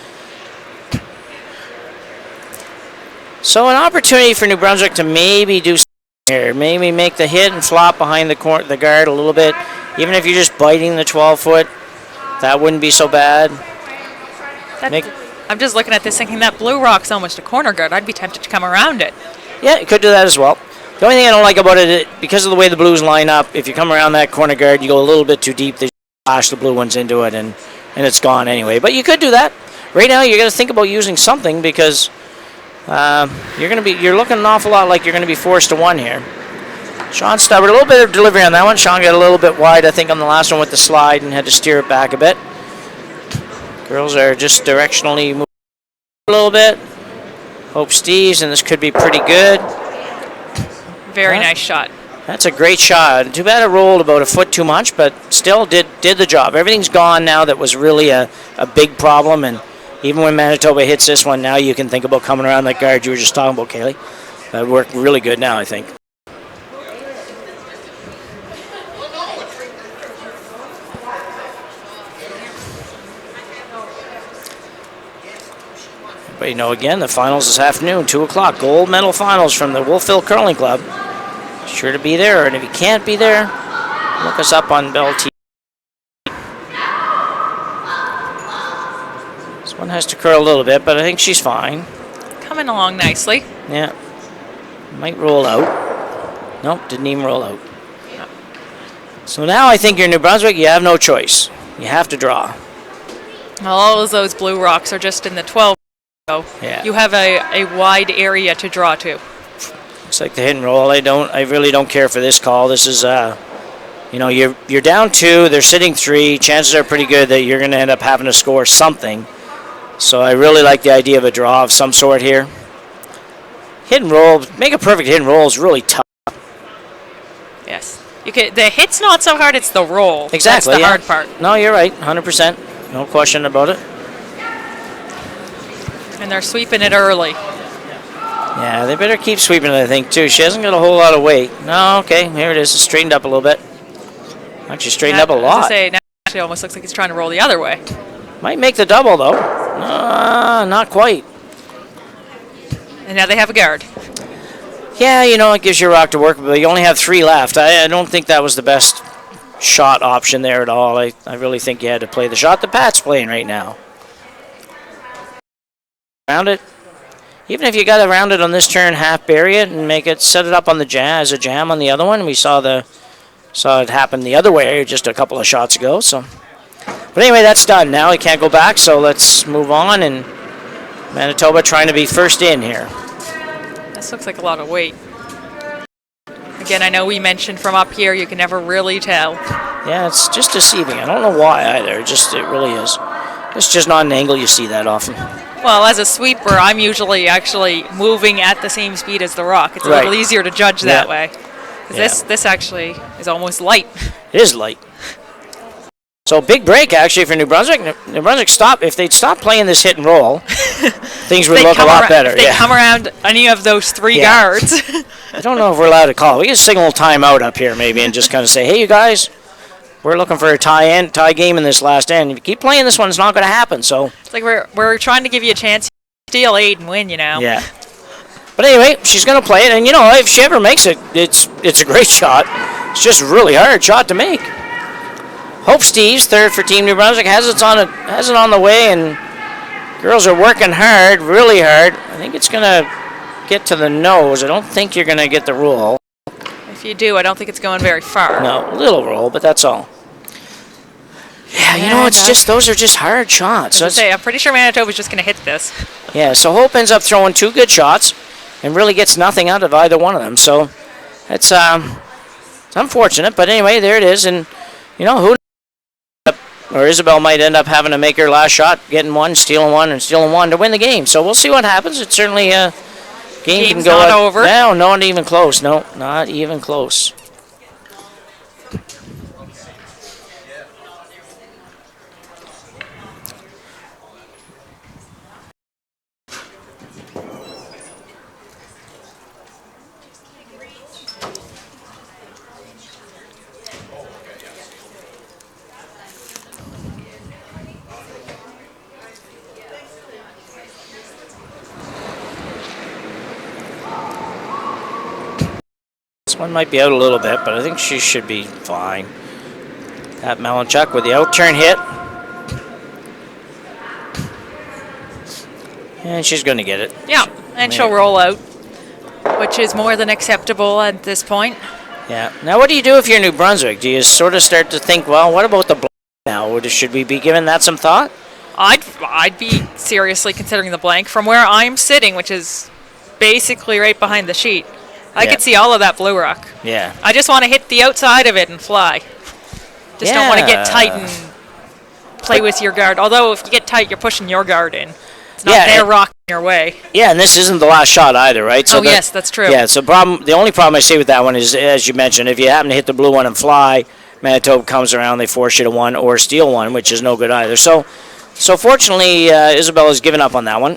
So an opportunity for New Brunswick to maybe do something here. Maybe make the hit and flop behind the guard a little bit. Even if you're just biting the 12-foot, that wouldn't be so bad. I'm just looking at this thinking that blue rock's almost a corner guard. I'd be tempted to come around it. Yeah, you could do that as well. The only thing I don't like about it, because of the way the blues line up, if you come around that corner guard, you go a little bit too deep, they flash the blue ones into it, and it's gone anyway. But you could do that. Right now, you got to think about using something, because you're looking an awful lot like you're going to be forced to one here. Shawn Stubbert, a little bit of delivery on that one. Shawn got a little bit wide, I think, on the last one with the slide and had to steer it back a bit. Girls are just directionally moving a little bit. Hope Steeves, and this could be pretty good. Very nice shot. That's a great shot. Too bad it rolled about a foot too much, but still did the job. Everything's gone now that was really a big problem, and even when Manitoba hits this one, now you can think about coming around that guard you were just talking about, Kaylee. That worked really good now, I think. But again, the finals this afternoon, 2 o'clock. Gold medal finals from the Wolfville Curling Club. Sure to be there, and if you can't be there, look us up on Bell TV. This one has to curl a little bit, but I think she's fine. Coming along nicely. Yeah. Might roll out. Nope, didn't even roll out. No. So now I think you're New Brunswick, you have no choice. You have to draw. Well, all of those blue rocks are just in the 12. So yeah. You have a wide area to draw to. Looks like the hit and roll. I really don't care for this call. This is you're down 2, they're sitting 3. Chances are pretty good that you're going to end up having to score something. So I really like the idea of a draw of some sort here. Hit and roll, make a perfect hit and roll is really tough. Yes. The hit's not so hard, it's the roll. Exactly. That's the hard part. No, you're right, 100%. No question about it. And they're sweeping it early. Yeah, they better keep sweeping it, I think, too. She hasn't got a whole lot of weight. No, okay, here it is. It's straightened up a little bit. Actually, straightened up a lot. Now it almost looks like he's trying to roll the other way. Might make the double, though. Not quite. And now they have a guard. Yeah, it gives you a rock to work with, but you only have 3 left. I don't think that was the best shot option there at all. I really think you had to play the shot that Pat's playing right now. Round it. Even if you got around it on this turn, half bury it and set it up on the jam as a jam on the other one. We saw it happen the other way just a couple of shots ago. So, but anyway, that's done. Now he can't go back. So let's move on. And Manitoba trying to be first in here. This looks like a lot of weight. Again, I know we mentioned from up here you can never really tell. Yeah, it's just deceiving. I don't know why either. It really is. It's just not an angle you see that often. Well, as a sweeper, I'm usually actually moving at the same speed as the rock. It's a little easier to judge that way. 'Cause this actually is almost light. It is light. So big break actually for New Brunswick. New Brunswick stopped. If they'd stopped playing this hit and roll, things would look a lot better. If they come around any of those three guards. I don't know if we're allowed to call. We can signal timeout up here maybe and just kind of say, hey, you guys, we're looking for a tie game in this last end. If you keep playing this one, it's not going to happen. So it's like we're trying to give you a chance to steal 8 and win, Yeah. But anyway, she's going to play it, and if she ever makes it, it's a great shot. It's just a really hard shot to make. Hope Steeves, third for Team New Brunswick, has it on the way, and girls are working hard, really hard. I think it's going to get to the nose. I don't think you're going to get the roll. If you do, I don't think it's going very far. No, a little roll, but that's all. Yeah, those are just hard shots. I'm pretty sure Manitoba's just going to hit this. Yeah, so Hope ends up throwing 2 good shots and really gets nothing out of either one of them. So it's unfortunate, but anyway, there it is. And, who or Isabel might end up having to make her last shot, getting one, stealing one to win the game. So we'll see what happens. It's certainly a game can go not over. No, not even close. No, not even close. One might be out a little bit, but I think she should be fine. That Malanchuk with the out-turn hit. And she's going to get it. Yeah, and she'll roll out, which is more than acceptable at this point. Yeah. Now, what do you do if you're New Brunswick? Do you sort of start to think, well, what about the blank now? Should we be giving that some thought? I'd be seriously considering the blank. From where I'm sitting, which is basically right behind the sheet, I could see all of that blue rock. Yeah. I just want to hit the outside of it and fly. Just don't want to get tight and play with your guard. Although if you get tight, you're pushing your guard in. It's not their rock in your way. Yeah, and this isn't the last shot either, right? So yes, that's true. Yeah, so the only problem I see with that one is, as you mentioned, if you happen to hit the blue one and fly, Manitoba comes around, they force you to one or steal one, which is no good either. So fortunately, Isabel has given up on that one.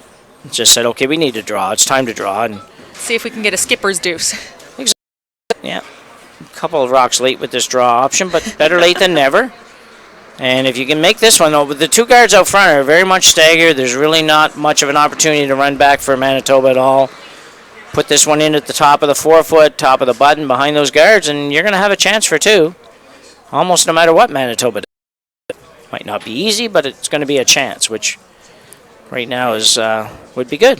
Just said, okay, we need to draw. It's time to draw. And see if we can get a skipper's deuce. Exactly. Yeah. A couple of rocks late with this draw option, but better late than never. And if you can make this one, though, the 2 guards out front are very much staggered. There's really not much of an opportunity to run back for Manitoba at all. Put this one in at the top of the 4-foot, top of the button, behind those guards, and you're going to have a chance for 2. Almost no matter what Manitoba does. Might not be easy, but it's going to be a chance, which right now would be good.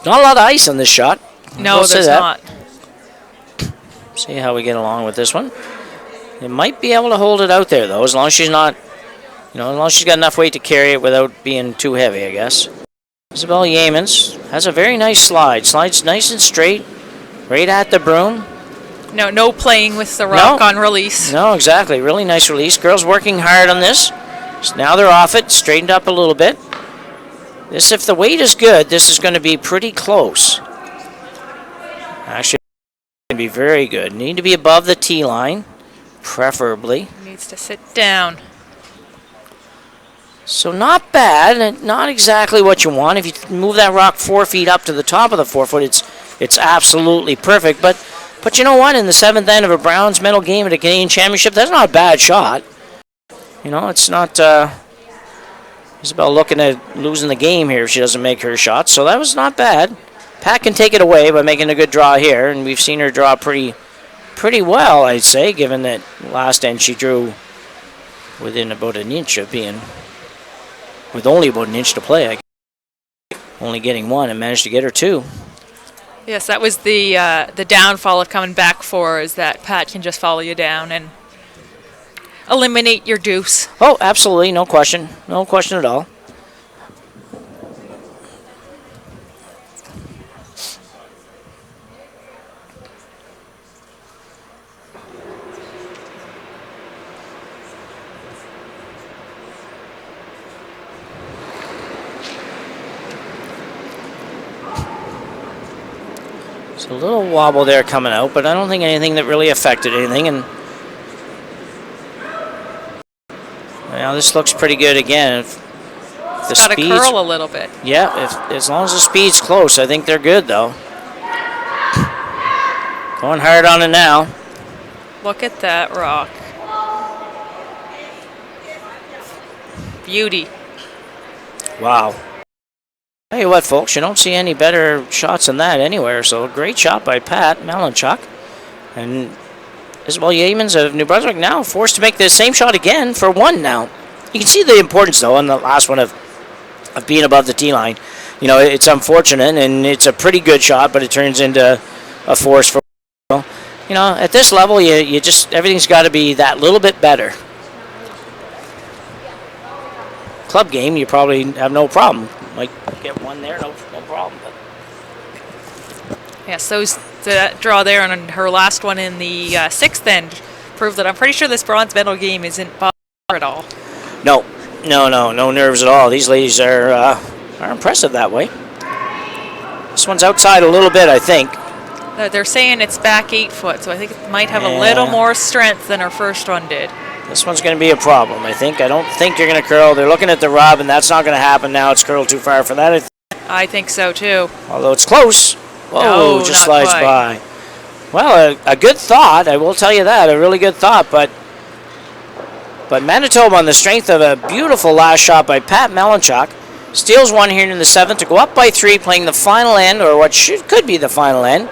Not a lot of ice on this shot. No, there's not. See how we get along with this one. They might be able to hold it out there, though, as long as she's not, as long as she's got enough weight to carry it without being too heavy, I guess. Isabel Yeamans has a very nice slide. Slides nice and straight, right at the broom. No playing with the rock on release. No, exactly. Really nice release. Girls working hard on this. So now they're off it, straightened up a little bit. This, if the weight is good, this is going to be pretty close. Actually, it's going to be very good. Need to be above the tee line, preferably. Needs to sit down. So not bad, not exactly what you want. If you move that rock 4 feet up to the top of the 4-foot, it's absolutely perfect. But you know what? In the 7th end of a bronze medal game at a Canadian Championship, that's not a bad shot. It's not Isabel looking at losing the game here if she doesn't make her shot. So that was not bad. Pat can take it away by making a good draw here, and we've seen her draw pretty well, I'd say, given that last end she drew within about an inch of being, with only about an inch to play, I guess. Only getting 1 and managed to get her 2. Yes, that was the downfall of coming back 4, is that Pat can just follow you down and eliminate your deuce. Oh, absolutely, no question at all. There's a little wobble there coming out, but I don't think anything that really affected anything. And now this looks pretty good again. If the Got to speed's, curl a little bit. yeah, as long as the speed's close, I think they're good though. Going hard on it now. Look at that rock. Beauty. Wow. Tell you what, folks, you don't see any better shots than that anywhere. So great shot by Pat Malanchuk. And Isabel Yeamans of New Brunswick now forced to make the same shot again for one now. You can see the importance, though, on the last one of being above the tee line. You know, it's unfortunate, and it's a pretty good shot, but it turns into a force for, you know, at this level, you just, everything's got to be that little bit better. Club game, you probably have no problem. Might get one there, no problem. But. Yes, the draw there on her last one in the sixth end proved that I'm pretty sure this bronze medal game isn't bad at all. No nerves at all. These ladies are impressive that way. This one's outside a little bit, I think. They're saying it's back 8 foot, so I think it might have a little more strength than her first one did. This one's going to be a problem, I think. I don't think you're going to curl. They're looking at the rub, and that's not going to happen now. It's curled too far for that. I think so, too. Although it's close. Whoa, no, just not slides quite. by. Well, a good thought. I will tell you that. A really good thought. But Manitoba, on the strength of a beautiful last shot by Pat Malanchuk, steals one here in the 7th to go up by 3, playing the final end, or what could be the final end,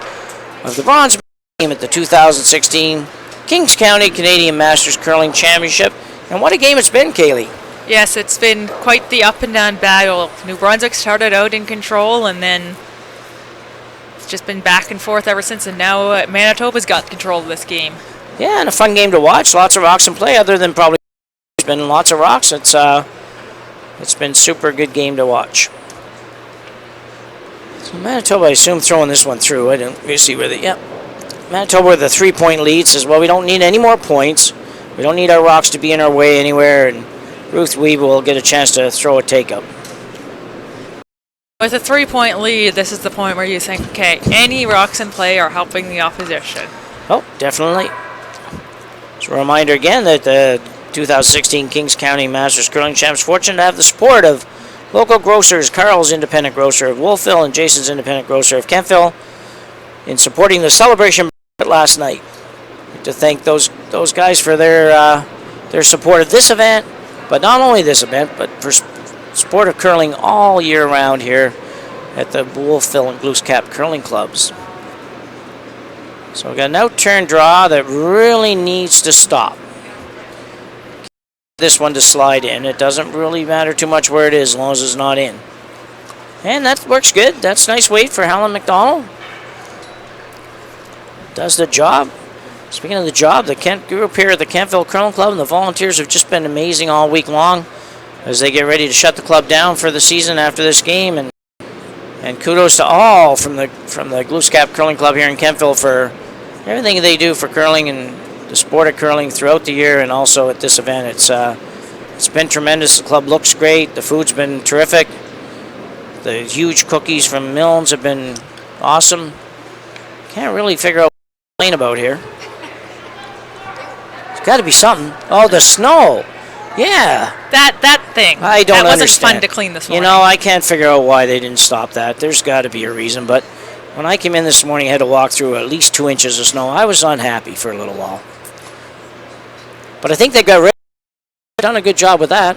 of the bronze game at the 2016 Kings County Canadian Masters Curling Championship. And what a game it's been, Kaylee. Yes, it's been quite the up and down battle. New Brunswick started out in control, and then it's just been back and forth ever since, and now Manitoba's got control of this game. Yeah, and a fun game to watch. Lots of rocks in play, other than probably there's been lots of rocks. It's been super good game to watch. So Manitoba, I assume, throwing this one through. I don't really see where they... Yep. Manitoba with a 3-point lead says, well, we don't need any more points. We don't need our rocks to be in our way anywhere. And Ruth Wiebe will get a chance to throw a take-up. With a 3-point lead, this is the point where you think, okay, any rocks in play are helping the opposition. Oh, definitely. So a reminder again that the 2016 Kings County Masters Curling Champs fortunate to have the support of local grocers, Carl's Independent Grocer of Wolfville and Jason's Independent Grocer of Kentville, in supporting the celebration last night. I'd like to thank those guys for their support of this event, but not only this event, but for support of curling all year round here at the Wolfville and Glooscap curling clubs. So we've got an out-turn draw that really needs to stop. This one to slide in. It doesn't really matter too much where it is as long as it's not in. And that works good. That's nice weight for Helen MacDonald. Does the job. Speaking of the job, the Kent group here at the Kentville Curling Club and the volunteers have just been amazing all week long as they get ready to shut the club down for the season after this game. And kudos to all from the Glooscap Curling Club here in Kentville for everything they do for curling and the sport of curling throughout the year, and also at this event. It's been tremendous. The club looks great. The food's been terrific. The huge cookies from Milnes have been awesome. Can't really figure out what to complain about here. There's got to be something. Oh, the snow. Yeah. That thing. I don't understand. That wasn't fun to clean this morning. You know, I can't figure out why they didn't stop that. There's got to be a reason. But when I came in this morning, I had to walk through at least 2 inches of snow. I was unhappy for a little while. But I think they got done a good job with that.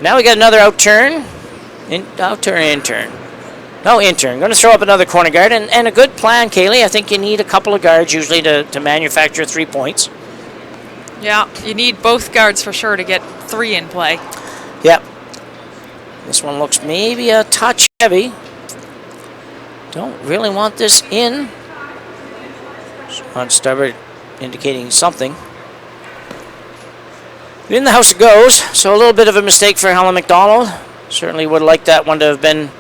Now we got another out-turn. Intern. No, intern. Going to throw up another corner guard. And a good plan, Kaylee. I think you need a couple of guards usually to manufacture 3 points. Yeah, you need both guards for sure to get 3 in play. Yep. This one looks maybe a touch heavy. Don't really want this in. Shawn Stubbert indicating something. In the house it goes. So a little bit of a mistake for Helen MacDonald. Certainly would like that one to have been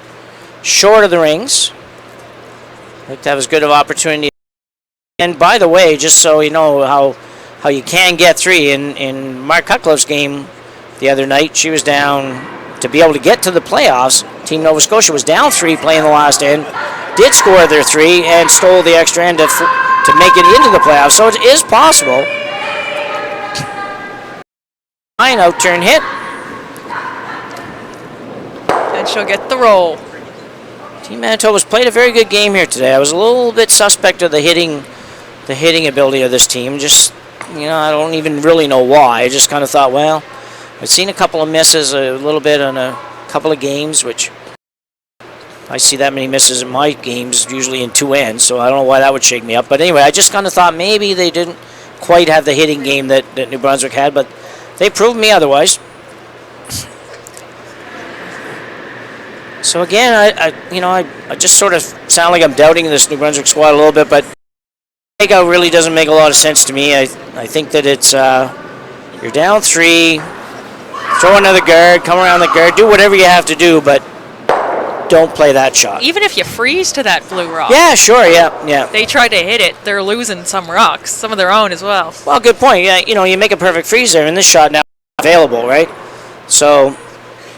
short of the rings. Like to have as good of opportunity. And by the way, just so you know how you can get 3, in Mark Cutcliffe's game the other night, she was down to be able to get to the playoffs. Team Nova Scotia was down 3 playing the last end. did score their 3 and stole the extra end to make it into the playoffs. So it is possible. Fine out-turn hit. And she'll get the roll. Team Manitoba's played a very good game here today. I was a little bit suspect of the hitting ability of this team. Just, I don't even really know why. I just kind of thought, well, I've seen a couple of misses a little bit on a couple of games, which I see that many misses in my games, usually in 2 ends, so I don't know why that would shake me up. But anyway, I just kind of thought maybe they didn't quite have the hitting game that New Brunswick had, but they proved me otherwise. So again, I just sort of sound like I'm doubting this New Brunswick squad a little bit, but takeout really doesn't make a lot of sense to me. I think that it's you're down 3, throw another guard, come around the guard, do whatever you have to do, but don't play that shot. Even if you freeze to that blue rock. Yeah, sure, yeah. They try to hit it, they're losing some rocks, some of their own as well. Well, good point. Yeah, you make a perfect freeze there, and this shot now is available, right? So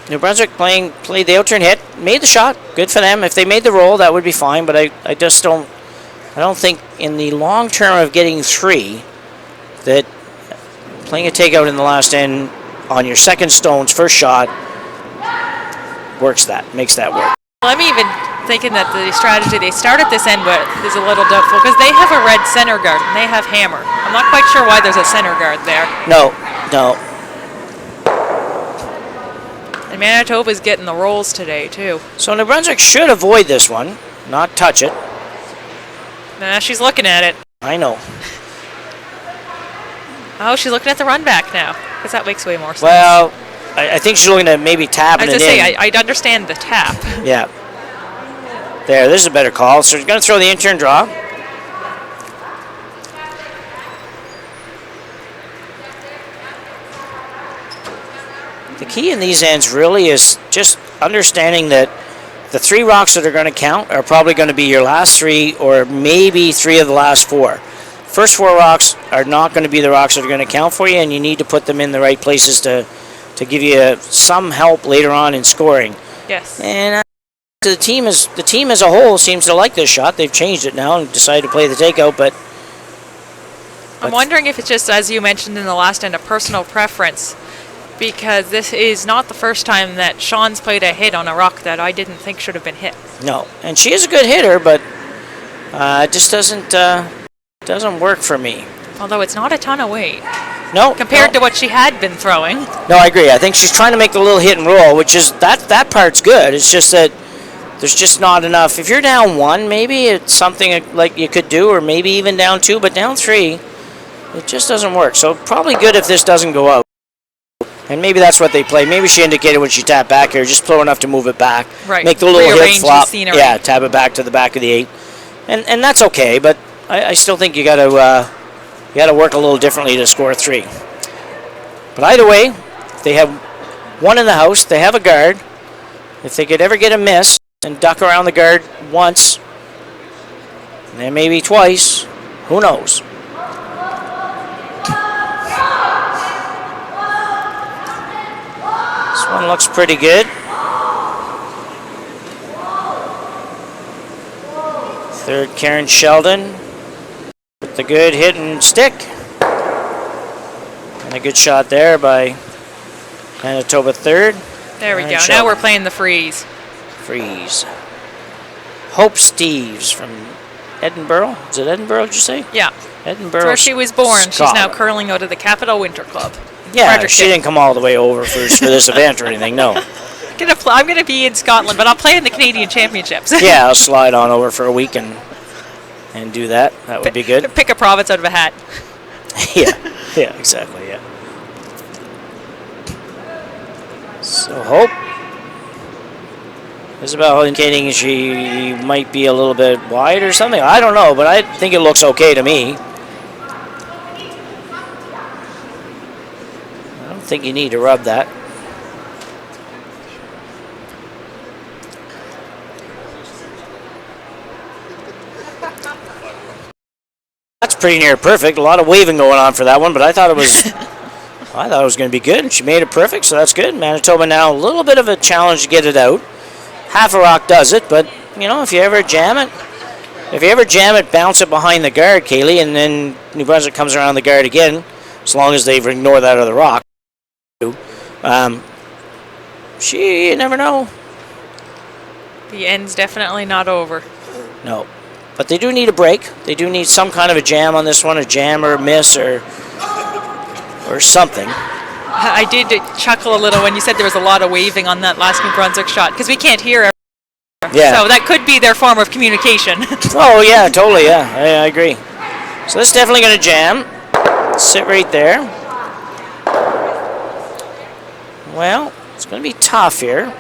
New Brunswick played the out-turn hit, made the shot, good for them. If they made the roll, that would be fine, but I just don't think in the long term of getting 3 that playing a takeout in the last end on your second stone's first shot makes that work. Well, I'm even thinking that the strategy they started this end with is a little doubtful because they have a red center guard and they have hammer. I'm not quite sure why there's a center guard there. No. And Manitoba's getting the rolls today, too. So New Brunswick should avoid this one, not touch it. Nah, she's looking at it. I know. Oh, she's looking at the run back now, because that makes way more sense. Well, I think she's looking at maybe tapping it in. I was going to say, I'd understand the tap. Yeah. There, this is a better call. So she's going to throw the in-turn draw. The key in these ends really is just understanding that the 3 rocks that are going to count are probably going to be your last 3 or maybe 3 of the last 4. First 4 rocks are not going to be the rocks that are going to count for you, and you need to put them in the right places to give you some help later on in scoring. Yes. And the team as a whole seems to like this shot. They've changed it now and decided to play the takeout, but I'm wondering if it's just, as you mentioned in the last end, a personal preference, because this is not the first time that Shawn's played a hit on a rock that I didn't think should have been hit. No, and she is a good hitter, but it just doesn't work for me. Although it's not a ton of weight. No. Compared to what she had been throwing. No, I agree. I think she's trying to make the little hit and roll, which is that part's good. It's just that there's just not enough. If you're down 1, maybe it's something like you could do, or maybe even down 2, but down 3, it just doesn't work. So probably good if this doesn't go out. And maybe that's what they play. Maybe she indicated when she tapped back here, just throw enough to move it back. Right. Make the little hit flop. Yeah, tap it back to the back of the 8. And that's okay, but I still think you got to work a little differently to score 3. But either way, they have 1 in the house. They have a guard. If they could ever get a miss and duck around the guard once, and then maybe twice, who knows? This one looks pretty good. Third, Karen Sheldon with the good hit and stick. And a good shot there by Manitoba third. There we go. Sheldon. Now we're playing the freeze. Freeze. Hope Steeves from Edinburgh. Is it Edinburgh, did you say? Yeah. Edinburgh. That's where she was born. Scotland. She's now curling out of the Capital Winter Club. Yeah, she didn't come all the way over for this event or anything, no. I'm going to be in Scotland, but I'll play in the Canadian Championships. Yeah, I'll slide on over for a week and do that. That would be good. Pick a province out of a hat. Yeah, exactly, yeah. So Hope. Isabel indicating she might be a little bit wide or something. I don't know, but I think it looks okay to me. I don't think you need to rub that. That's pretty near perfect. A lot of waving going on for that one, but I thought it was going to be good, and she made it perfect, so that's good. Manitoba now a little bit of a challenge to get it out. half a rock does it, but, you know, if you ever jam it, bounce it behind the guard, Kaylee, and then New Brunswick comes around the guard again, as long as they ignore that other rock. You never know. The end's definitely not over. No. But they do need a break. They do need some kind of a jam on this one, a jam or a miss or something. I did chuckle a little when you said there was a lot of waving on that last New Brunswick shot, because we can't hear everything. Yeah. So that could be their form of communication. Oh, yeah, totally, yeah. I agree. So this is definitely going to jam. Sit right there. Well, it's going to be tough here.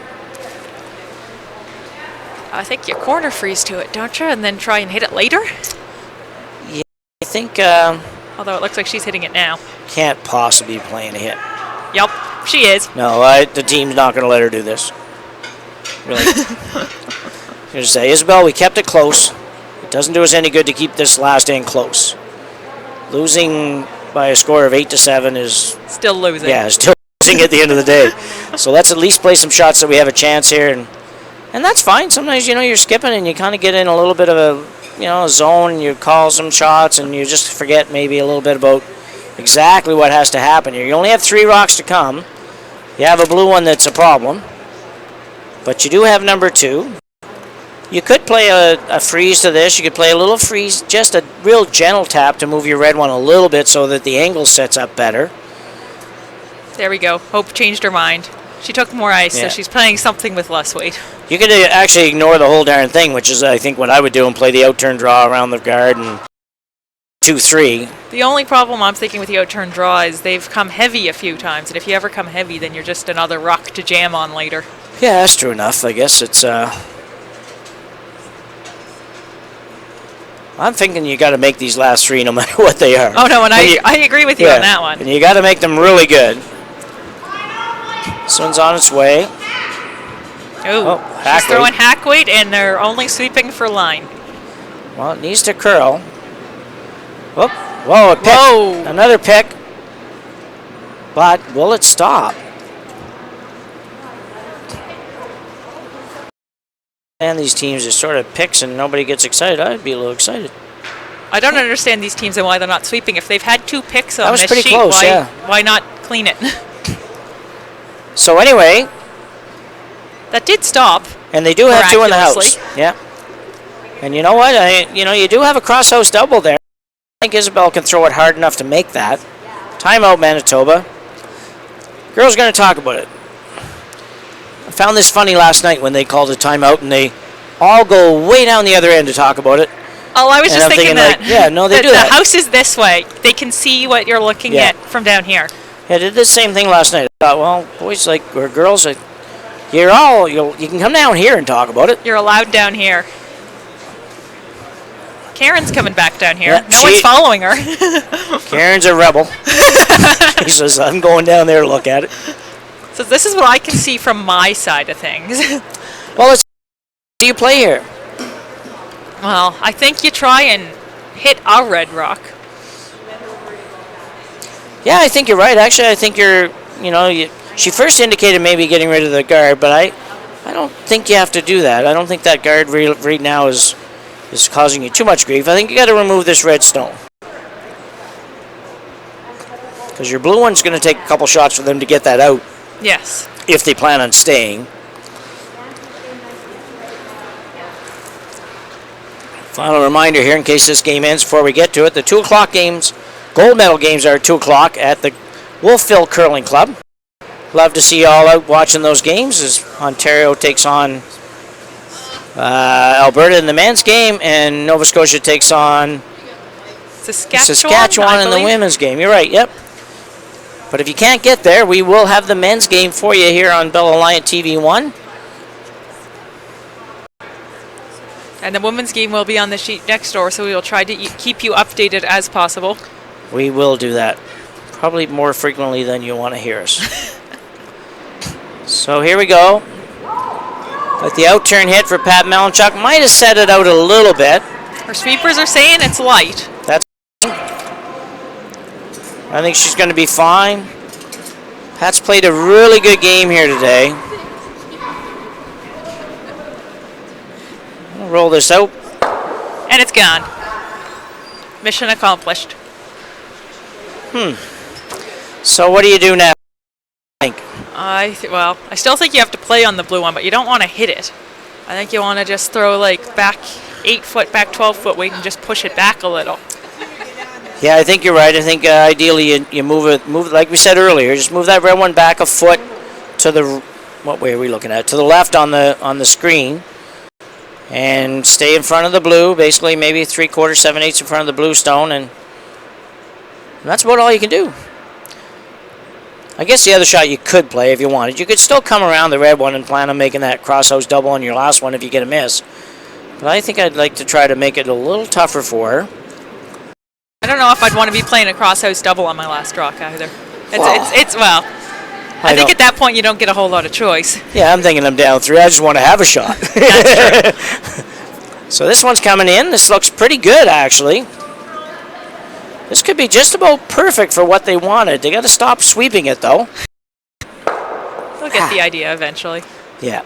I think you corner freeze to it, don't you? And then try and hit it later? Yeah, I think... although it looks like she's hitting it now. Can't possibly be playing a hit. Yup, she is. No, the team's not going to let her do this. Really. I'm going to say, Isabel, we kept it close. It doesn't do us any good to keep this last end close. Losing by a score of 8-7 is... Still losing. Yeah, still losing at the end of the day. So let's at least play some shots so we have a chance here. And that's fine. Sometimes, you know, you're skipping and you kind of get in a little bit of a zone, and you call some shots and you just forget maybe a little bit about exactly what has to happen here. You only have 3 rocks to come. You have a blue one that's a problem. But you do have number 2. You could play a freeze to this. You could play a little freeze, just a real gentle tap to move your red one a little bit so that the angle sets up better. There we go. Hope changed her mind. She took more ice, so she's playing something with less weight. You could actually ignore the whole darn thing, which is, I think, what I would do, and play the out-turn draw around the guard and 2-3. The only problem I'm thinking with the out-turn draw is they've come heavy a few times, and if you ever come heavy, then you're just another rock to jam on later. Yeah, that's true enough. I guess it's... I'm thinking you got to make these last 3 no matter what they are. Oh, no, and I agree with you on that one. And you got to make them really good. This one's on its way. Ooh, she's throwing hack weight, and they're only sweeping for line. Well, it needs to curl. Whoop. Whoa, a pick. Whoa. Another pick. But will it stop? And these teams are sort of picks and nobody gets excited. I'd be a little excited. I don't understand these teams and why they're not sweeping. If they've had 2 picks on this sheet, close, why not clean it? So anyway, that did stop. And they do have 2 in the house. Yeah. And you know what? You do have a cross-house double there. I think Isabel can throw it hard enough to make that. Timeout, Manitoba. Girls going to talk about it. I found this funny last night when they called a timeout and they all go way down the other end to talk about it. Oh, I was just thinking that. Like, yeah, no, they do that. The house is this way. They can see what you're looking at from down here. Yeah, I did the same thing last night. I thought, well, boys or girls, you can come down here and talk about it. You're allowed down here. Karen's coming back down here. Yeah, no one's following her. Karen's a rebel. He says, I'm going down there to look at it. So this is what I can see from my side of things. Well, do you play here? Well, I think you try and hit a red rock. Yeah, I think you're right. Actually, I think she first indicated maybe getting rid of the guard, but I don't think you have to do that. I don't think that guard right now is causing you too much grief. I think you got to remove this red stone. Because your blue one's going to take a couple shots for them to get that out. Yes. If they plan on staying. Final reminder here in case this game ends before we get to it. The 2 o'clock games, gold medal games are at 2 o'clock at the Wolfville Curling Club. Love to see you all out watching those games as Ontario takes on Alberta in the men's game and Nova Scotia takes on Saskatchewan in the women's game. You're right, yep. But if you can't get there, we will have the men's game for you here on Bell Alliant TV1. And the women's game will be on the sheet next door, so we will try to keep you updated as possible. We will do that. Probably more frequently than you want to hear us. So here we go. With the out-turn hit for Pat Malanchuk. Might have set it out a little bit. Her sweepers are saying it's light. That's I think she's going to be fine. Pat's played a really good game here today. Roll this out. And it's gone. Mission accomplished. So what do you do now? I think. Well, I still think you have to play on the blue one, but you don't want to hit it. I think you want to just throw like back 8 foot, back 12 foot weight and just push it back a little. Yeah, I think you're right. I think ideally you move it like we said earlier. Just move that red one back a foot to the, what way are we looking at? To the left on the screen, and stay in front of the blue. Basically, maybe 3/4, 7/8 in front of the blue stone, and that's about all you can do. I guess the other shot you could play if you wanted. You could still come around the red one and plan on making that crosshouse double on your last one if you get a miss. But I think I'd like to try to make it a little tougher for her. I don't know if I'd want to be playing a crosshouse double on my last rock either. Well, I think at that point you don't get a whole lot of choice. Yeah, I'm thinking I'm down 3. I just want to have a shot. That's true. So this one's coming in. This looks pretty good, actually. This could be just about perfect for what they wanted. They got to stop sweeping it, though. They'll get the idea eventually. Yeah.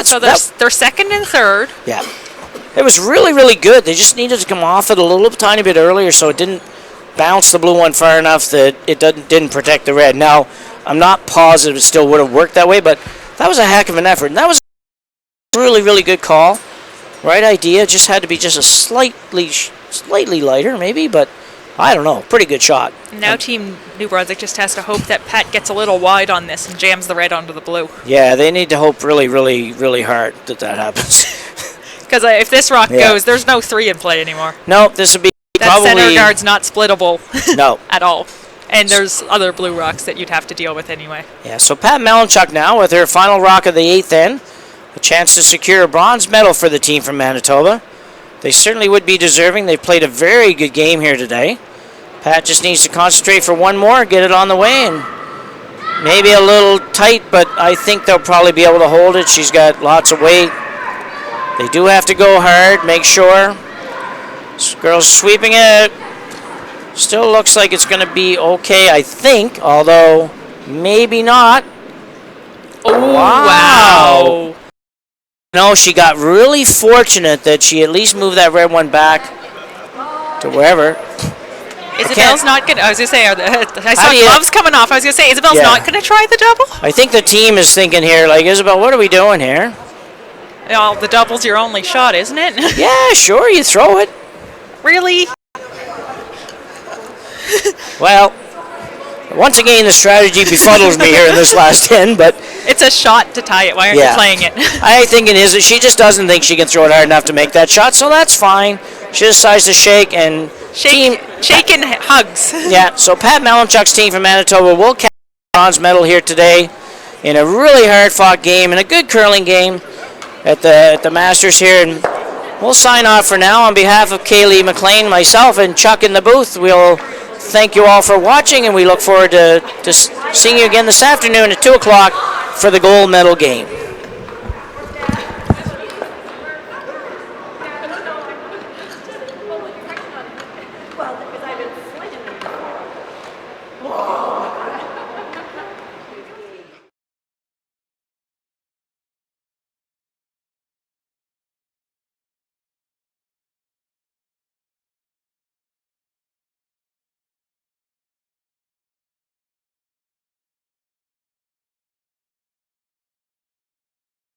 So they're second and third. Yeah. It was really, really good. They just needed to come off it a little tiny bit earlier so it didn't bounce the blue one far enough that it didn't protect the red. Now, I'm not positive it still would have worked that way, but that was a heck of an effort. And that was a really, really good call. Right idea. Just had to be just a slightly lighter, maybe, but I don't know. Pretty good shot. Now Team New Brunswick just has to hope that Pat gets a little wide on this and jams the red onto the blue. Yeah, they need to hope really, really, really hard that happens. Because if this rock goes, there's no 3 in play anymore. No, this would be that probably... center guard's not splittable No. at all. And there's other blue rocks that you'd have to deal with anyway. Yeah, so Pat Malanchuk now with her final rock of the 8th end. A chance to secure a bronze medal for the team from Manitoba. They certainly would be deserving. They played a very good game here today. Pat just needs to concentrate for one more, get it on the way, and maybe a little tight, but I think they'll probably be able to hold it. She's got lots of weight. They do have to go hard, make sure. This girl's sweeping it. Still looks like it's going to be okay, I think, although maybe not. Oh, wow. No, she got really fortunate that she at least moved that red one back to wherever. Isabel's not going to... I was going to say, I saw gloves coming off. I was going to say, Isabel's not going to try the double? I think the team is thinking here, like, Isabel, what are we doing here? Well, the double's your only shot, isn't it? Yeah, sure, you throw it. Really? Well, once again, the strategy befuddles me here in this last 10, but... It's a shot to tie it. Why aren't you playing it? I think it is. She just doesn't think she can throw it hard enough to make that shot, so that's fine. She decides to shake and... Shake and hugs. Yeah, so Pat Malanchuk's team from Manitoba will catch the bronze medal here today in a really hard-fought game and a good curling game at the Masters here. And we'll sign off for now. On behalf of Kaylee McLean, myself, and Chuck in the booth, we'll thank you all for watching, and we look forward to seeing you again this afternoon at 2 o'clock for the gold medal game.